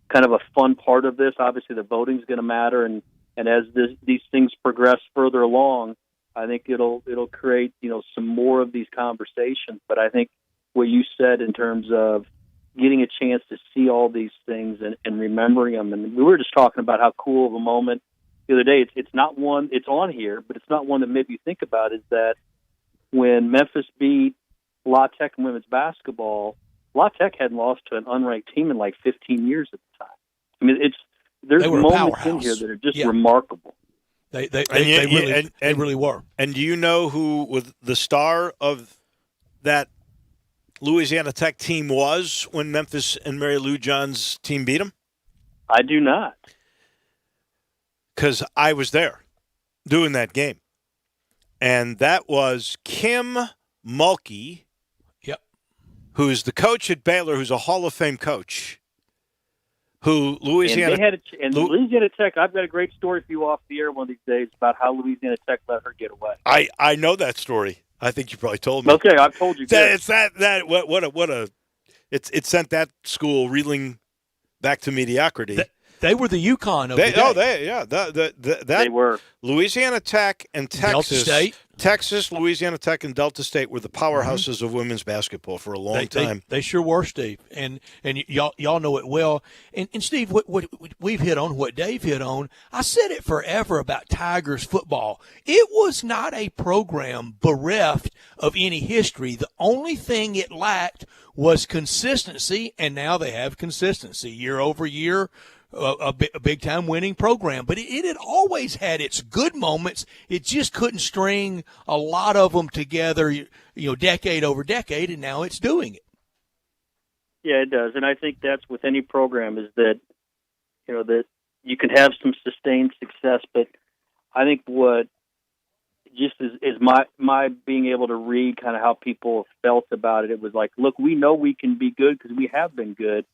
[SPEAKER 11] kind of a fun part of this. Obviously, the voting is going to matter. And as these things progress further along, I think it'll create, some more of these conversations. But I think what you said in terms of getting a chance to see all these things and remembering them. And we were just talking about how cool of a moment the other day. It's not one, it's on here, but it's not one that maybe you think about, is that when Memphis beat La Tech in women's basketball, La Tech hadn't lost to an unranked team in like 15 years at the time. I mean, there's moments in here that are just remarkable.
[SPEAKER 2] They really were.
[SPEAKER 1] And do you know who was the star of that Louisiana Tech team was when Memphis and Mary Lou John's team beat them?
[SPEAKER 11] I do not.
[SPEAKER 1] Because I was there doing that game. And that was Kim Mulkey, who's the coach at Baylor, who's a Hall of Fame coach, who Louisiana...
[SPEAKER 11] Louisiana Tech, I've got a great story for you off the air one of these days about how Louisiana Tech let her get away.
[SPEAKER 1] I know that story. I think you probably told me.
[SPEAKER 11] Okay, I've told you.
[SPEAKER 1] It sent that school reeling back to mediocrity.
[SPEAKER 2] They were the UConn of the day.
[SPEAKER 11] They were.
[SPEAKER 1] Louisiana Tech and Texas.
[SPEAKER 2] Delta State.
[SPEAKER 1] Texas, Louisiana Tech, and Delta State were the powerhouses of women's basketball for a long time.
[SPEAKER 2] They sure were, Steve, and y'all know it well. And Steve, what we've hit on, what Dave hit on, I said it forever about Tigers football. It was not a program bereft of any history. The only thing it lacked was consistency, and now they have consistency year over year. A big-time winning program. But it had always had its good moments. It just couldn't string a lot of them together, decade over decade, and now it's doing it.
[SPEAKER 11] Yeah, it does. And I think that's with any program, is that, that you can have some sustained success. But I think what just is my being able to read kind of how people felt about it, it was like, look, we know we can be good because we have been good.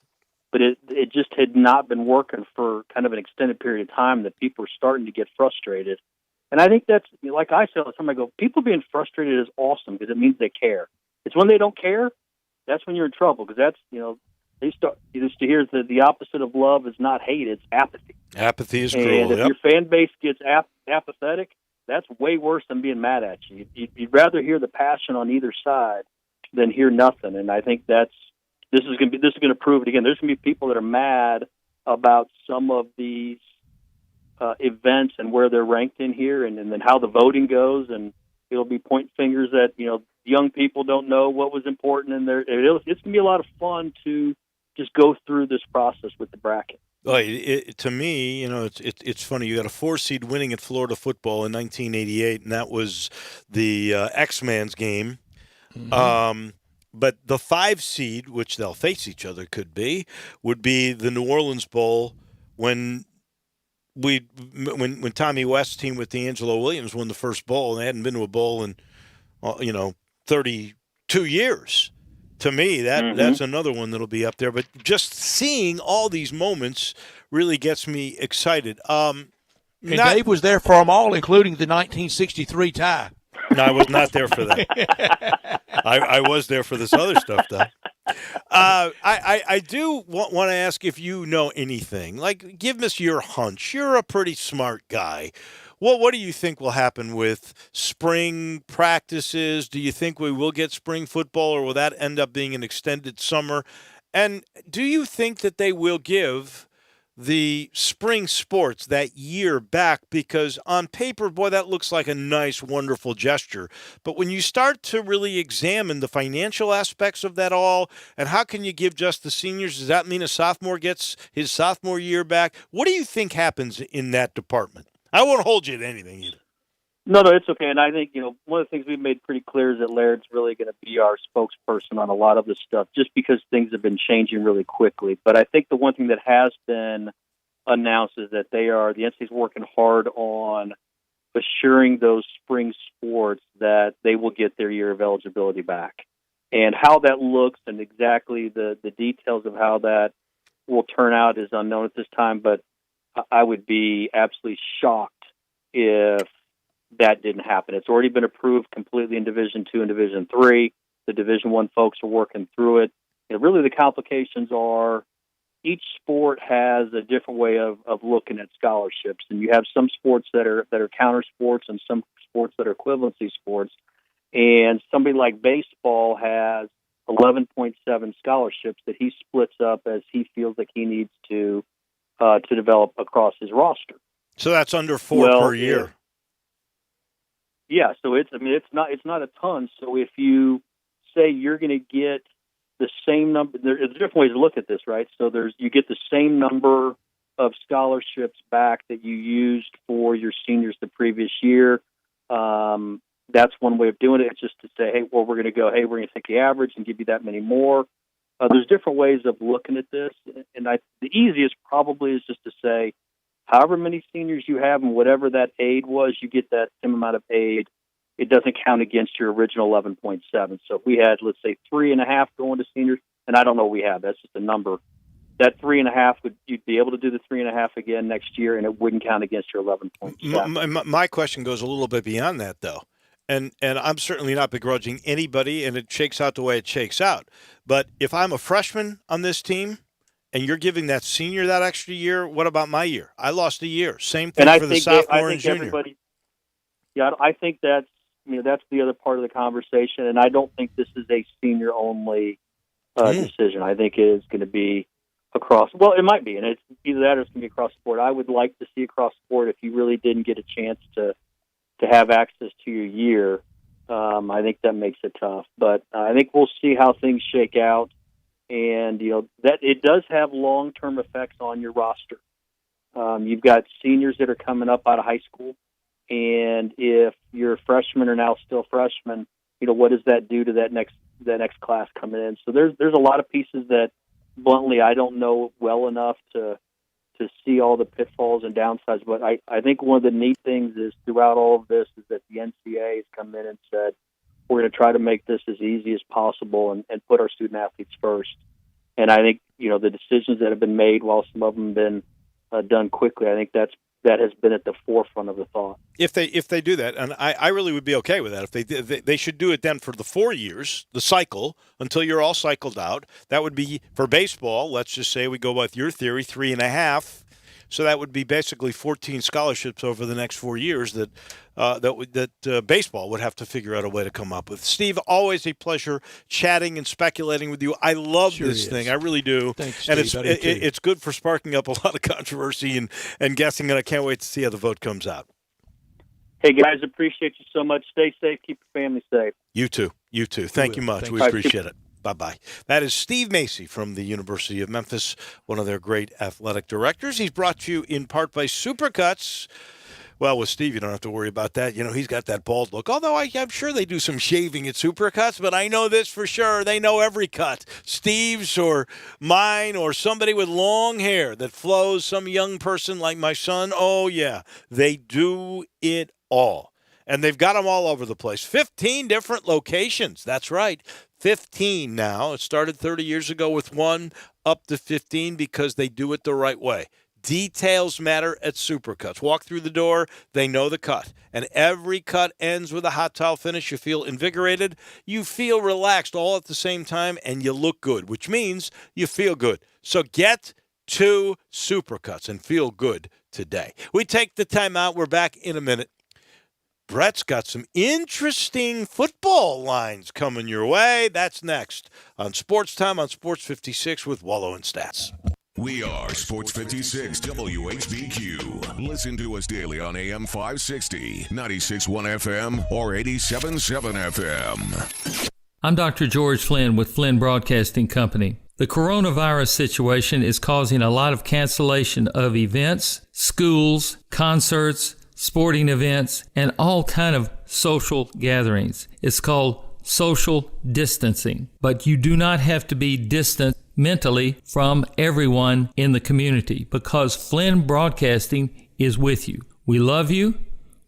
[SPEAKER 11] But it just had not been working for kind of an extended period of time, that people are starting to get frustrated. And I think that's, like I say all the time, I go, people being frustrated is awesome because it means they care. It's when they don't care, that's when you're in trouble, because that's, they start, used to hear that the opposite of love is not hate, it's apathy.
[SPEAKER 1] Apathy is
[SPEAKER 11] cruel. And if your fan base gets apathetic, that's way worse than being mad at you. You'd rather hear the passion on either side than hear nothing. And I think this is going to prove it again. There's going to be people that are mad about some of these events and where they're ranked in here, and then how the voting goes, and it'll be pointing fingers that young people don't know what was important, and it's going to be a lot of fun to just go through this process with the bracket.
[SPEAKER 1] Well, to me, it's funny. You got a 4-seed winning at Florida football in 1988, and that was the X-Man's game. Mm-hmm. But the 5-seed, which they'll face each other, would be the New Orleans Bowl when Tommy West's team with D'Angelo Williams won the first bowl, and they hadn't been to a bowl in 32 years. To me, that's another one that'll be up there. But just seeing all these moments really gets me excited.
[SPEAKER 2] Dave was there for them all, including the 1963 tie.
[SPEAKER 1] No, I was not there for that. I was there for this other stuff, though. I do want to ask if you know anything. Like, give us your hunch. You're a pretty smart guy. What do you think will happen with spring practices? Do you think we will get spring football, or will that end up being an extended summer? And do you think that they will give the spring sports that year back? Because on paper, boy, that looks like a nice, wonderful gesture. But when you start to really examine the financial aspects of that all, and how can you give just the seniors? Does that mean a sophomore gets his sophomore year back? What do you think happens in that department? I won't hold you to anything either.
[SPEAKER 11] No, it's okay. And I think, one of the things we've made pretty clear is that Laird's really going to be our spokesperson on a lot of this stuff, just because things have been changing really quickly. But I think the one thing that has been announced is that the NCAA's working hard on assuring those spring sports that they will get their year of eligibility back. And how that looks and exactly the details of how that will turn out is unknown at this time, but I would be absolutely shocked if that didn't happen. It's already been approved completely in Division II and Division III. The Division I folks are working through it. And really the complications are each sport has a different way of looking at scholarships. And you have some sports that are counter sports and some sports that are equivalency sports. And somebody like baseball has 11.7 scholarships that he splits up as he feels like he needs to develop across his roster.
[SPEAKER 1] So that's under 4 per year.
[SPEAKER 11] Yeah, so it's not a ton. So if you say you're going to get the same number, there's different ways to look at this, right? So you get the same number of scholarships back that you used for your seniors the previous year. That's one way of doing it. It's just to say, hey, well, we're going to take the average and give you that many more. There's different ways of looking at this, and the easiest probably is just to say, however many seniors you have and whatever that aid was, you get that same amount of aid. It doesn't count against your original 11.7. So if we had, let's say, 3.5 going to seniors, and I don't know what we have, that's just a number, that 3.5 you'd be able to do the 3.5 again next year, and it wouldn't count against your 11.7.
[SPEAKER 1] My question goes a little bit beyond that, though. And I'm certainly not begrudging anybody, and it shakes out the way it shakes out. But if I'm a freshman on this team and you're giving that senior that extra year, what about my year? I lost a year. Same thing for the sophomore and junior.
[SPEAKER 11] I think that's the other part of the conversation, and I don't think this is a senior-only decision. I think it is going to be across. Well, it might be, and it's either that or it's going to be across the board. I would like to see across the board if you really didn't get a chance to have access to your year. I think that makes it tough, but I think we'll see how things shake out. And that it does have long-term effects on your roster. You've got seniors that are coming up out of high school, and if your freshmen are now still freshmen, what does that do to that next class coming in? So there's a lot of pieces that, bluntly, I don't know well enough to see all the pitfalls and downsides. But I think one of the neat things is throughout all of this is that the NCAA has come in and said, we're going to try to make this as easy as possible and put our student athletes first. And I think, the decisions that have been made, while some of them have been done quickly, I think that has been at the forefront of the thought.
[SPEAKER 1] If they do that, and I really would be okay with that. If they should do it then for the 4 years, the cycle, until you're all cycled out. That would be, for baseball, let's just say we go with your theory, 3.5. So that would be basically 14 scholarships over the next 4 years that baseball would have to figure out a way to come up with. Steve, always a pleasure chatting and speculating with you. I love this thing. I really do.
[SPEAKER 2] Thanks,
[SPEAKER 1] and
[SPEAKER 2] Steve.
[SPEAKER 1] it's good for sparking up a lot of controversy and guessing, and I can't wait to see how the vote comes out.
[SPEAKER 11] Hey, guys, appreciate you so much. Stay safe. Keep your family safe.
[SPEAKER 1] You too. Thank you much. We appreciate it. Bye-bye. That is Steve Macy from the University of Memphis, one of their great athletic directors. He's brought to you in part by Supercuts. Well, with Steve, you don't have to worry about that. He's got that bald look. Although I'm sure they do some shaving at Supercuts, but I know this for sure. They know every cut. Steve's or mine or somebody with long hair that flows, some young person like my son. Oh, yeah. They do it all. And they've got them all over the place. 15 different locations. That's right. 15 now. It started 30 years ago with one, up to 15 because they do it the right way. Details matter at Supercuts. Walk through the door, they know the cut. And every cut ends with a hot towel finish. You feel invigorated, you feel relaxed all at the same time, and you look good, which means you feel good. So get to Supercuts and feel good today. We take the time out. We're back in a minute. Brett's got some interesting football lines coming your way. That's next on Sports Time on Sports 56 with Wolo and Stats.
[SPEAKER 3] We are Sports 56 WHBQ. Listen to us daily on AM 560, 96.1 FM, or 87.7 FM.
[SPEAKER 12] I'm Dr. George Flynn with Flynn Broadcasting Company. The coronavirus situation is causing a lot of cancellation of events, schools, concerts, sporting events, and all kind of social gatherings. It's called social distancing, but you do not have to be distant mentally from everyone in the community because Flynn Broadcasting is with you. We love you.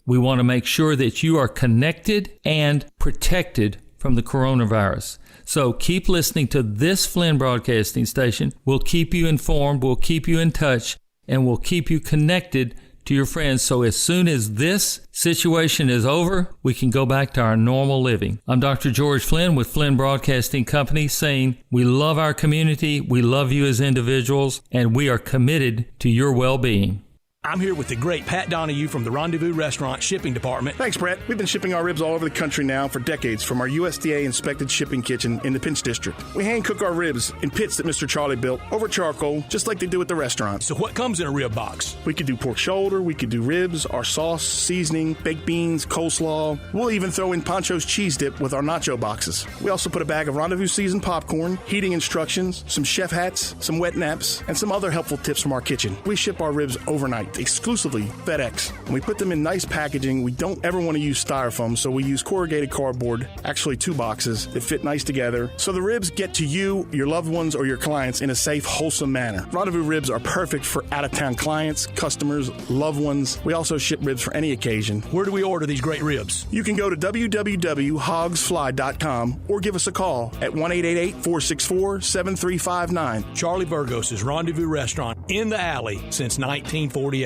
[SPEAKER 12] We want to make sure that you are connected and protected from the coronavirus. So keep listening to this Flynn Broadcasting station. We'll keep you informed, we'll keep you in touch, and we'll keep you connected to your friends. So as soon as this situation is over, we can go back to our normal living. I'm Dr. George Flynn with Flynn Broadcasting Company saying we love our community, we love you as individuals, and we are committed to your well-being.
[SPEAKER 13] I'm here with the great Pat Donahue from the Rendezvous Restaurant Shipping Department.
[SPEAKER 14] Thanks, Brett. We've been shipping our ribs all over the country now for decades from our USDA-inspected shipping kitchen in the Pinch District. We hand-cook our ribs in pits that Mr. Charlie built over charcoal, just like they do at the restaurant.
[SPEAKER 13] So what comes in a rib box?
[SPEAKER 14] We could do pork shoulder, we could do ribs, our sauce, seasoning, baked beans, coleslaw. We'll even throw in Pancho's cheese dip with our nacho boxes. We also put a bag of Rendezvous seasoned popcorn, heating instructions, some chef hats, some wet naps, and some other helpful tips from our kitchen. We ship our ribs overnight, exclusively FedEx. And we put them in nice packaging. We don't ever want to use styrofoam, so we use corrugated cardboard, actually 2 boxes that fit nice together. So the ribs get to you, your loved ones, or your clients in a safe, wholesome manner. Rendezvous ribs are perfect for out-of-town clients, customers, loved ones. We also ship ribs for any occasion.
[SPEAKER 13] Where do we order these great ribs?
[SPEAKER 14] You can go to www.hogsfly.com or give us a call at 1-888-464-7359.
[SPEAKER 13] Charlie Burgos' Rendezvous Restaurant in the alley since 1948.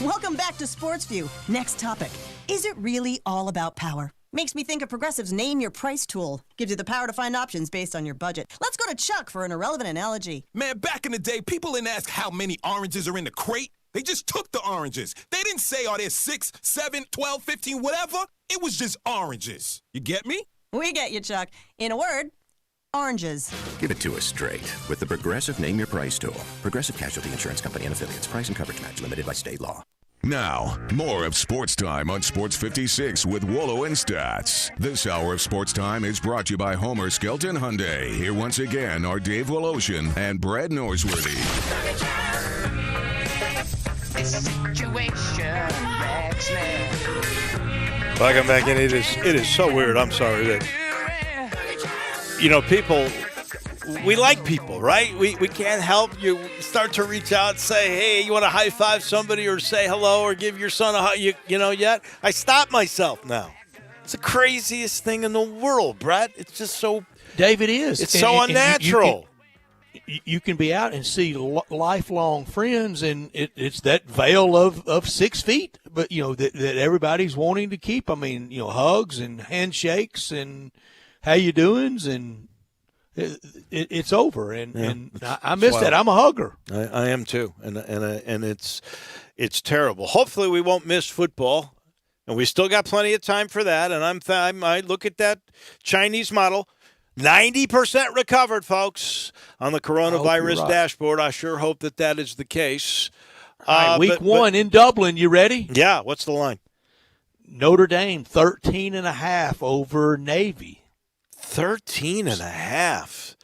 [SPEAKER 15] Welcome back to Sports View. Next topic. Is it really all about power? Makes me think of Progressive's Name Your Price tool. Gives you the power to find options based on your budget. Let's go to Chuck for an irrelevant analogy.
[SPEAKER 16] Man, back in the day, people didn't ask how many oranges are in the crate. They just took the oranges. They didn't say, are there 6, 7, 12, 15, whatever. It was just oranges. You get me?
[SPEAKER 15] We get you, Chuck. In a word, oranges.
[SPEAKER 26] Give it to us straight with the Progressive Name Your Price tool. Progressive Casualty Insurance Company and Affiliates. Price and coverage match limited by state law.
[SPEAKER 3] Now, more of Sports Time on Sports 56 with Wolo and Stats. This hour of Sports Time is brought to you by Homer Skelton Hyundai. Here once again are Dave Woloshin and Brad Norsworthy.
[SPEAKER 1] Welcome back in. It is so weird. I'm sorry that people. We like people, right? We can't help you start to reach out and say, hey, you want to high five somebody or say hello or give your son a hug, yet. I stop myself now. It's the craziest thing in the world, Brett. It's just so.
[SPEAKER 2] Dave, it is.
[SPEAKER 1] It's so unnatural.
[SPEAKER 2] You can be out and see lifelong friends, and it's that veil of 6 feet, but, that everybody's wanting to keep. I mean, hugs and handshakes and how you doings and. It's over, and I miss that. I'm a hugger.
[SPEAKER 1] I am too, and it's terrible. Hopefully, we won't miss football, and we still got plenty of time for that. And I look at that Chinese model, 90% recovered, folks, on the coronavirus dashboard. I sure hope that is the case.
[SPEAKER 2] Week 1 in Dublin. You ready?
[SPEAKER 1] Yeah. What's the line?
[SPEAKER 2] Notre Dame 13.5 over Navy.
[SPEAKER 1] 13.5.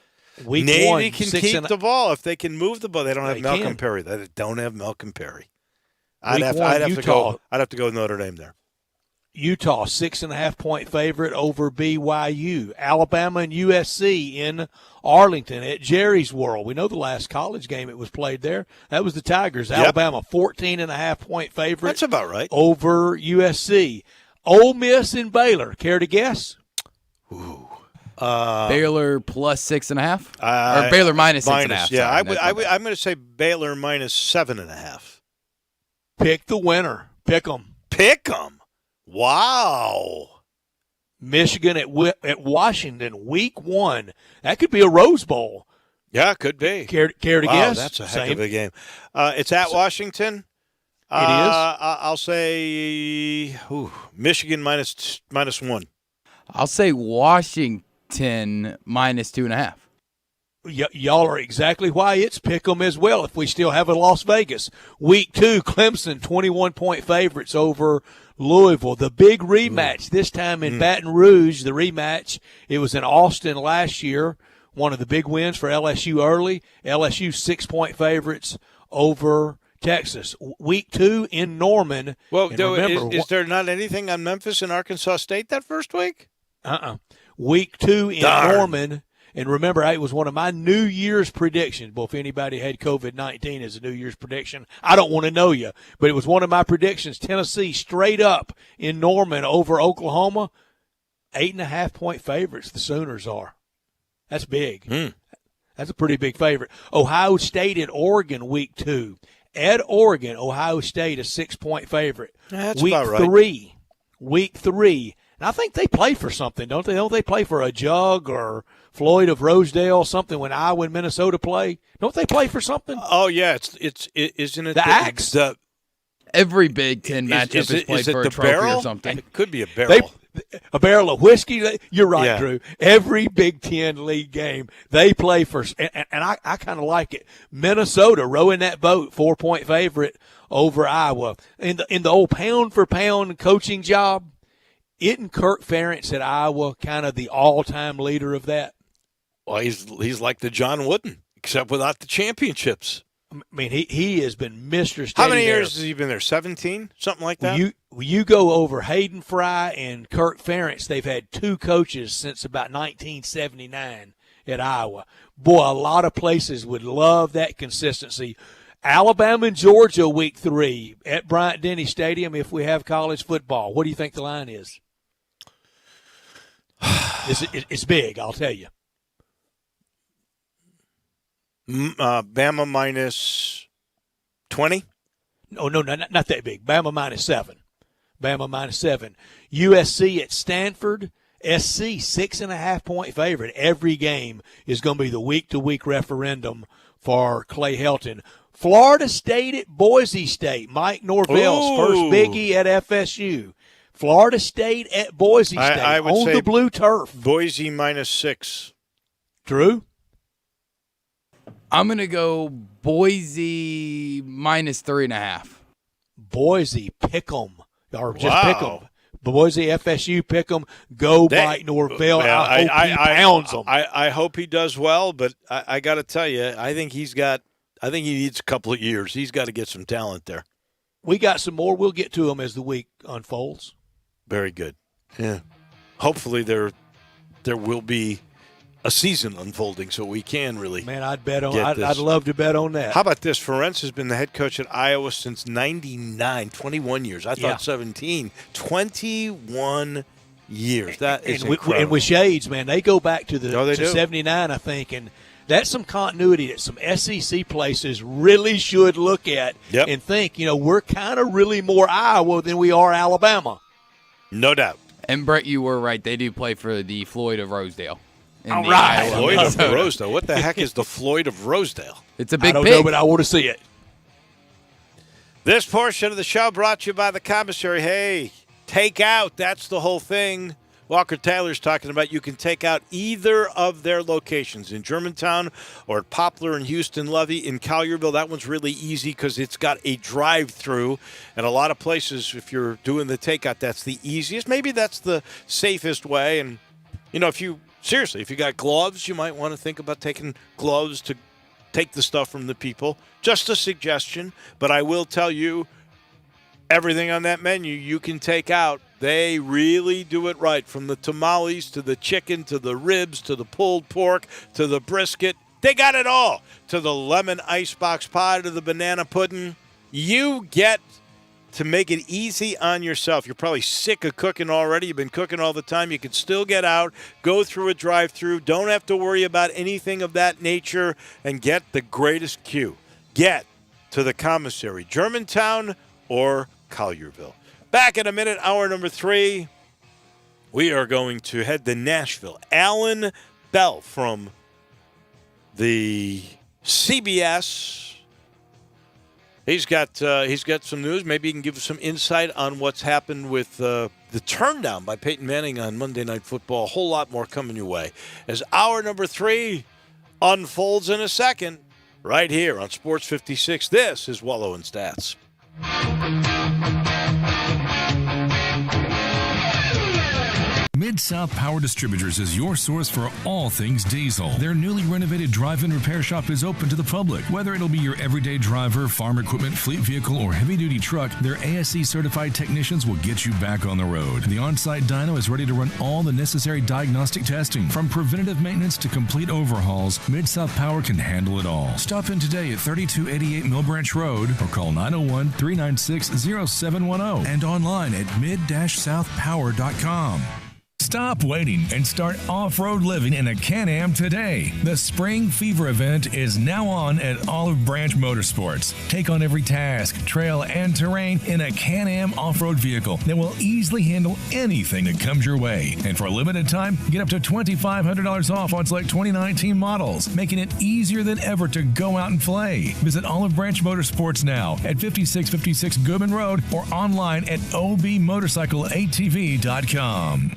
[SPEAKER 2] Week
[SPEAKER 1] Navy
[SPEAKER 2] 1,
[SPEAKER 1] can keep the ball if they can move the ball. They don't have Malcolm Perry. They don't have Malcolm Perry. I'd have to go Notre Dame there.
[SPEAKER 2] Utah 6.5-point favorite over BYU. Alabama and USC in Arlington at Jerry's World. We know the last college game it was played there. That was the Tigers. Yep. Alabama 14.5-point favorite.
[SPEAKER 1] That's about right.
[SPEAKER 2] Over USC. Ole Miss and Baylor. Care to guess?
[SPEAKER 1] Ooh.
[SPEAKER 4] Baylor plus 6.5, or Baylor minus 6.5.
[SPEAKER 1] Yeah, I'm going to say Baylor minus 7.5.
[SPEAKER 2] Pick the winner. Pick them.
[SPEAKER 1] Pick them. Wow.
[SPEAKER 2] Michigan at Washington, week 1. That could be a Rose Bowl.
[SPEAKER 1] Yeah, it could be.
[SPEAKER 2] Care to guess?
[SPEAKER 1] That's a heck of a game. It's at Washington.
[SPEAKER 2] It is.
[SPEAKER 1] I'll say Michigan minus 1.
[SPEAKER 4] I'll say Washington minus 2.5.
[SPEAKER 2] Y'all are exactly why it's pick 'em as well if we still have a Las Vegas. Week 2, Clemson, 21-point favorites over Louisville. The big rematch, this time in Baton Rouge, the rematch. It was in Austin last year, one of the big wins for LSU early. LSU 6-point favorites over Texas. Week 2 in Norman.
[SPEAKER 1] Well, is there not anything on Memphis and Arkansas State that first week?
[SPEAKER 2] Week 2 in Norman. And remember, it was one of my New Year's predictions. Well, if anybody had COVID-19 as a New Year's prediction, I don't want to know you. But it was one of my predictions. Tennessee straight up in Norman over Oklahoma. 8.5-point favorites, the Sooners are. That's big. That's a pretty big favorite. Ohio State at Oregon, week 2. At Oregon, Ohio State, a 6-point favorite.
[SPEAKER 1] That's
[SPEAKER 2] week
[SPEAKER 1] about right.
[SPEAKER 2] Week 3. And I think they play for something, don't they? Don't they play for a jug or Floyd of Rosedale, something when Iowa and Minnesota play? Don't they play for something?
[SPEAKER 1] Oh, yeah. Isn't it
[SPEAKER 2] the Axe?
[SPEAKER 4] Every Big Ten matchup is played for a trophy
[SPEAKER 1] barrel?
[SPEAKER 4] or something.
[SPEAKER 1] It could be a barrel.
[SPEAKER 2] A barrel of whiskey. You're right,
[SPEAKER 1] Yeah.
[SPEAKER 2] Drew. Every Big Ten league game, they play for, and I kind of like it. Minnesota rowing that boat, 4-point favorite over Iowa. In the old pound-for-pound coaching job, isn't Kirk Ferentz at Iowa kind of the all-time leader of that?
[SPEAKER 1] Well, he's like the John Wooden, except without the championships.
[SPEAKER 2] I mean, he has been Mr. Steady.
[SPEAKER 1] How many years has he been there? 17? Something like that?
[SPEAKER 2] You go over Hayden Fry and Kirk Ferentz, they've had 2 coaches since about 1979 at Iowa. Boy, a lot of places would love that consistency. Alabama and Georgia, week 3 at Bryant-Denny Stadium if we have college football. What do you think the line is? It's big, I'll tell you.
[SPEAKER 1] Bama minus 20?
[SPEAKER 2] No, not that big. Bama minus 7. Bama minus 7. USC at Stanford. SC, 6.5-point favorite. Every game is going to be the week-to-week referendum for Clay Helton. Florida State at Boise State. Mike Norvell's first biggie at FSU. Florida State at Boise State
[SPEAKER 1] I would say
[SPEAKER 2] the blue turf.
[SPEAKER 1] Boise minus 6.
[SPEAKER 2] Drew?
[SPEAKER 4] I'm going to go Boise minus 3.5.
[SPEAKER 2] Boise, pick 'em. Or just pick 'em. Boise, FSU, pick 'em. Go Mike Norvell. I hope he pounds them.
[SPEAKER 1] I hope he does well, but I got to tell you, I think he needs a couple of years. He's got to get some talent there.
[SPEAKER 2] We got some more. We'll get to them as the week unfolds.
[SPEAKER 1] Very good. Yeah. Hopefully there will be a season unfolding so we can really.
[SPEAKER 2] Man, I'd love to bet on that.
[SPEAKER 1] How about this? Ferentz has been the head coach at Iowa since 99, 21 years. I thought 17. 21 years. That is incredible.
[SPEAKER 2] And with Shades, man, they go back to
[SPEAKER 1] they do.
[SPEAKER 2] 79, I think, and that's some continuity that some SEC places really should look at and think, we're kind of really more Iowa than we are Alabama.
[SPEAKER 1] No doubt.
[SPEAKER 4] And, Brett, you were right. They do play for the Floyd of Rosedale.
[SPEAKER 2] All right.
[SPEAKER 1] Floyd of Rosedale. What the heck is the Floyd of Rosedale?
[SPEAKER 4] It's a big
[SPEAKER 2] I don't know, but I want to see it.
[SPEAKER 1] This portion of the show brought to you by the commissary. Hey, take out. That's the whole thing. Walker Taylor's talking about you can take out either of their locations in Germantown or at Poplar and Houston Levy in Collierville. That one's really easy because it's got a drive-through. And a lot of places, if you're doing the takeout, that's the easiest. Maybe that's the safest way. And, if you got gloves, you might want to think about taking gloves to take the stuff from the people. Just a suggestion. But I will tell you, everything on that menu you can take out. They really do it right, from the tamales to the chicken to the ribs to the pulled pork to the brisket. They got it all. To the lemon icebox pie to the banana pudding. You get to make it easy on yourself. You're probably sick of cooking already. You've been cooking all the time. You can still get out, go through a drive-thru. Don't have to worry about anything of that nature and get the greatest Q. Get to the commissary, Germantown or Collierville. Back in a minute, hour number 3. We are going to head to Nashville. Alan Bell from the CBS. He's got some news. Maybe he can give us some insight on what's happened with the turndown by Peyton Manning on Monday Night Football. A whole lot more coming your way as hour number 3 unfolds in a second right here on Sports 56. This is Wolo and Stats.
[SPEAKER 17] Mid-South Power Distributors is your source for all things diesel. Their newly renovated drive-in repair shop is open to the public. Whether it'll be your everyday driver, farm equipment, fleet vehicle, or heavy-duty truck, their ASE-certified technicians will get you back on the road. The on-site dyno is ready to run all the necessary diagnostic testing. From preventative maintenance to complete overhauls, Mid-South Power can handle it all. Stop in today at 3288 Mill Branch Road or call 901-396-0710 and online at mid-southpower.com. Stop waiting and start off-road living in a Can-Am today. The Spring Fever event is now on at Olive Branch Motorsports. Take on every task, trail, and terrain in a Can-Am off-road vehicle that will easily handle anything that comes your way. And for a limited time, get up to $2,500 off on select 2019 models, making it easier than ever to go out and play. Visit Olive Branch Motorsports now at 5656 Goodman Road or online at obmotorcycleatv.com.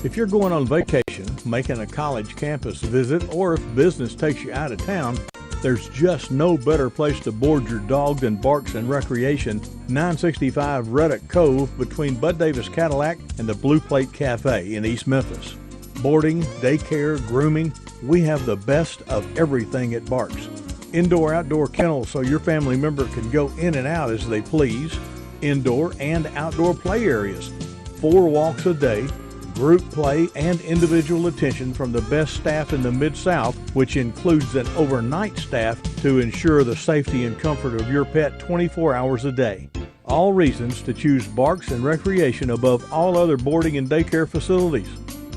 [SPEAKER 18] If you're going on vacation, making a college campus visit, or if business takes you out of town, there's just no better place to board your dog than Barks and Recreation, 965 Reddick Cove between Bud Davis Cadillac and the Blue Plate Cafe in East Memphis. Boarding, daycare, grooming, we have the best of everything at Barks. Indoor-outdoor kennels so your family member can go in and out as they please. Indoor and outdoor play areas. 4 walks a day, group play, and individual attention from the best staff in the Mid-South, which includes an overnight staff to ensure the safety and comfort of your pet 24 hours a day. All reasons to choose Barks and Recreation above all other boarding and daycare facilities.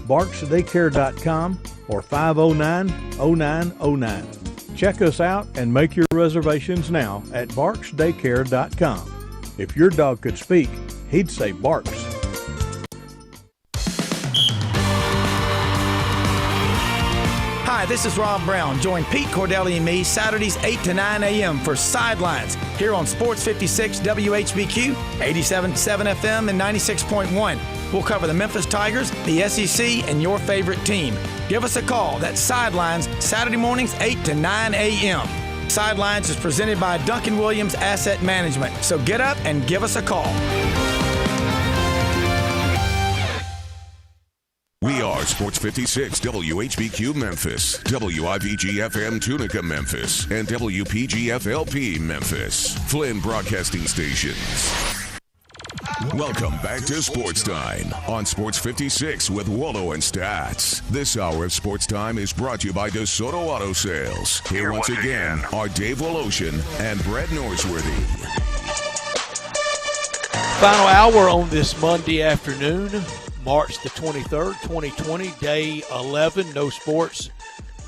[SPEAKER 18] BarksDaycare.com or 509-0909. Check us out and make your reservations now at BarksDaycare.com. If your dog could speak, he'd say Barks.
[SPEAKER 20] Hi, this is Rob Brown. Join Pete Cordelli and me Saturdays 8 to 9 a.m. for Sidelines here on Sports 56 WHBQ, 87.7 FM and 96.1. We'll cover the Memphis Tigers, the SEC, and your favorite team. Give us a call. That's Sidelines, Saturday mornings 8 to 9 a.m. Sidelines is presented by Duncan Williams Asset Management. So get up and give us a call.
[SPEAKER 3] We are Sports 56 WHBQ Memphis, WIVG-FM Tunica Memphis, and WPG-FLP Memphis, Flynn Broadcasting Stations. Welcome back to Sportstime on Sports 56 with Wolo and Stats. This hour of Sportstime is brought to you by DeSoto Auto Sales. Here once again are Dave Woloshin and Brett Norsworthy.
[SPEAKER 2] Final hour on this Monday afternoon. March the 23rd, 2020, day 11, no sports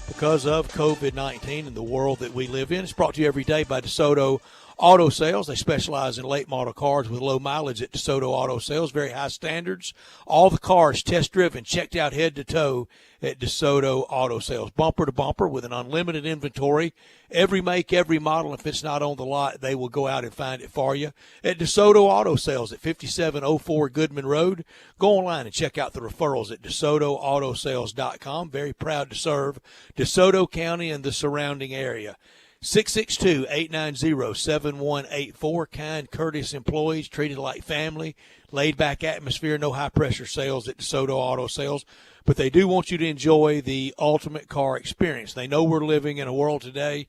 [SPEAKER 2] because of COVID-19 in the world that we live in. It's brought to you every day by DeSoto Auto Sales. They specialize in late model cars with low mileage at DeSoto Auto Sales, very high standards. All the cars test driven, checked out head to toe at DeSoto Auto Sales. Bumper to bumper with an unlimited inventory. Every make, every model. If it's not on the lot, they will go out and find it for you at DeSoto Auto Sales at 5704 Goodman Road. Go online and check out the referrals at DeSotoAutosales.com. Very proud to serve DeSoto County and the surrounding area. 662-890-7184. Kind, courteous employees treated like family. Laid-back atmosphere, no high-pressure sales at DeSoto Auto Sales. But they do want you to enjoy the ultimate car experience. They know we're living in a world today.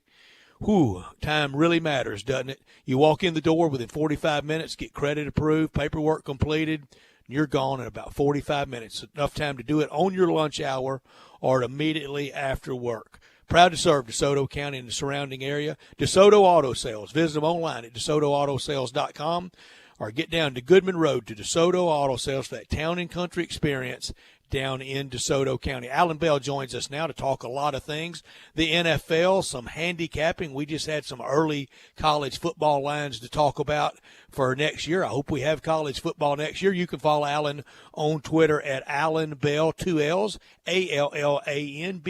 [SPEAKER 2] Time really matters, doesn't it? You walk in the door within 45 minutes, get credit approved, paperwork completed, and you're gone in about 45 minutes. Enough time to do it on your lunch hour or immediately after work. proud to serve DeSoto County and the surrounding area. DeSoto Auto Sales. Visit them online at DeSotoAutoSales.com or get down to Goodman Road to DeSoto Auto Sales for that town and country experience down in DeSoto County. Alan Bell joins us now to talk a lot of things. The NFL, some handicapping. We just had some early college football lines to talk about for next year. I hope we have college football next year. You can follow Alan on Twitter at Alan Bell, 2 L's, ALLANBELL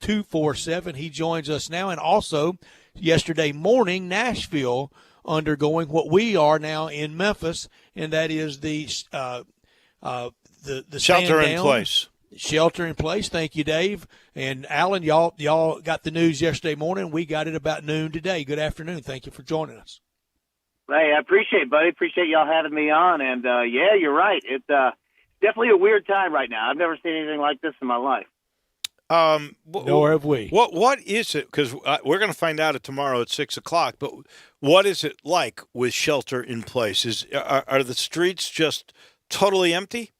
[SPEAKER 2] 247. He joins us now. And also, yesterday morning, Nashville undergoing what we are now in Memphis, and that is the
[SPEAKER 1] shelter in place.
[SPEAKER 2] Shelter in place. Thank you, Dave. And Alan, y'all got the news yesterday morning. We got it about noon today. Good afternoon. Thank you for joining us.
[SPEAKER 5] Hey, I appreciate it, buddy. Appreciate y'all having me on. And, yeah, you're right. It's definitely a weird time right now. I've never seen anything like this in my life.
[SPEAKER 2] Nor have we.
[SPEAKER 1] What is it? Because we're going to find out it tomorrow at 6 o'clock. But what is it like with shelter in place? Are the streets just totally empty?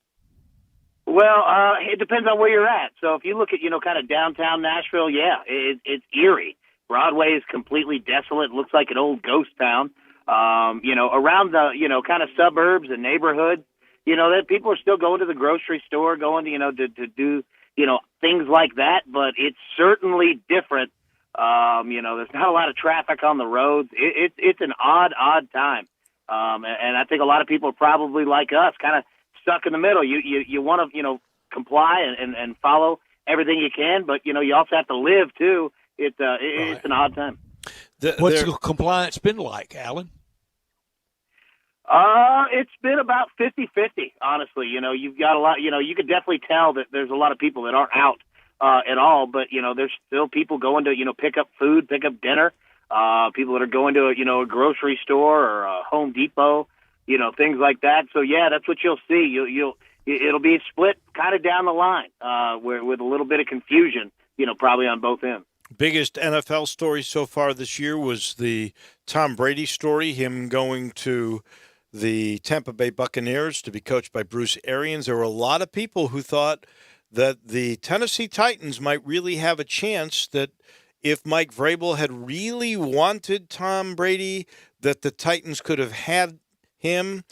[SPEAKER 5] Well, it depends on where you're at. So if you look at, kind of downtown Nashville, yeah, it's eerie. Broadway is completely desolate. It looks like an old ghost town. Around the, kind of suburbs and neighborhoods, that people are still going to the grocery store, going to, to do, things like that. But it's certainly different. There's not a lot of traffic on the roads. It's an odd time. And I think a lot of people are probably like us, kind of stuck in the middle. You want to, comply and follow everything you can, but, you also have to live, too. It's an odd time.
[SPEAKER 2] What's the compliance been like, Alan?
[SPEAKER 5] It's been about 50-50, honestly. You've got a lot, you could definitely tell that there's a lot of people that aren't out at all, but, there's still people going to, pick up food, pick up dinner, people that are going to, a grocery store or a Home Depot, things like that. So, yeah, that's what you'll see. It'll be split kind of down the line with a little bit of confusion, probably on both ends.
[SPEAKER 1] Biggest NFL story so far this year was the Tom Brady story, him going to the Tampa Bay Buccaneers to be coached by Bruce Arians. There were a lot of people who thought that the Tennessee Titans might really have a chance, that if Mike Vrabel had really wanted Tom Brady, that the Titans could have had him.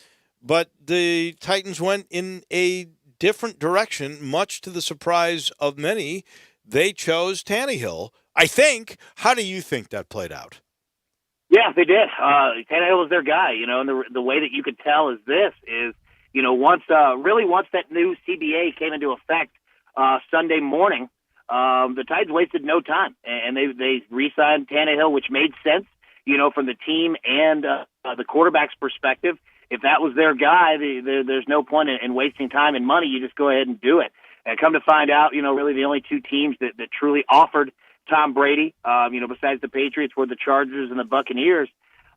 [SPEAKER 1] But the Titans went in a different direction, much to the surprise of many. They chose Tannehill, I think. How do you think that played out?
[SPEAKER 5] Yeah, they did. Tannehill was their guy, and the way that you could tell is once that new CBA came into effect Sunday morning, the Titans wasted no time, and they re-signed Tannehill, which made sense, from the team and the quarterback's perspective. If that was their guy, there's no point in wasting time and money. You just go ahead and do it. And come to find out, really the only two teams that truly offered Tom Brady, besides the Patriots, were the Chargers and the Buccaneers.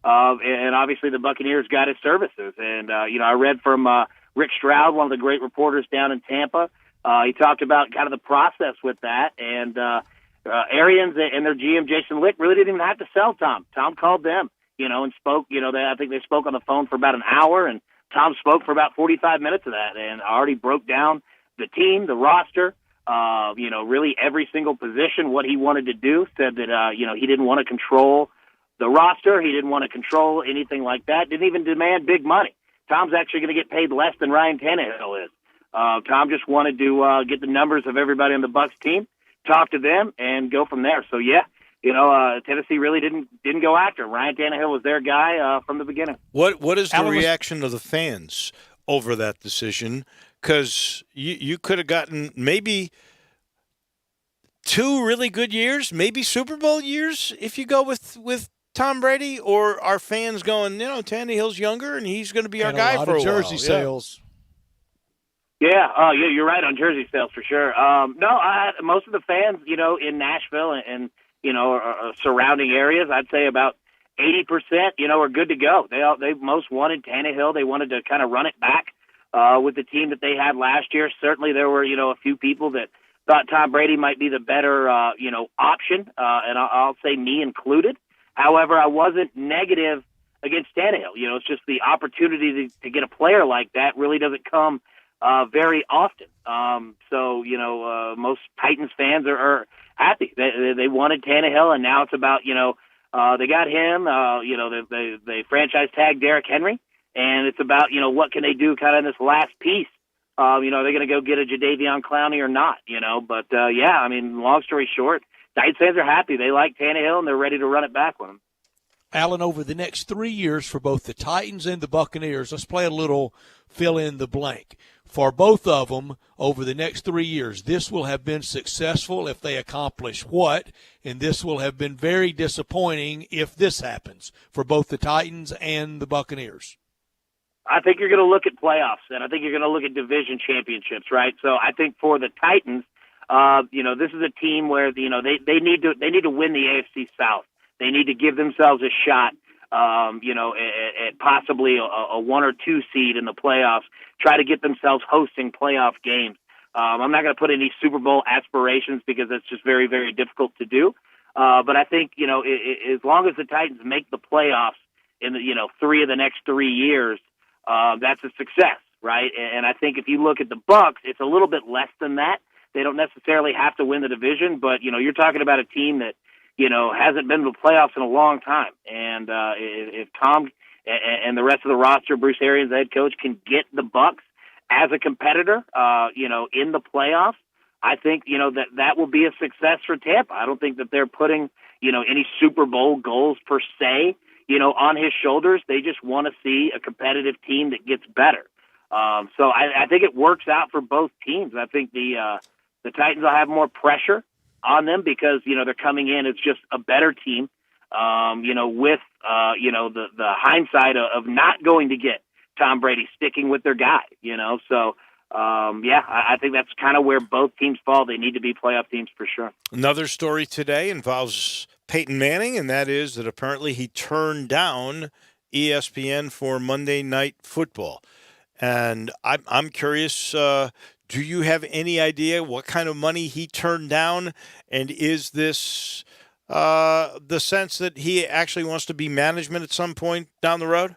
[SPEAKER 5] And obviously the Buccaneers got his services. And, I read from Rick Stroud, one of the great reporters down in Tampa. He talked about kind of the process with that. And Arians and their GM, Jason Lick, really didn't even have to sell Tom. Tom called them, and spoke. I think they spoke on the phone for about an hour, and Tom spoke for about 45 minutes of that and already broke down the team, the roster, really every single position, what he wanted to do. Said that, he didn't want to control the roster. He didn't want to control anything like that. Didn't even demand big money. Tom's actually going to get paid less than Ryan Tannehill is. Tom just wanted to get the numbers of everybody on the Bucs team, talk to them, and go from there. So, yeah, Tennessee really didn't go after him. Ryan Tannehill was their guy from the beginning.
[SPEAKER 1] What is the reaction of the fans over that decision? Because you could have gotten maybe 2 really good years, maybe Super Bowl years if you go with Tom Brady, or are fans going, Tannehill's younger and he's going to be our guy for a while.
[SPEAKER 2] Jersey sales.
[SPEAKER 5] Yeah, you're right on jersey sales for sure. Most of the fans, in Nashville and surrounding areas, I'd say about 80%, are good to go. They most wanted Tannehill. They wanted to kind of run it back with the team that they had last year. Certainly there were, a few people that thought Tom Brady might be the better, option, and I'll say me included. However, I wasn't negative against Tannehill. It's just the opportunity to get a player like that really doesn't come very often. Most Titans fans are happy. They wanted Tannehill, and now it's about, they got him, they franchise tag Derrick Henry, and it's about, what can they do kind of in this last piece. Are they going to go get a Jadeveon Clowney or not, But, long story short, Titans fans are happy. They like Tannehill, and they're ready to run it back with him.
[SPEAKER 2] Alan, over the next 3 years for both the Titans and the Buccaneers, let's play a little fill in the blank. For both of them, over the next 3 years, this will have been successful if they accomplish what, and this will have been very disappointing if this happens for both the Titans and the Buccaneers.
[SPEAKER 5] I think you're going to look at playoffs, and I think you're going to look at division championships, right? So I think for the Titans, this is a team where they need to win the AFC South. They need to give themselves a shot, at possibly a 1 or 2 seed in the playoffs. Try to get themselves hosting playoff games. I'm not going to put any Super Bowl aspirations because that's just very, very difficult to do. But I think, as long as the Titans make the playoffs in the, 3 of the next 3 years, that's a success, right? And I think if you look at the Bucs, it's a little bit less than that. They don't necessarily have to win the division, but, you're talking about a team that, hasn't been to the playoffs in a long time. And if Tom and the rest of the roster, Bruce Arians, the head coach, can get the Bucs as a competitor, in the playoffs, I think, that will be a success for Tampa. I don't think that they're putting, any Super Bowl goals per se, on his shoulders. They just want to see a competitive team that gets better. So I think it works out for both teams. I think the Titans will have more pressure on them because, they're coming in as just a better team, with, the hindsight of not going to get Tom Brady, sticking with their guy, So, I think that's kind of where both teams fall. They need to be playoff teams for sure.
[SPEAKER 1] Another story today involves Peyton Manning, and that is that apparently he turned down ESPN for Monday Night Football. And I'm curious, do you have any idea what kind of money he turned down? And is this the sense that he actually wants to be management at some point down the road?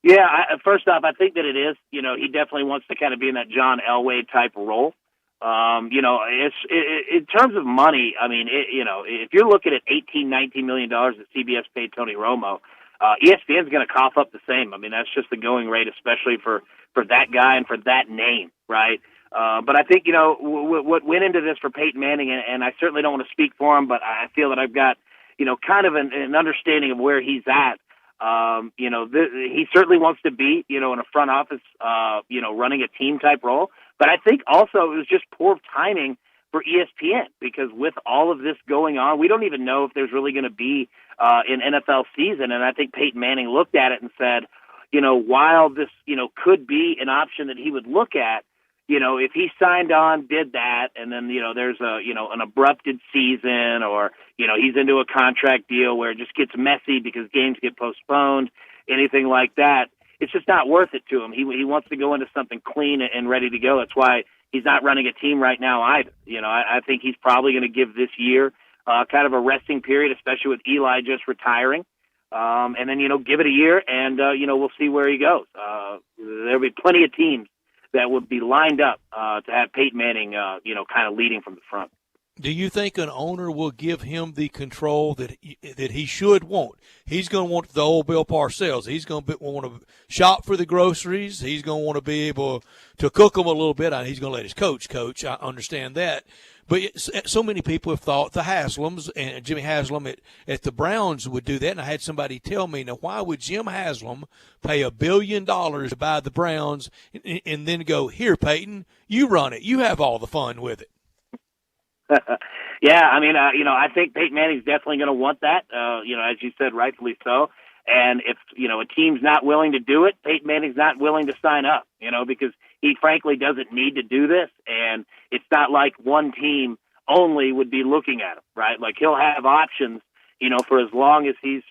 [SPEAKER 5] Yeah, first off, I think that it is. He definitely wants to kind of be in that John Elway type role. It's in terms of money, if you're looking at $18-19 million that CBS paid Tony Romo, ESPN's going to cough up the same. That's just the going rate, especially for that guy and for that name, right? But I think, what went into this for Peyton Manning, and I certainly don't want to speak for him, but I feel that I've got, kind of an understanding of where he's at. He certainly wants to be, in a front office, running a team type role. But I think also it was just poor timing for ESPN because with all of this going on, we don't even know if there's really going to be an NFL season. And I think Peyton Manning looked at it and said, while this, could be an option that he would look at, if he signed on, did that, and then, there's an abrupted season or, he's into a contract deal where it just gets messy because games get postponed, anything like that, it's just not worth it to him. He wants to go into something clean and ready to go. That's why he's not running a team right now either. I think he's probably going to give this year kind of a resting period, especially with Eli just retiring. And then, give it a year and, we'll see where he goes. There'll be plenty of teams that would be lined up to have Peyton Manning, kind of leading from the front.
[SPEAKER 2] Do you think an owner will give him the control that he should want? He's going to want the old Bill Parcells. He's going to want to shop for the groceries. He's going to want to be able to cook them a little bit. He's going to let his coach. I understand that. But so many people have thought the Haslams and Jimmy Haslam at the Browns would do that. And I had somebody tell me, now, why would Jim Haslam pay $1 billion to buy the Browns and then go, here, Peyton, you run it. You have all the fun with it.
[SPEAKER 5] Yeah, I think Peyton Manning's definitely going to want that, as you said, rightfully so. And if, a team's not willing to do it, Peyton Manning's not willing to sign up, because he frankly doesn't need to do this. And it's not like one team only would be looking at him, right? Like he'll have options, for as long as he's,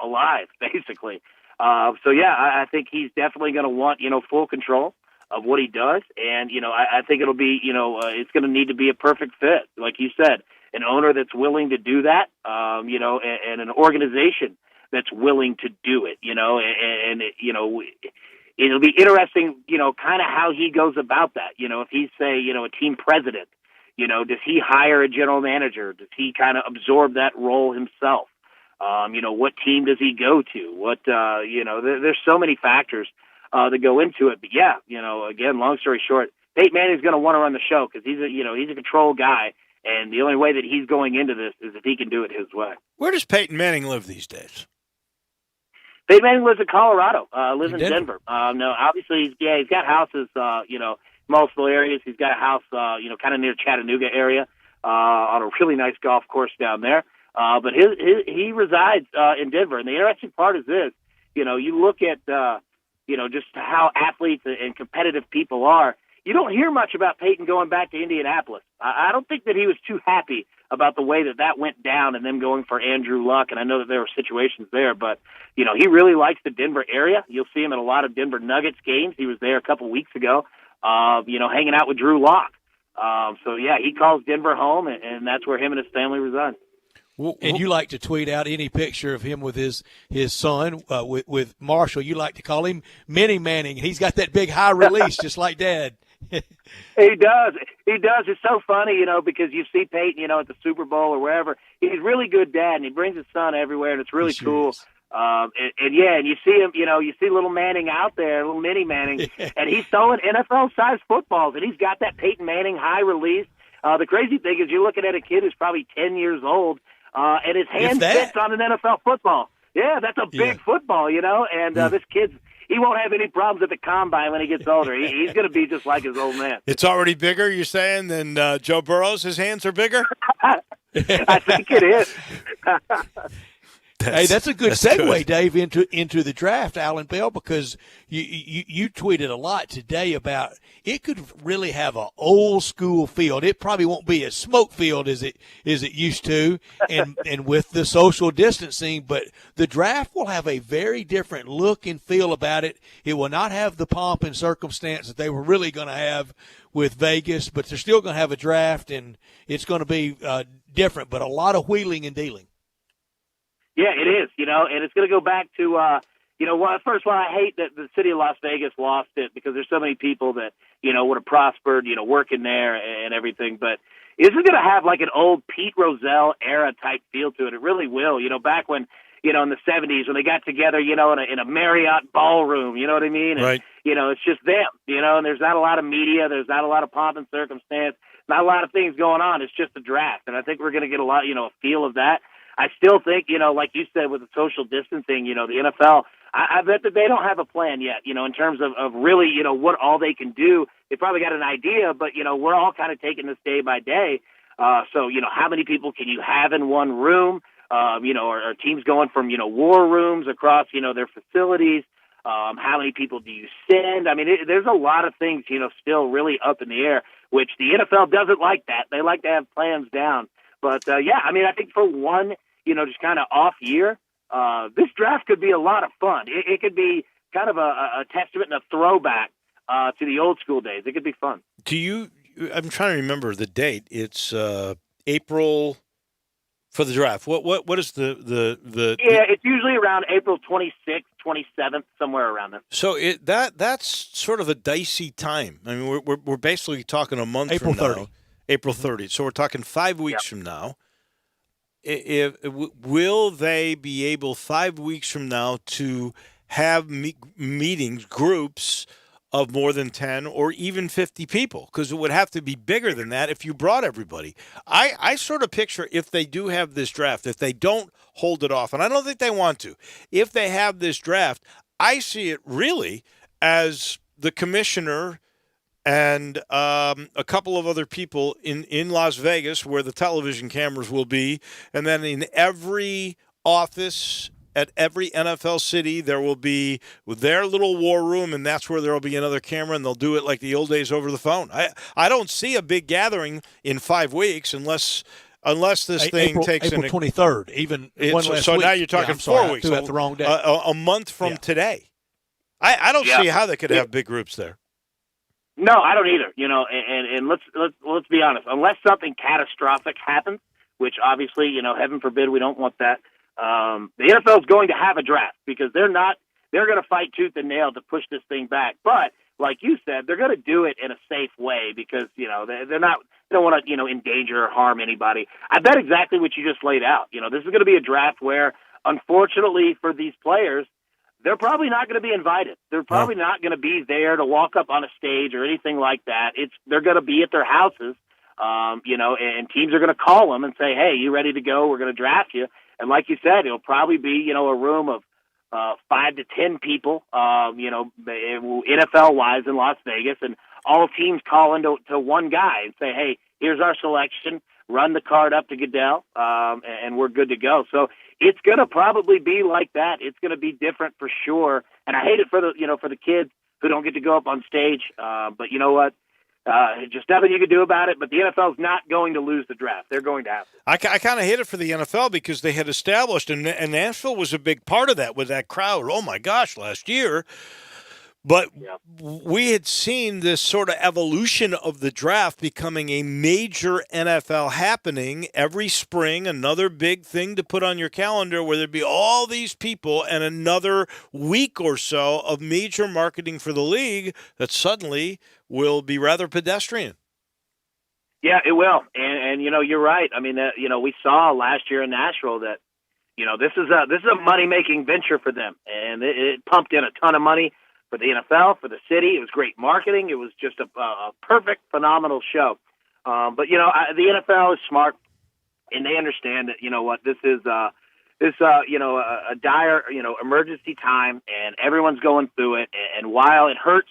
[SPEAKER 5] alive, basically. I think he's definitely going to want, full control of what he does. And, I think it'll be, it's going to need to be a perfect fit. Like you said, an owner that's willing to do that, and an organization that's willing to do it, it'll be interesting, kind of how he goes about that. If he's, say, a team president, Does he hire a general manager? Does he kind of absorb that role himself? What team does he go to? There's so many factors that go into it. But yeah, again, long story short, Peyton Manning's going to want to run the show because he's a control guy, and the only way that he's going into this is if he can do it his way.
[SPEAKER 1] Where does Peyton Manning live these days?
[SPEAKER 5] Peyton Manning lives in Colorado, lives in Denver. No, obviously, he's got houses, multiple areas. He's got a house, kind of near Chattanooga area, on a really nice golf course down there. But he resides in Denver. And the interesting part is this, you look at, just how athletes and competitive people are. You don't hear much about Peyton going back to Indianapolis. I don't think that he was too happy about the way that went down and them going for Andrew Luck. And I know that there were situations there, but, he really likes the Denver area. You'll see him at a lot of Denver Nuggets games. He was there a couple weeks ago, hanging out with Drew Lock. He calls Denver home, and that's where him and his family reside.
[SPEAKER 2] And you like to tweet out any picture of him with his son, with Marshall. You like to call him Mini Manning. He's got that big high release just like Dad.
[SPEAKER 5] He does. It's so funny, because you see Peyton, at the Super Bowl or wherever. He's a really good dad, and he brings his son everywhere, and it's really cool. And you see him, you see little Manning out there, little mini Manning, and he's throwing NFL-sized footballs, and he's got that Peyton Manning high release. The crazy thing is you're looking at a kid who's probably 10 years old, and his hand fits on an NFL football. Yeah, that's a big football, and this kid's, he won't have any problems at the combine when he gets older. He's going to be just like his old man.
[SPEAKER 1] It's already bigger, you're saying, than Joe Burrow's? His hands are bigger?
[SPEAKER 5] I think it is.
[SPEAKER 2] That's a good segue, Dave, into the draft, Alan Bell, because you tweeted a lot today about it could really have an old school field. It probably won't be a smoke field as it used to, and with the social distancing, but the draft will have a very different look and feel about it. It will not have the pomp and circumstance that they were really going to have with Vegas, but they're still going to have a draft, and it's going to be different, but a lot of wheeling and dealing.
[SPEAKER 5] Yeah, it is, and it's going to go back to, first of all, I hate that the city of Las Vegas lost it because there's so many people that, would have prospered, working there and everything. But is it going to have like an old Pete Rozelle era type feel to it? It really will. Back when, in the 70s when they got together, in a Marriott ballroom, you know what I mean? And,
[SPEAKER 1] right.
[SPEAKER 5] It's just them, and there's not a lot of media. There's not a lot of pomp and circumstance, not a lot of things going on. It's just a draft. And I think we're going to get a lot, a feel of that. I still think, like you said, with the social distancing, the NFL, I bet that they don't have a plan yet, in terms of really, what all they can do. They probably got an idea, but, we're all kind of taking this day by day. So, how many people can you have in one room? Are teams going from, war rooms across, their facilities? How many people do you send? I mean, there's a lot of things, still really up in the air, which the NFL doesn't like that. They like to have plans down. But, I think for one, just kind of off year, this draft could be a lot of fun. It could be kind of a testament and a throwback to the old school days. It could be fun.
[SPEAKER 1] I'm trying to remember the date. It's April for the draft. What is the
[SPEAKER 5] it's usually around April 26th, 27th, somewhere around there.
[SPEAKER 1] So that's sort of a dicey time. I mean, we're basically talking a month
[SPEAKER 2] April
[SPEAKER 1] from
[SPEAKER 2] 30.
[SPEAKER 1] now. April 30th. So we're talking 5 weeks from now. Will they be able 5 weeks from now to have meetings, groups of more than 10 or even 50 people? Because it would have to be bigger than that if you brought everybody. I sort of picture if they do have this draft, if they don't hold it off, and I don't think they want to, if they have this draft, I see it really as the commissioner and a couple of other people in Las Vegas where the television cameras will be. And then in every office at every NFL city, there will be their little war room, and that's where there will be another camera, and they'll do it like the old days over the phone. I don't see a big gathering in 5 weeks unless this thing takes
[SPEAKER 2] April 23rd, even one less
[SPEAKER 1] so
[SPEAKER 2] week.
[SPEAKER 1] now you're talking 4 weeks.
[SPEAKER 2] I threw out the wrong day.
[SPEAKER 1] A month from today. I don't see how they could have big groups there.
[SPEAKER 5] No, I don't either. And let's be honest. Unless something catastrophic happens, which obviously, heaven forbid, we don't want that. The NFL is going to have a draft because they're going to fight tooth and nail to push this thing back. But like you said, they're going to do it in a safe way because, you know, they don't want to, you know, endanger or harm anybody. I bet exactly what you just laid out. You know, this is going to be a draft where, unfortunately for these players, they're probably not going to be invited. They're probably not going to be there to walk up on a stage or anything like that. They're going to be at their houses, you know, and teams are going to call them and say, hey, you ready to go? We're going to draft you. And like you said, it'll probably be, you know, a room of 5 to 10 people, you know, NFL-wise in Las Vegas, and all teams call into one guy and say, hey, here's our selection, run the card up to Goodell, and we're good to go. So it's going to probably be like that. It's going to be different for sure. And I hate it for the kids who don't get to go up on stage. But you know what? Just nothing you can do about it, but the NFL's not going to lose the draft. They're going to have to.
[SPEAKER 1] I kind of hate it for the NFL because they had established, and Nashville was a big part of that with that crowd. Oh, my gosh, last year. But we had seen this sort of evolution of the draft becoming a major NFL happening every spring, another big thing to put on your calendar where there'd be all these people and another week or so of major marketing for the league that suddenly will be rather pedestrian.
[SPEAKER 5] Yeah, it will. And you know, you're right. I mean, you know, we saw last year in Nashville that, you know, this is a money-making venture for them. And it pumped in a ton of money for the NFL, for the city. It was great marketing. It was just a perfect, phenomenal show. But, you know, the NFL is smart, and they understand that, you know what, this is you know, a dire, you know, emergency time, and everyone's going through it. And while it hurts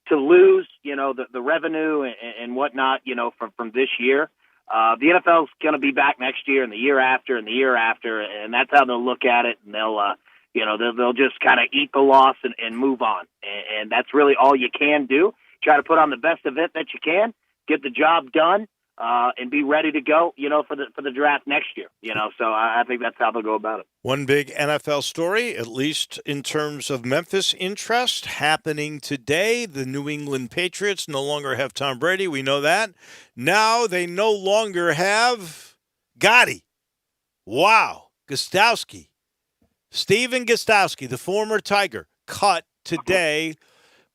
[SPEAKER 5] to lose, you know, the revenue and whatnot, you know, from this year, the NFL's going to be back next year and the year after and the year after, and that's how they'll look at it, and they'll just kind of eat the loss and move on. And that's really all you can do. Try to put on the best event that you can, get the job done, and be ready to go, you know, for the draft next year. You know, so I think that's how they'll go about it.
[SPEAKER 1] One big NFL story, at least in terms of Memphis interest, happening today. The New England Patriots no longer have Tom Brady. We know that. Now they no longer have Gotti. Wow. Gostowski. Steven Gostowski, the former Tiger, cut today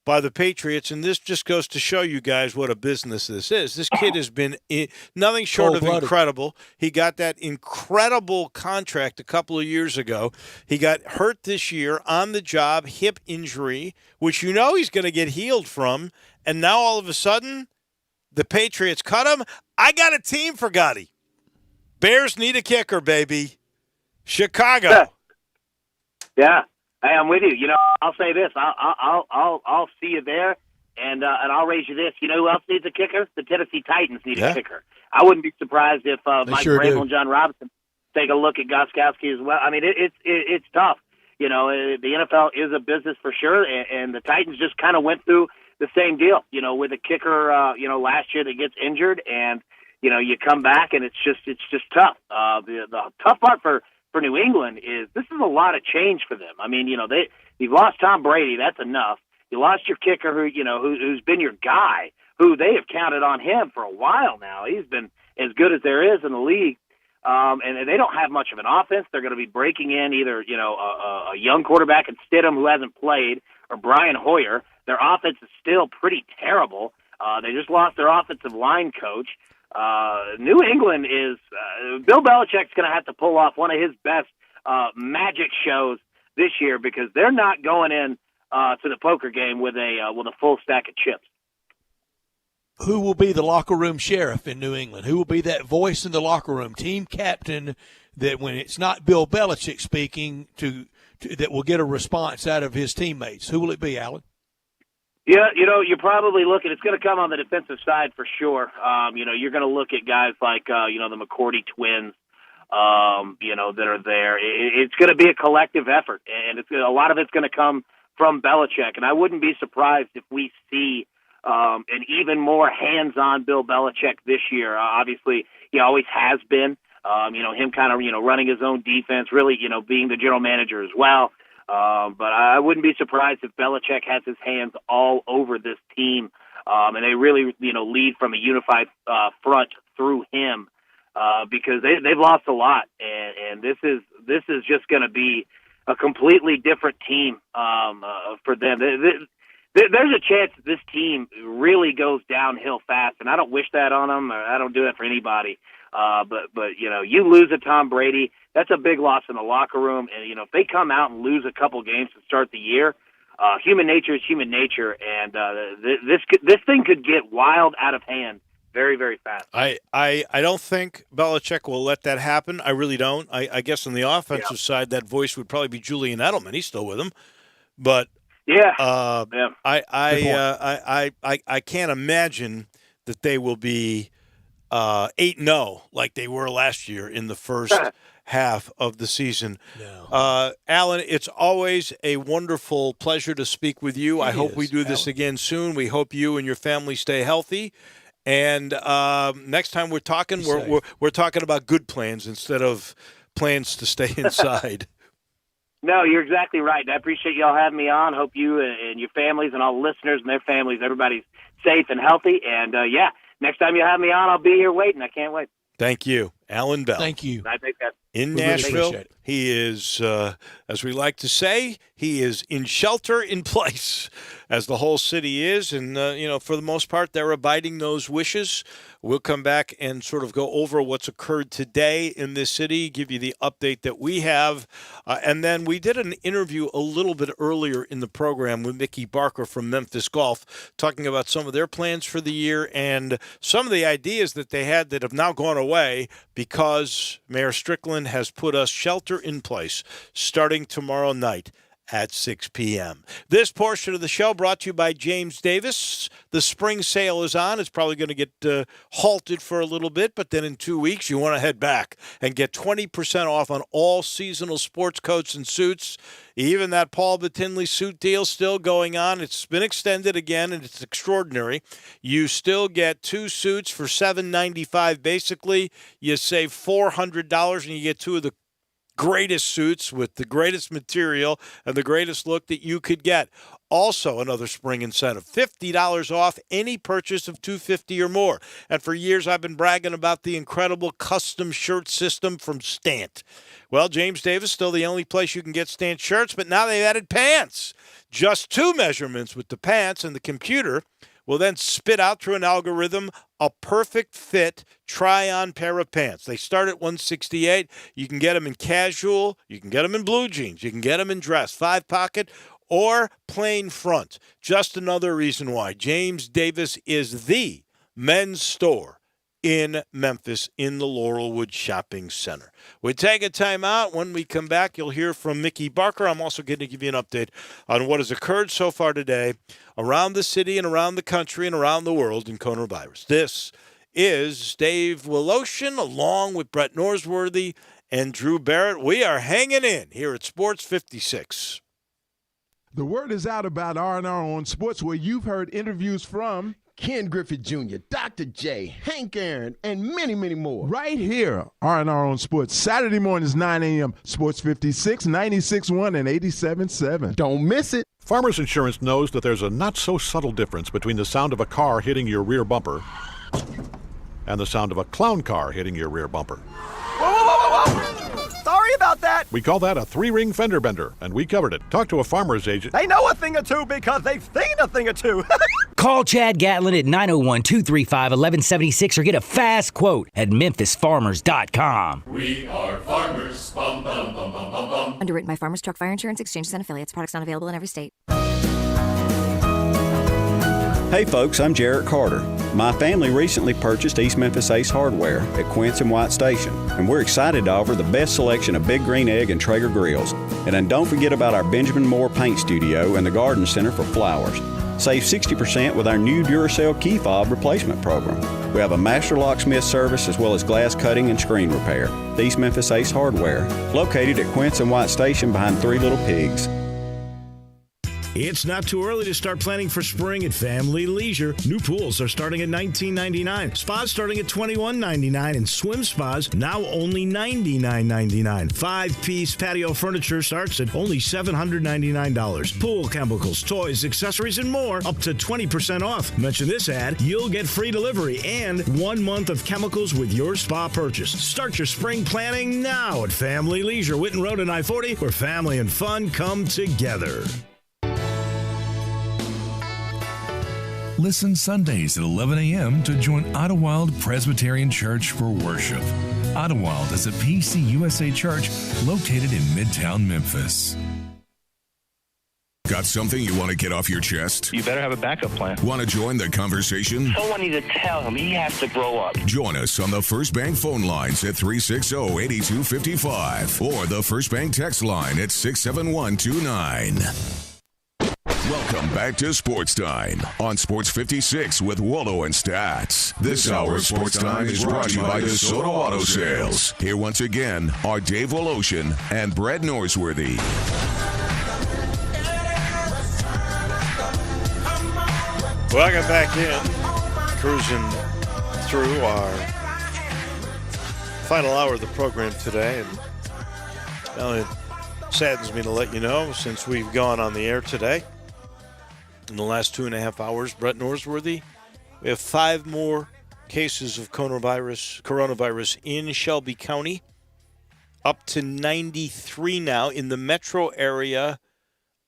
[SPEAKER 1] by the Patriots, and this just goes to show you guys what a business this is. This kid has been nothing short of incredible. He got that incredible contract a couple of years ago. He got hurt this year on the job, hip injury, which you know he's going to get healed from, and now all of a sudden the Patriots cut him. I got a team for Gotti. Bears need a kicker, baby. Chicago.
[SPEAKER 5] Yeah. Hey, I'm with you. You know, I'll say this. I'll see you there, and I'll raise you this. You know who else needs a kicker? The Tennessee Titans need a kicker. I wouldn't be surprised if Mike Vrabel and John Robinson take a look at Gostowski as well. I mean, it's tough. You know, the NFL is a business for sure, and the Titans just kind of went through the same deal. You know, with a kicker, you know, last year that gets injured, and you know, you come back and it's just tough. The tough part for New England is this is a lot of change for them. I mean, you know, you've lost Tom Brady. That's enough. You lost your kicker who's been your guy, who they have counted on him for a while now. He's been as good as there is in the league. And they don't have much of an offense. They're going to be breaking in either, you know, a young quarterback in Stidham who hasn't played or Brian Hoyer. Their offense is still pretty terrible. They just lost their offensive line coach. New England is Bill Belichick's going to have to pull off one of his best magic shows this year because they're not going in to the poker game with a full stack of chips.
[SPEAKER 2] Who will be the locker room sheriff in New England? Who will be that voice in the locker room, team captain, that when it's not Bill Belichick speaking, that will get a response out of his teammates? Who will it be, Alan?
[SPEAKER 5] Yeah, you know, you're probably looking. It's going to come on the defensive side for sure. You know, you're going to look at guys like you know, the McCourty twins. You know, that are there. It's going to be a collective effort, and a lot of it's going to come from Belichick. And I wouldn't be surprised if we see an even more hands-on Bill Belichick this year. Obviously, he always has been. You know, him kind of, you know, running his own defense, really, you know, being the general manager as well. But I wouldn't be surprised if Belichick has his hands all over this team, and they really, you know, lead from a unified front through him because they've lost a lot, and this is just going to be a completely different team for them. there's a chance that this team really goes downhill fast, and I don't wish that on them. Or I don't do that for anybody. But you lose a Tom Brady, that's a big loss in the locker room. And if they come out and lose a couple games to start the year, human nature is human nature, and this thing could get wild out of hand very, very fast.
[SPEAKER 1] I don't think Belichick will let that happen. I really don't. I guess on the offensive side, that voice would probably be Julian Edelman. He's still with him, but I can't imagine that they will be 8-0 like they were last year in the first half of the season. No. Alan, it's always a wonderful pleasure to speak with you. I hope we do this again soon. We hope you and your family stay healthy. And next time we're talking, we're talking about good plans instead of plans to stay inside.
[SPEAKER 5] No, you're exactly right. I appreciate y'all having me on. Hope you and your families and all the listeners and their families, everybody's safe and healthy. And, next time you have me on, I'll be here waiting. I can't wait.
[SPEAKER 1] Thank you, Alan Bell.
[SPEAKER 2] Thank you.
[SPEAKER 5] I think that
[SPEAKER 1] in Nashville, he is, as we like to say, he is in shelter in place, as the whole city is. And, for the most part, they're abiding those wishes. We'll come back and sort of go over what's occurred today in this city, give you the update that we have. And then we did an interview a little bit earlier in the program with Mickey Barker from Memphis Golf, talking about some of their plans for the year and some of the ideas that they had that have now gone away because Mayor Strickland has put us shelter in place starting tomorrow night at 6 p.m. This portion of the show brought to you by James Davis. The spring sale is on. It's probably going to get halted for a little bit, but then in 2 weeks you want to head back and get 20% off on all seasonal sports coats and suits. Even that Paul Batinley suit deal still going on. It's been extended again, and it's extraordinary. You still get 2 suits for $795. Basically, you save $400, and you get 2 of the greatest suits with the greatest material and the greatest look that you could get. Also, another spring incentive, $50 off any purchase of $250 or more. And for years, I've been bragging about the incredible custom shirt system from Stant. Well, James Davis, still the only place you can get Stant shirts, but now they've added pants. Just 2 measurements with the pants, and the computer will then spit out through an algorithm a perfect fit try-on pair of pants. They start at $168. You can get them in casual. You can get them in blue jeans. You can get them in dress, 5-pocket, or plain front. Just another reason why James Davis is the men's store in Memphis in the Laurelwood Shopping Center. We take a time out. When we come back, you'll hear from Mickey Barker. I'm also going to give you an update on what has occurred so far today around the city and around the country and around the world in coronavirus. This is Dave Woloshin along with Brett Norsworthy and Drew Barrett. We are hanging in here at Sports 56.
[SPEAKER 6] The word is out about R&R on Sports, where you've heard interviews from Ken Griffith Jr., Dr. J, Hank Aaron, and many, many more. Right here, R&R on Sports, Saturday mornings, 9 a.m., Sports 56, 96.1, and 87.7. Don't miss it.
[SPEAKER 7] Farmers Insurance knows that there's a not-so-subtle difference between the sound of a car hitting your rear bumper and the sound of a clown car hitting your rear bumper.
[SPEAKER 8] Whoa, whoa, whoa, whoa, whoa! Sorry about that.
[SPEAKER 7] We call that a 3-ring fender bender, and we covered it. Talk to a farmer's agent.
[SPEAKER 8] They know a thing or two because they've seen a thing or two.
[SPEAKER 21] Call Chad Gatlin at 901-235-1176 or get a fast quote at memphisfarmers.com.
[SPEAKER 24] We are farmers. Bum, bum, bum, bum, bum, bum.
[SPEAKER 22] Underwritten by Farmers Truck Fire Insurance Exchanges and Affiliates. Products not available in every state.
[SPEAKER 10] Hey folks, I'm Jarrett Carter. My family recently purchased East Memphis Ace Hardware at Quince and White Station, and we're excited to offer the best selection of Big Green Egg and Traeger grills. And then don't forget about our Benjamin Moore Paint Studio and the Garden Center for flowers. Save 60% with our new Duracell key fob replacement program. We have a master locksmith service as well as glass cutting and screen repair. East Memphis Ace Hardware, located at Quince and White Station behind Three Little Pigs.
[SPEAKER 23] It's not too early to start planning for spring at Family Leisure. New pools are starting at $19.99, spas starting at $21.99, and swim spas now only $99.99. 5-piece patio furniture starts at only $799. Pool chemicals, toys, accessories, and more up to 20% off. Mention this ad, you'll get free delivery and 1 month of chemicals with your spa purchase. Start your spring planning now at Family Leisure, Whitten Road and I-40, where family and fun come together.
[SPEAKER 17] Listen Sundays at 11 a.m. to join Idlewild Presbyterian Church for worship. Idlewild is a PCUSA church located in Midtown Memphis.
[SPEAKER 3] Got something you want to get off your chest?
[SPEAKER 9] You better have a backup plan.
[SPEAKER 3] Want to join the conversation?
[SPEAKER 9] Someone needs to tell him he has to grow up.
[SPEAKER 3] Join us on the First Bank phone lines at 360-8255 or the First Bank text line at 67129. Welcome back to Sports Time on Sports 56 with Wolo and Stats. This hour of Sports Time is brought to you by DeSoto Auto Sales. Here once again are Dave Woloshin and Brett Norsworthy.
[SPEAKER 1] Welcome back in, cruising through our final hour of the program today. And well, it saddens me to let you know, since we've gone on the air today, in the last 2.5 hours, Brett Norsworthy, we have 5 more cases of coronavirus in Shelby County, up to 93 now. In the metro area,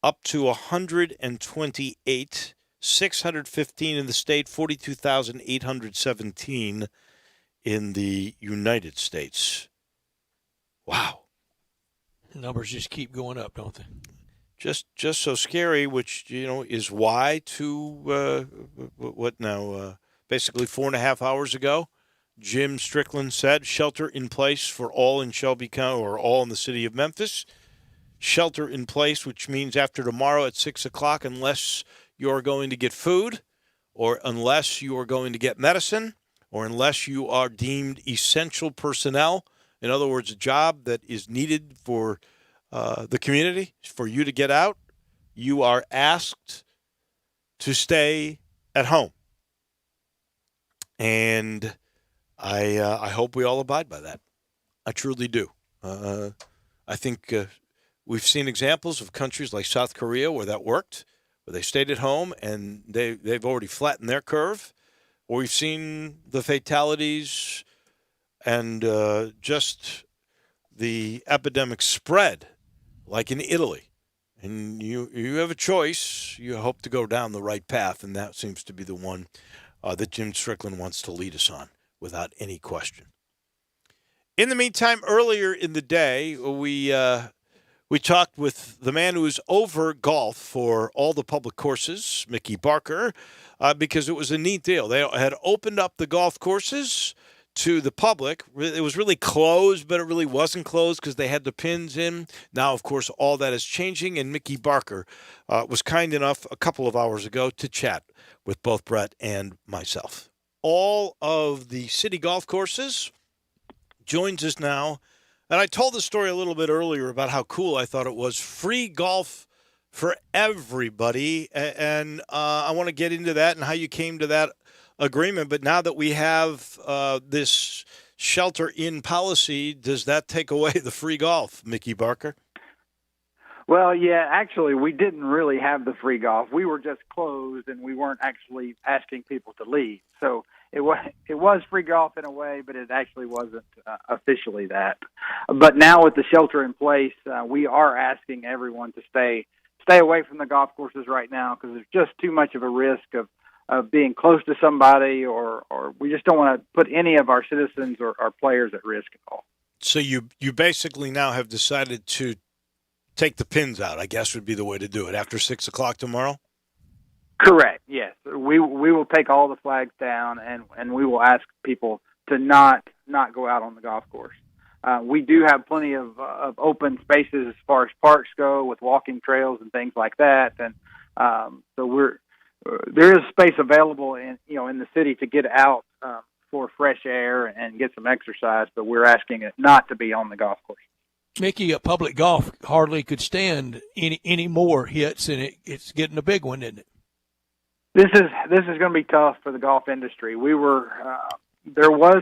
[SPEAKER 1] up to 128. 615 in the state, 42,817 in the United States. Wow.
[SPEAKER 2] Numbers just keep going up, don't they?
[SPEAKER 1] Just so scary, which, is why basically 4.5 hours ago, Jim Strickland said shelter in place for all in Shelby County, or all in the city of Memphis. Shelter in place, which means after tomorrow at 6 o'clock, unless you're going to get food, or unless you are going to get medicine, or unless you are deemed essential personnel, in other words, a job that is needed for the community, for you to get out, you are asked to stay at home. And I hope we all abide by that. I truly do. I think we've seen examples of countries like South Korea where that worked, where they stayed at home and they've already flattened their curve. Or we've seen the fatalities and just the epidemic spread, like in Italy. And you have a choice. You hope to go down the right path, and that seems to be the one that Jim Strickland wants to lead us on, without any question. In the meantime, earlier in the day, we talked with the man who is over golf for all the public courses, Mickey Barker, because it was a neat deal. They had opened up the golf courses to the public. It was really closed, but it really wasn't closed because they had the pins in. Now, of course, all that is changing, and Mickey Barker was kind enough a couple of hours ago to chat with both Brett and myself. All of the city golf courses joins us now. And I told the story a little bit earlier about how cool I thought it was. Free golf for everybody. And I want to get into that and how you came to that agreement. But now that we have this shelter-in policy, does that take away the free golf, Mickey Barker?
[SPEAKER 11] Well, yeah, actually, we didn't really have the free golf. We were just closed, and we weren't actually asking people to leave. So it was free golf in a way, but it actually wasn't officially that. But now with the shelter in place, we are asking everyone to stay away from the golf courses right now, because there's just too much of a risk of being close to somebody, or we just don't want to put any of our citizens or our players at risk at all.
[SPEAKER 1] So you basically now have decided to take the pins out, I guess would be the way to do it, after 6 o'clock tomorrow?
[SPEAKER 11] Correct, yes. We will take all the flags down, and we will ask people to not go out on the golf course. We do have plenty of open spaces as far as parks go, with walking trails and things like that, and so there is space available in the city to get out for fresh air and get some exercise, but we're asking it not to be on the golf course.
[SPEAKER 2] Mickey, a public golf hardly could stand any more hits, and it's getting a big one, isn't it?
[SPEAKER 11] This is going to be tough for the golf industry. We were there was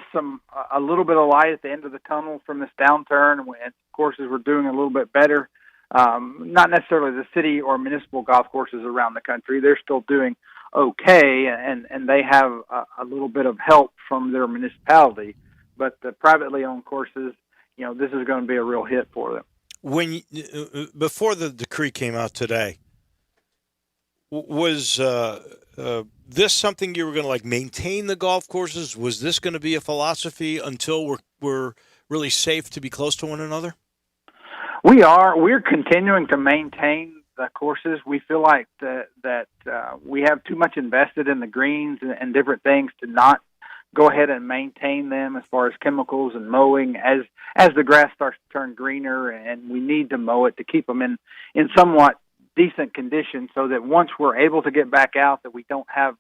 [SPEAKER 11] a little bit of light at the end of the tunnel from this downturn, and courses were doing a little bit better. Not necessarily the city or municipal golf courses around the country; they're still doing okay, and they have a little bit of help from their municipality. But the privately owned courses, this is going to be a real hit for them.
[SPEAKER 1] Before the decree came out today, was this something you were going to like maintain the golf courses? Was this going to be a philosophy until we're really safe to be close to one another?
[SPEAKER 11] We're continuing to maintain the courses. We feel like that we have too much invested in the greens and different things to not go ahead and maintain them as far as chemicals and mowing as the grass starts to turn greener, and we need to mow it to keep them in somewhat decent condition so that once we're able to get back out that we don't have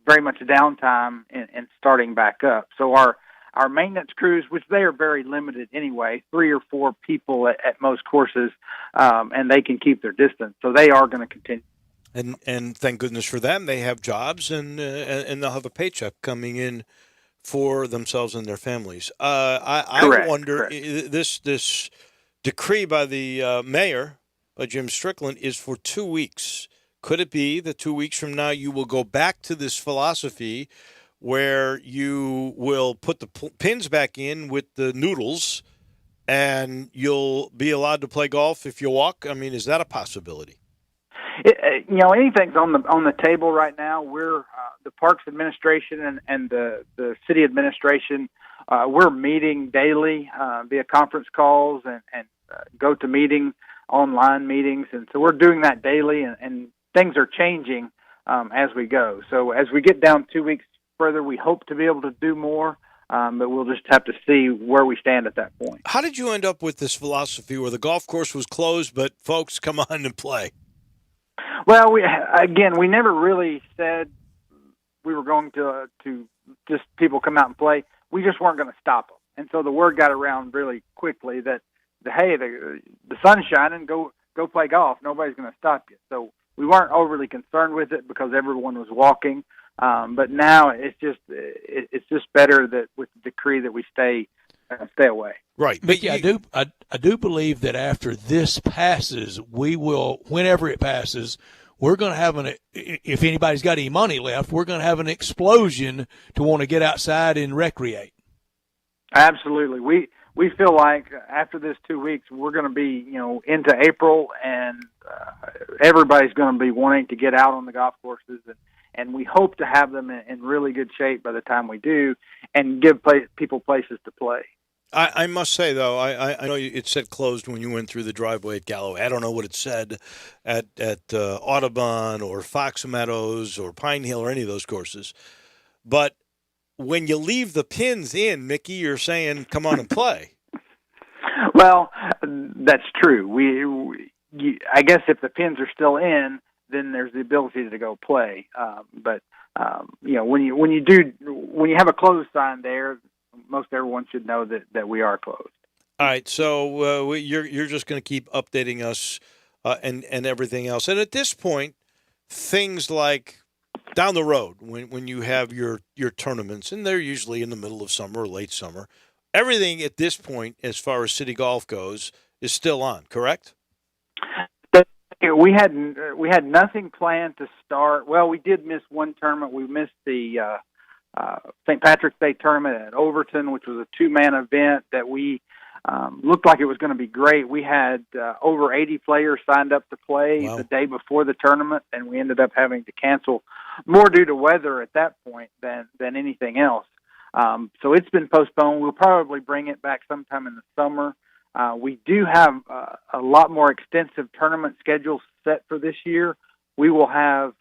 [SPEAKER 11] very much downtime in starting back up. So our maintenance crews, which they are very limited anyway, 3 or 4 people at most courses, and they can keep their distance. So they are going to continue.
[SPEAKER 1] And thank goodness for them, they have jobs and they'll have a paycheck coming in for themselves and their families. I wonder, this decree by the mayor, by Jim Strickland, is for 2 weeks. Could it be that 2 weeks from now you will go back to this philosophy where you will put the pins back in with the noodles and you'll be allowed to play golf if you walk? I mean, is that a possibility?
[SPEAKER 11] Anything's on the table right now. We're the Parks Administration and the city administration. We're meeting daily via conference calls and go to meeting online meetings, and so we're doing that daily. And things are changing as we go. So as we get down 2 weeks further, we hope to be able to do more. But we'll just have to see where we stand at that point.
[SPEAKER 1] How did you end up with this philosophy where the golf course was closed, but folks come on and play?
[SPEAKER 11] Well, we never really said we were going to just people come out and play. We just weren't going to stop them. And so the word got around really quickly that, hey, the sun's shining, go play golf. Nobody's going to stop you. So we weren't overly concerned with it because everyone was walking. But now it's just better that with the decree that we stay away.
[SPEAKER 1] Right,
[SPEAKER 2] Mickey, I do believe that after this passes, we will, whenever it passes, we're going to have if anybody's got any money left, we're going to have an explosion to want to get outside and recreate.
[SPEAKER 11] Absolutely, we feel like after this 2 weeks, we're going to be into April, and everybody's going to be wanting to get out on the golf courses and we hope to have them in really good shape by the time we do and give people places to play.
[SPEAKER 1] I must say, though, I know it said closed when you went through the driveway at Galloway. I don't know what it said at Audubon or Fox Meadows or Pine Hill or any of those courses. But when you leave the pins in, Mickey, you're saying, come on and play.
[SPEAKER 11] Well, that's true. I guess if the pins are still in, then there's the ability to go play. But when you have a closed sign there, most everyone should know that we are closed.
[SPEAKER 1] All right, so you're just going to keep updating us and everything else. And at this point, things like down the road when you have your tournaments, and they're usually in the middle of summer or late summer, everything at this point, as far as city golf goes, is still on. Correct?
[SPEAKER 11] We had nothing planned to start. Well, we did miss one tournament. We missed the St. Patrick's Day tournament at Overton, which was a 2-man event that we looked like it was going to be great. We had over 80 players signed up to play the day before the tournament, and we ended up having to cancel more due to weather at that point than anything else. So it's been postponed. We'll probably bring it back sometime in the summer. We do have a lot more extensive tournament schedules set for this year. We will have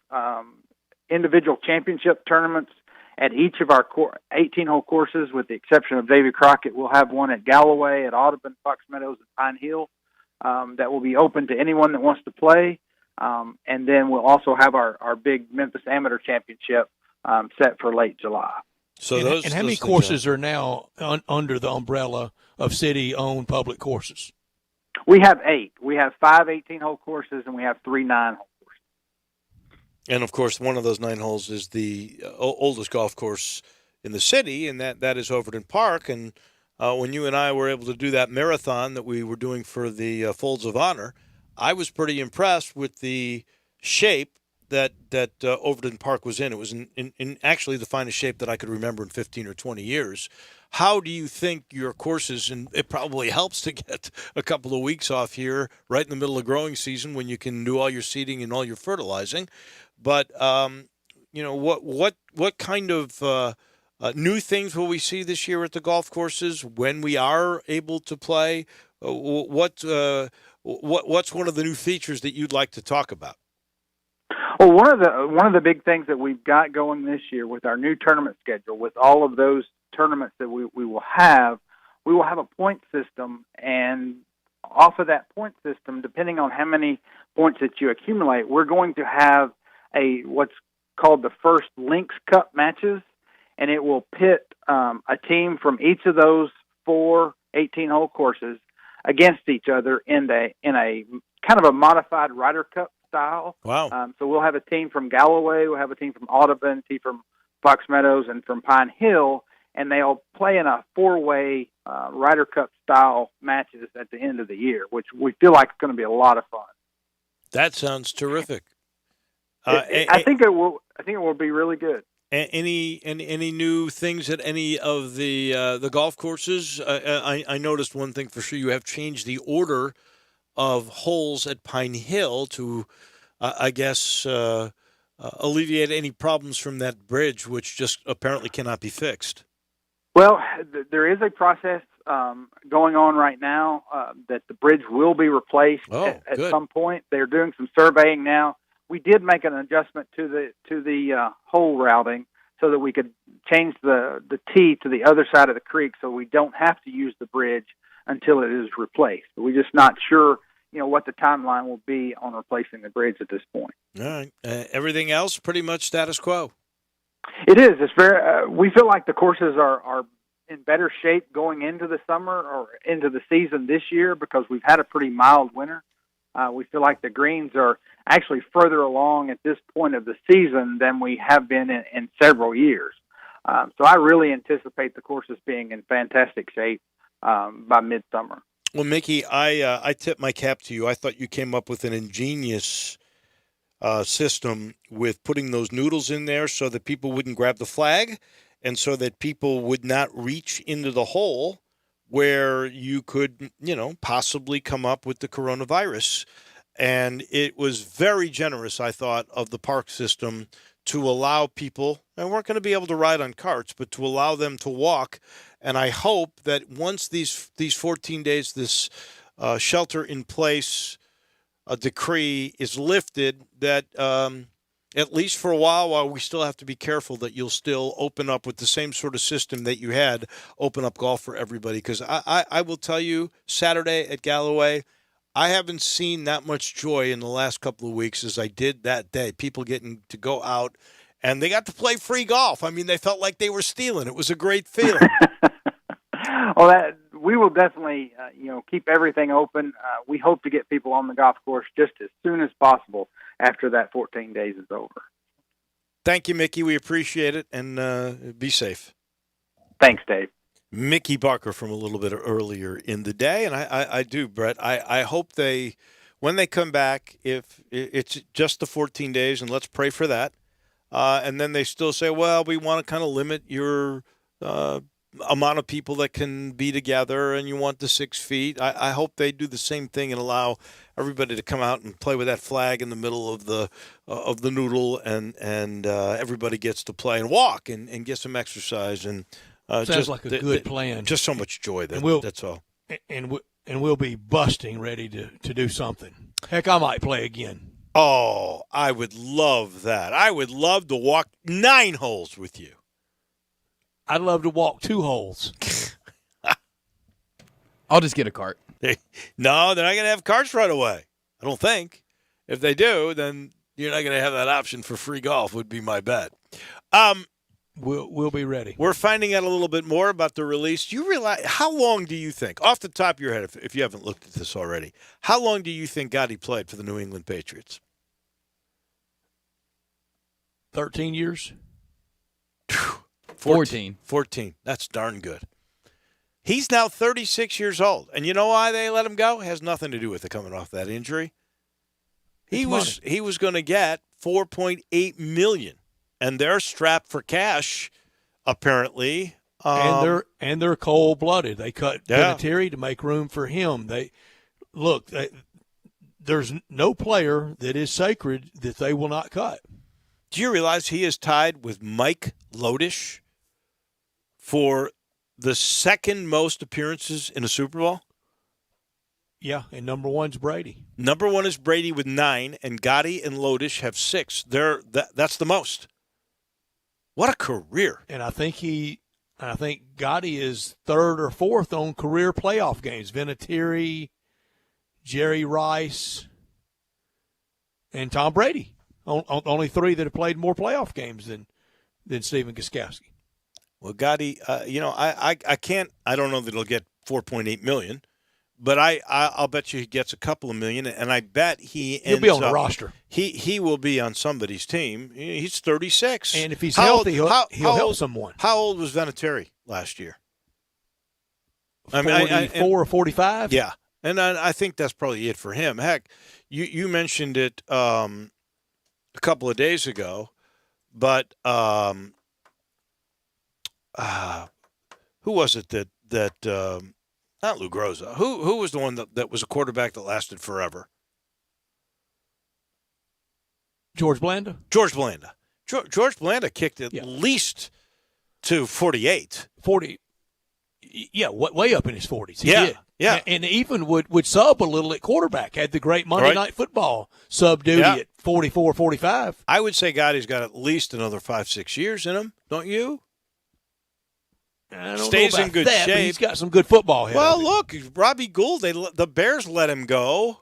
[SPEAKER 11] individual championship tournaments at each of our 18-hole courses, with the exception of Davy Crockett. We'll have one at Galloway, at Audubon, Fox Meadows, and Pine Hill that will be open to anyone that wants to play. And then we'll also have our big Memphis Amateur Championship set for late July.
[SPEAKER 1] So
[SPEAKER 2] and how many courses are now under the umbrella of city-owned public courses?
[SPEAKER 11] We have 8. We have 5 18-hole courses, and we have 3 9-hole courses.
[SPEAKER 1] And, of course, one of those 9 holes is the oldest golf course in the city, and that is Overton Park. And when you and I were able to do that marathon that we were doing for the Folds of Honor, I was pretty impressed with the shape that Overton Park was in. It was in actually the finest shape that I could remember in 15 or 20 years. How do you think your courses, and it probably helps to get a couple of weeks off here right in the middle of growing season when you can do all your seeding and all your fertilizing, but what kind of new things will we see this year at the golf courses when we are able to play? What's one of the new features that you'd like to talk about?
[SPEAKER 11] Well, one of the big things that we've got going this year with our new tournament schedule, with all of those tournaments that we will have a point system, and off of that point system, depending on how many points that you accumulate, we're going to have what's called the first Links Cup matches, and it will pit a team from each of those 4 18-hole courses against each other in a kind of a modified Ryder Cup style.
[SPEAKER 1] Wow.
[SPEAKER 11] So we'll have a team from Galloway, we'll have a team from Audubon, a team from Fox Meadows, and from Pine Hill, and they'll play in a 4-way Ryder Cup style matches at the end of the year, which we feel like is going to be a lot of fun.
[SPEAKER 1] That sounds terrific.
[SPEAKER 11] I think it will. I think it will be really good.
[SPEAKER 1] Any new things at any of the golf courses? I noticed one thing for sure. You have changed the order of holes at Pine Hill to, I guess, alleviate any problems from that bridge, which just apparently cannot be fixed.
[SPEAKER 11] Well, there is a process going on right now that the bridge will be replaced at some point. They're doing some surveying now. We did make an adjustment to the hole routing so that we could change the tee to the other side of the creek, so we don't have to use the bridge until it is replaced. We're just not sure, what the timeline will be on replacing the bridge at this point.
[SPEAKER 1] All right. Everything else pretty much status quo.
[SPEAKER 11] It is. It's very. We feel like the courses are in better shape going into the summer or into the season this year because we've had a pretty mild winter. We feel like the greens are actually further along at this point of the season than we have been in several years. So I really anticipate the courses being in fantastic shape by midsummer.
[SPEAKER 1] Well, Mickey, I tip my cap to you. I thought you came up with an ingenious system with putting those noodles in there so that people wouldn't grab the flag and so that people would not reach into the hole where you could, possibly come up with the coronavirus. And it was very generous, I thought, of the park system to allow people, and weren't going to be able to ride on carts, but to allow them to walk. And I hope that once these 14 days, this shelter-in-place decree is lifted, that at least for a while we still have to be careful, that you'll still open up with the same sort of system that you had, open up golf for everybody. Because I will tell you, Saturday at Galloway, I haven't seen that much joy in the last couple of weeks as I did that day. People getting to go out, and they got to play free golf. I mean, they felt like they were stealing. It was a great feeling.
[SPEAKER 11] Well, we will definitely, keep everything open. We hope to get people on the golf course just as soon as possible after that 14 days is over.
[SPEAKER 1] Thank you, Mickey. We appreciate it, and be safe.
[SPEAKER 11] Thanks, Dave.
[SPEAKER 1] Mickey Barker from a little bit earlier in the day, and I do, Brett. I hope when they come back, if it's just the 14 days, and let's pray for that, and then they still say, well, we want to kind of limit your amount of people that can be together, and you want the 6 feet. I hope they do the same thing and allow everybody to come out and play with that flag in the middle of the noodle, and everybody gets to play and walk and get some exercise. And
[SPEAKER 2] sounds like a good plan.
[SPEAKER 1] Just so much joy. That's all.
[SPEAKER 2] And we'll be busting ready to do something. Heck, I might play again.
[SPEAKER 1] Oh, I would love that. I would love to walk 9 holes with you.
[SPEAKER 2] I'd love to walk 2 holes.
[SPEAKER 4] I'll just get a cart.
[SPEAKER 1] No, they're not going to have carts right away. I don't think. If they do, then you're not going to have that option for free golf, would be my bet.
[SPEAKER 2] We'll be ready.
[SPEAKER 1] We're finding out a little bit more about the release. Do you realize, how long do you think, off the top of your head, if you haven't looked at this already, how long do you think Gotti played for the New England Patriots?
[SPEAKER 2] 13 years?
[SPEAKER 4] 14.
[SPEAKER 1] 14. That's darn good. He's now 36 years old. And you know why they let him go? It has nothing to do with it coming off that injury. He was going to get $4.8 million, and they're strapped for cash, apparently.
[SPEAKER 2] And they're cold-blooded. They cut Vinatieri to make room for him. There's no player that is sacred that they will not cut.
[SPEAKER 1] Do you realize he is tied with Mike Lodish for the second most appearances in a Super Bowl?
[SPEAKER 2] Yeah, and number one's Brady.
[SPEAKER 1] Number one is Brady with 9, and Gotti and Lodish have 6. That's the most. What a career!
[SPEAKER 2] And I think Gotti is 3rd or 4th on career playoff games. Vinatieri, Jerry Rice, and Tom Brady. Only 3 that have played more playoff games than Stephen Gostkowski.
[SPEAKER 1] Well, Gotti, I can't. I don't know that he'll get $4.8 million, but I'll bet you he gets a couple of million, and I bet he'll
[SPEAKER 2] be on the roster.
[SPEAKER 1] He will be on somebody's team. He's 36,
[SPEAKER 2] and if he's healthy, he'll help someone.
[SPEAKER 1] How old was Vinatieri last year?
[SPEAKER 2] 44 or 45.
[SPEAKER 1] Yeah, and I think that's probably it for him. Heck, you mentioned it a couple of days ago, but who was it that not Lou Groza? Who was the one that was a quarterback that lasted forever?
[SPEAKER 2] George Blanda.
[SPEAKER 1] George Blanda kicked at least to 48.
[SPEAKER 2] 40. Yeah, way up in his 40s. He
[SPEAKER 1] yeah,
[SPEAKER 2] did.
[SPEAKER 1] Yeah.
[SPEAKER 2] And even would sub a little at quarterback. Had the great Monday Night Football sub duty at 44, 45.
[SPEAKER 1] I would say Gotti's got at least another 5-6 years in him, don't you?
[SPEAKER 2] I don't
[SPEAKER 1] Stays
[SPEAKER 2] know about
[SPEAKER 1] in good
[SPEAKER 2] that,
[SPEAKER 1] shape.
[SPEAKER 2] But he's got some good football here.
[SPEAKER 1] Well, look, Robbie Gould, the Bears let him go.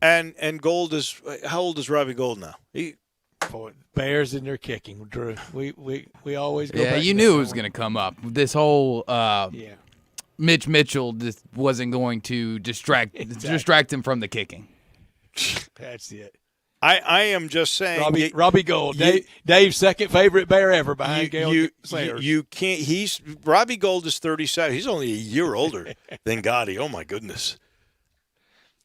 [SPEAKER 1] And Gould is – how old is Robbie Gould now?
[SPEAKER 2] Bears in their kicking, Drew. We always go back.
[SPEAKER 4] Yeah, you knew it was going to come up. This whole Mitch Mitchell just wasn't going to distract him from the kicking.
[SPEAKER 2] That's it.
[SPEAKER 1] I am just saying.
[SPEAKER 2] Robbie Gould, Dave's second favorite Bear ever behind Gale Sayers.
[SPEAKER 1] You can't. Robbie Gould is 37. He's only a year older than Gotti. Oh my goodness.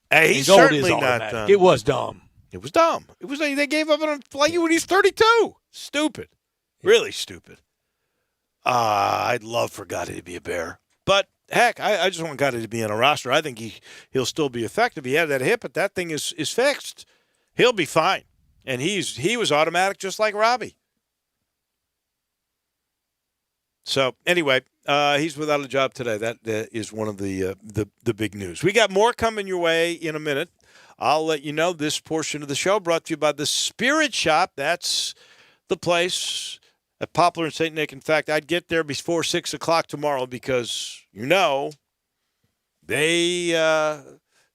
[SPEAKER 1] Hey, he's certainly not dumb.
[SPEAKER 2] It was dumb.
[SPEAKER 1] It was dumb. It was. They gave up on him like when he's 32. Stupid. Really stupid. I'd love for Gotti to be a Bear, but heck, I just want Gotti to be on a roster. I think he'll still be effective. He had that hip, but that thing is fixed. He'll be fine, and he was automatic just like Robbie. So anyway, he's without a job today. That is one of the big news. We got more coming your way in a minute. I'll let you know. This portion of the show brought to you by the Spirit Shop. That's the place at Poplar and St. Nick. In fact, I'd get there before 6 o'clock tomorrow because they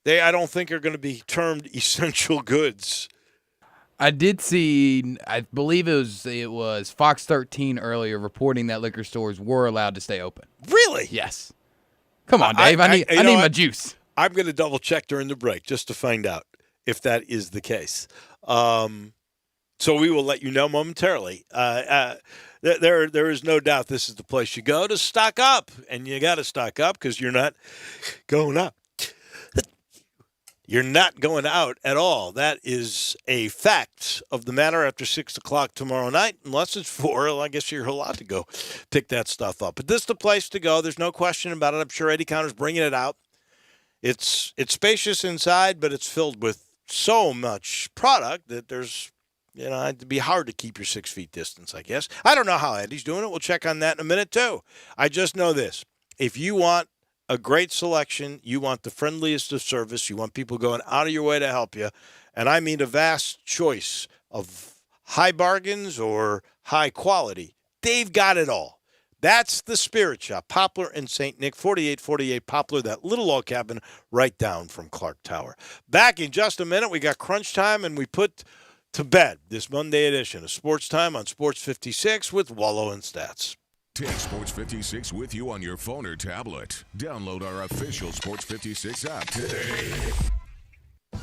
[SPEAKER 1] I don't think are going to be termed essential goods.
[SPEAKER 4] I did see, I believe it was Fox 13 earlier reporting that liquor stores were allowed to stay open.
[SPEAKER 1] Really?
[SPEAKER 4] Yes. Come on, Dave. I need my juice.
[SPEAKER 1] I'm going to double check during the break just to find out if that is the case. So we will let you know momentarily. There is no doubt this is the place you go to stock up, and you got to stock up because you're not going up. You're not going out at all. That is a fact of the matter after 6 o'clock tomorrow night. Unless it's 4, well, I guess you're allowed to go pick that stuff up. But this is the place to go. There's no question about it. I'm sure Eddie Counter's bringing it out. It's spacious inside, but it's filled with so much product that there's, it'd be hard to keep your 6 feet distance, I guess. I don't know how Eddie's doing it. We'll check on that in a minute, too. I just know this. If you want a great selection, you want the friendliest of service, you want people going out of your way to help you, and I mean a vast choice of high bargains or high quality, they've got it all. That's the Spirit Shop, Poplar and St. Nick, 4848 Poplar, that little log cabin right down from Clark Tower. Back in just a minute, we got crunch time, and we put to bed this Monday edition of Sports Time on Sports 56 with Wolo and Stats.
[SPEAKER 3] Take Sports 56 with you on your phone or tablet. Download our official Sports 56 app today.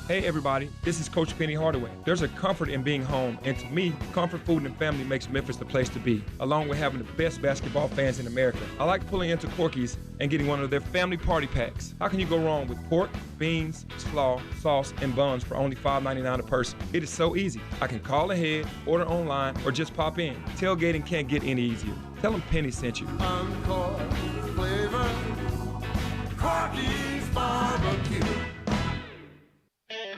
[SPEAKER 12] Hey everybody, this is Coach Penny Hardaway. There's a comfort in being home, and to me, comfort food and family makes Memphis the place to be, along with having the best basketball fans in America. I like pulling into Corky's and getting one of their family party packs. How can you go wrong with pork, beans, slaw, sauce, and buns for only $5.99 a person? It is so easy. I can call ahead, order online, or just pop in. Tailgating can't get any easier. Tell them Penny sent you.
[SPEAKER 24] Encore flavor, Corky's barbecue.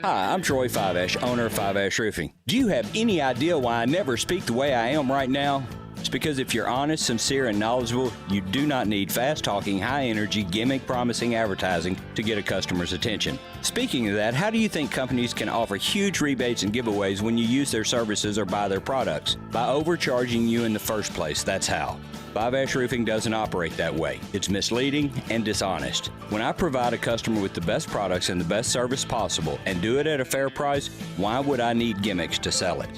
[SPEAKER 10] Hi, I'm Troy 5-Ash, owner of 5-Ash Roofing. Do you have any idea why I never speak the way I am right now? It's because if you're honest, sincere, and knowledgeable, you do not need fast-talking, high-energy, gimmick-promising advertising to get a customer's attention. Speaking of that, how do you think companies can offer huge rebates and giveaways when you use their services or buy their products? By overcharging you in the first place, that's how. 5-Ash Roofing doesn't operate that way. It's misleading and dishonest. When I provide a customer with the best products and the best service possible and do it at a fair price, why would I need gimmicks to sell it?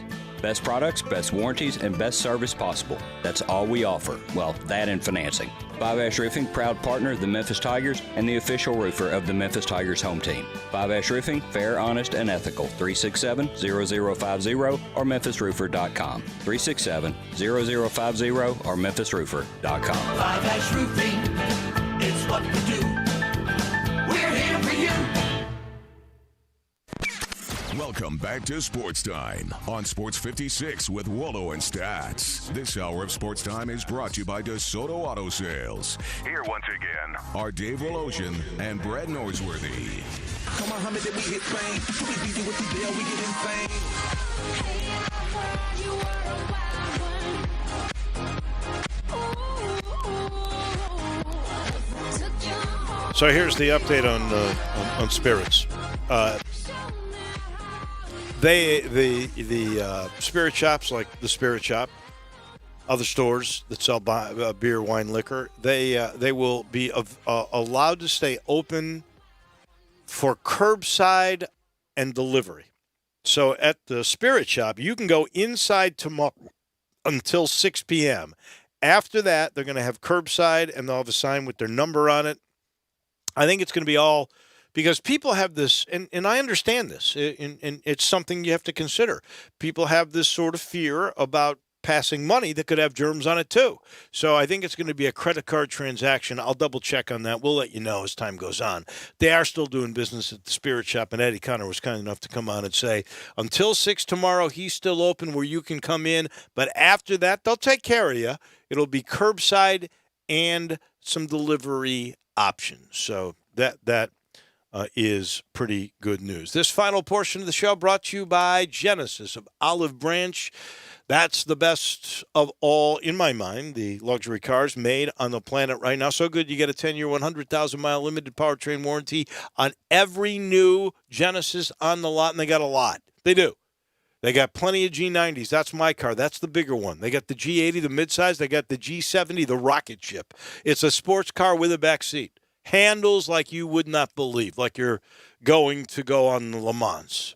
[SPEAKER 10] Best products, best warranties, and best service possible. That's all we offer. Well, that and financing. 5-Ash Roofing, proud partner of the Memphis Tigers and the official roofer of the Memphis Tigers home team. 5-Ash Roofing, fair, honest, and ethical. 367-0050 or memphisroofer.com. 367-0050 or memphisroofer.com.
[SPEAKER 24] 5-Ash Roofing, it's what we do. We're here for you.
[SPEAKER 3] Welcome back to Sports Time on Sports 56 with Wolo and Stats. This hour of Sports Time is brought to you by DeSoto Auto Sales. Here once again are Dave Wolosian and Brad Norsworthy.
[SPEAKER 24] Come on, Muhammad, we hit fame. We beat you with the deal, we get insane.
[SPEAKER 1] So here's the update on spirits. The spirit shops, like the Spirit Shop, other stores that sell beer, wine, liquor, they will be allowed to stay open for curbside and delivery. So at the Spirit Shop, you can go inside tomorrow until 6 p.m. After that, they're going to have curbside, and they'll have a sign with their number on it. I think it's going to be all because people have this, and I understand this, and it's something you have to consider. People have this sort of fear about passing money that could have germs on it too. So I think it's going to be a credit card transaction. I'll double check on that. We'll let you know as time goes on. They are still doing business at the Spirit Shop, and Eddie Connor was kind enough to come on and say, until 6 tomorrow, he's still open where you can come in. But after that, they'll take care of you. It'll be curbside and some delivery options. So that is pretty good news. This final portion of the show brought to you by Genesis of Olive Branch. That's the best of all, in my mind, the luxury cars made on the planet right now. So good, you get a 10-year, 100,000-mile limited powertrain warranty on every new Genesis on the lot, and they got a lot. They do. They got plenty of G90s. That's my car. That's the bigger one. They got the G80, the midsize. They got the G70, the rocket ship. It's a sports car with a back seat. Handles like you would not believe, like you're going to go on Le Mans.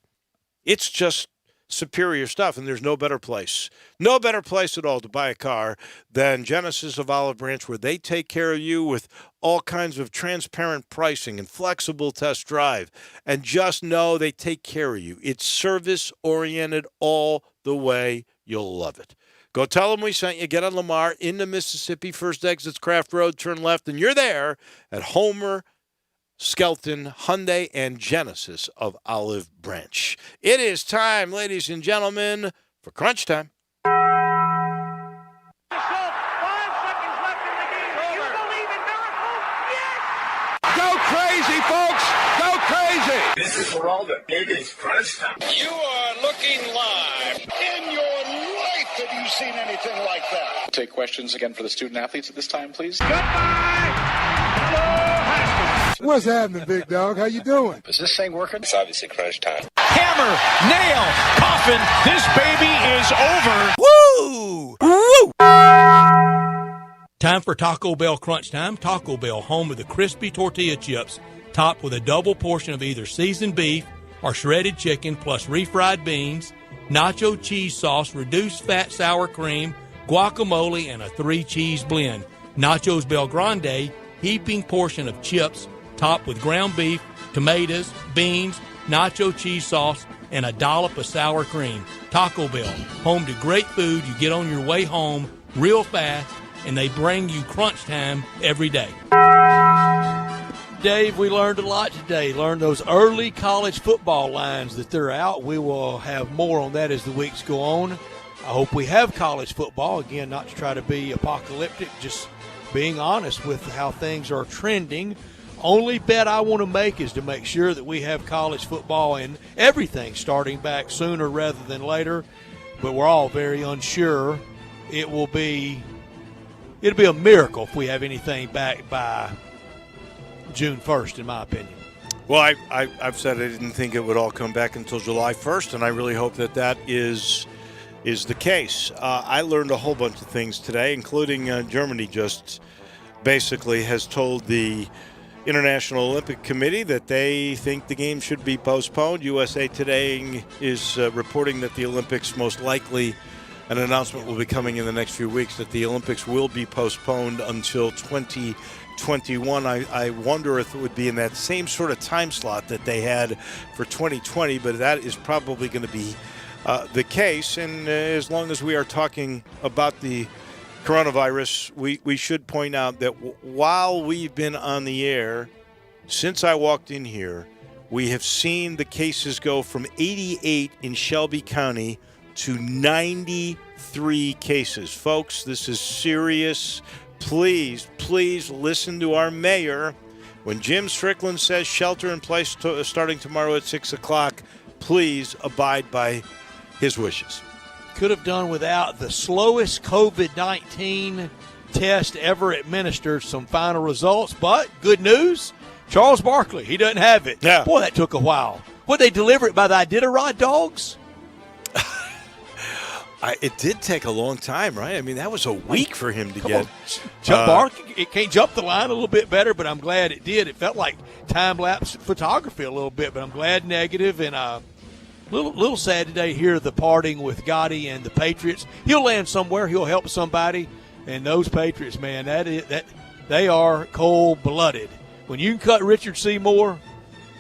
[SPEAKER 1] It's just superior stuff, and there's no better place at all to buy a car than Genesis of Olive Branch, where they take care of you with all kinds of transparent pricing and flexible test drive, and just know they take care of you. It's service-oriented all the way. You'll love it. Go tell them we sent you. Get on Lamar into Mississippi. First exit's Craft Road. Turn left, and you're there at Homer, Skelton, Hyundai, and Genesis of Olive Branch. It is time, ladies and gentlemen, for Crunch Time.
[SPEAKER 24] 5 seconds left in the game. Do you believe in miracles? Yes! Go crazy, folks! Go crazy! This is Geraldo. It is Crunch Time. You are looking live. In your life have you seen anything like that?
[SPEAKER 13] Take questions again for the student athletes at this time, please.
[SPEAKER 14] What's happening, big dog? How you doing?
[SPEAKER 13] Is this thing working? It's obviously Crunch Time.
[SPEAKER 24] Hammer, nail, coffin. This baby is over.
[SPEAKER 1] Woo! Woo!
[SPEAKER 2] Time for Taco Bell Crunch Time. Taco Bell, home of the crispy tortilla chips, topped with a double portion of either seasoned beef or shredded chicken, plus refried beans, nacho cheese sauce, reduced fat sour cream, guacamole, and a 3-cheese blend. Nachos Bel Grande, heaping portion of chips, topped with ground beef, tomatoes, beans, nacho cheese sauce, and a dollop of sour cream. Taco Bell, home to great food you get on your way home real fast, and they bring you crunch time every day. Dave, we learned a lot today. Learned those early college football lines that they're out. We will have more on that as the weeks go on. I hope we have college football. Again, not to try to be apocalyptic, just being honest with how things are trending. Only bet I want to make is to make sure that we have college football and everything starting back sooner rather than later. But we're all very unsure. It'll be a miracle if we have anything back by June 1st, in my opinion.
[SPEAKER 1] Well, I've said I didn't think it would all come back until July 1st, and I really hope that is the case. I learned a whole bunch of things today, including Germany just basically has told the International Olympic Committee that they think the game should be postponed. USA Today is reporting that the Olympics most likely, an announcement will be coming in the next few weeks, that the Olympics will be postponed until 2021. I wonder if it would be in that same sort of time slot that they had for 2020, but that is probably going to be the case. And as long as we are talking about the coronavirus, we should point out that while we've been on the air, since I walked in here, we have seen the cases go from 88 in Shelby County to 93 cases. Folks, this is serious. Please listen to our mayor. When Jim Strickland says shelter in place starting tomorrow at 6 o'clock, please abide by his wishes.
[SPEAKER 2] Could have done without the slowest COVID-19 test ever administered. Some final results, but good news, Charles Barkley, he doesn't have it.
[SPEAKER 1] Yeah.
[SPEAKER 2] Boy, that took a while. Would they deliver it by the Iditarod dogs?
[SPEAKER 1] It did take a long time, right? I mean, that was a week for him to get.
[SPEAKER 2] It can't jump the line a little bit better, but I'm glad it did. It felt like time-lapse photography a little bit, but I'm glad negative. And little sad today to hear the parting with Gotti and the Patriots. He'll land somewhere. He'll help somebody. And those Patriots, man, that they are cold-blooded. When you can cut Richard Seymour,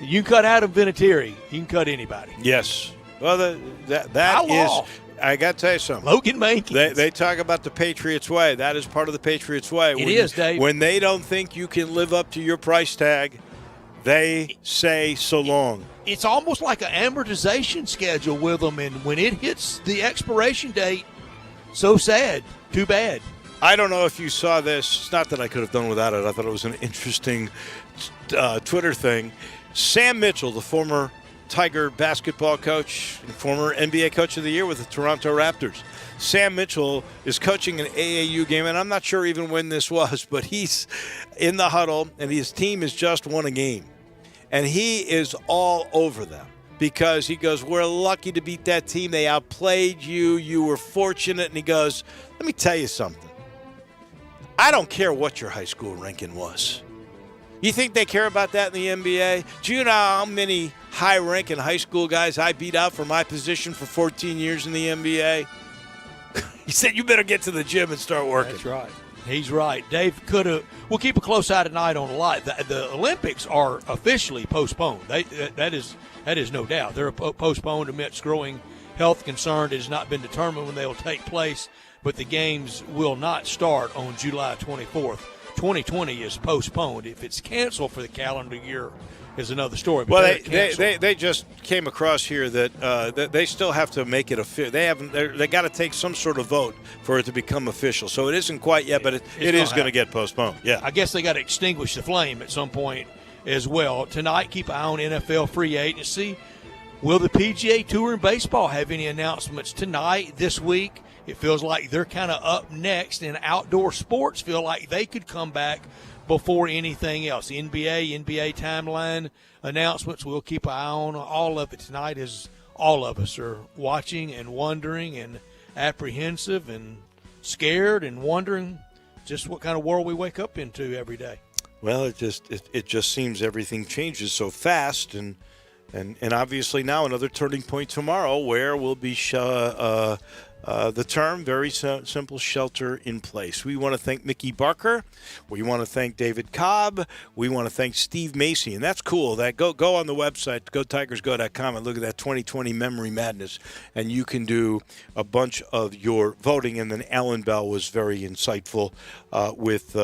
[SPEAKER 2] you can cut Adam Vinatieri, you can cut anybody.
[SPEAKER 1] Yes. Well, that is – I got to tell you something.
[SPEAKER 2] Logan Mankins.
[SPEAKER 1] They talk about the Patriots way. That is part of the Patriots way.
[SPEAKER 2] It is, Dave.
[SPEAKER 1] When they don't think you can live up to your price tag, they say so long.
[SPEAKER 2] It's almost like an amortization schedule with them, and when it hits the expiration date, so sad, too bad.
[SPEAKER 1] I don't know if you saw this. It's not that I could have done without it. I thought it was an interesting Twitter thing. Sam Mitchell, the former Tiger basketball coach and former NBA Coach of the Year with the Toronto Raptors. Sam Mitchell is coaching an AAU game, and I'm not sure even when this was, but he's in the huddle, and his team has just won a game. And he is all over them because he goes, we're lucky to beat that team. They outplayed you. You were fortunate. And he goes, let me tell you something. I don't care what your high school ranking was. You think they care about that in the NBA? Do you know how many high-ranking high school guys I beat out for my position for 14 years in the NBA? He said, you better get to the gym and start working.
[SPEAKER 2] That's right. He's right. Dave could have – we'll keep a close eye tonight on a lot. The Olympics are officially postponed. That is no doubt. They're postponed amidst growing health concern. It has not been determined when they will take place, but the games will not start on July 24th. 2020 is postponed. If it's canceled for the calendar year, is another story. But
[SPEAKER 1] well, they just came across here that they still have to make it official. They got to take some sort of vote for it to become official. So it isn't quite yet, but it is going to get postponed. Yeah,
[SPEAKER 2] I guess they got to extinguish the flame at some point as well. Tonight, keep an eye on NFL free agency. Will the PGA Tour in baseball have any announcements tonight, this week? It feels like they're kind of up next, and outdoor sports feel like they could come back before anything else. NBA timeline announcements, we'll keep an eye on all of it tonight as all of us are watching and wondering and apprehensive and scared and wondering just what kind of world we wake up into every day.
[SPEAKER 1] Well, it just seems everything changes so fast, and obviously now another turning point tomorrow where we'll be the term, very simple, shelter in place. We want to thank Mickey Barker. We want to thank David Cobb. We want to thank Steve Macy. And that's cool. That go on the website, gotigersgo.com, and look at that 2020 Memory Madness. And you can do a bunch of your voting. And then Alan Bell was very insightful with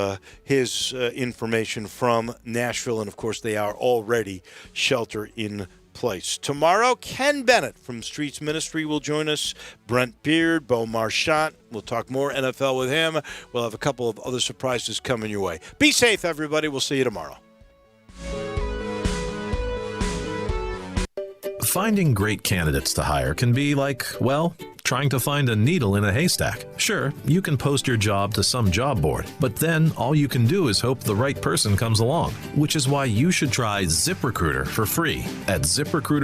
[SPEAKER 1] his information from Nashville. And, of course, they are already shelter in place. Tomorrow, Ken Bennett from Streets Ministry will join us. Brent Beard, Bo Marchant. We'll talk more NFL with him. We'll have a couple of other surprises coming your way. Be safe, everybody. We'll see you tomorrow.
[SPEAKER 15] Finding great candidates to hire can be like, well, trying to find a needle in a haystack. Sure, you can post your job to some job board, but then all you can do is hope the right person comes along, which is why you should try ZipRecruiter for free at ZipRecruiter.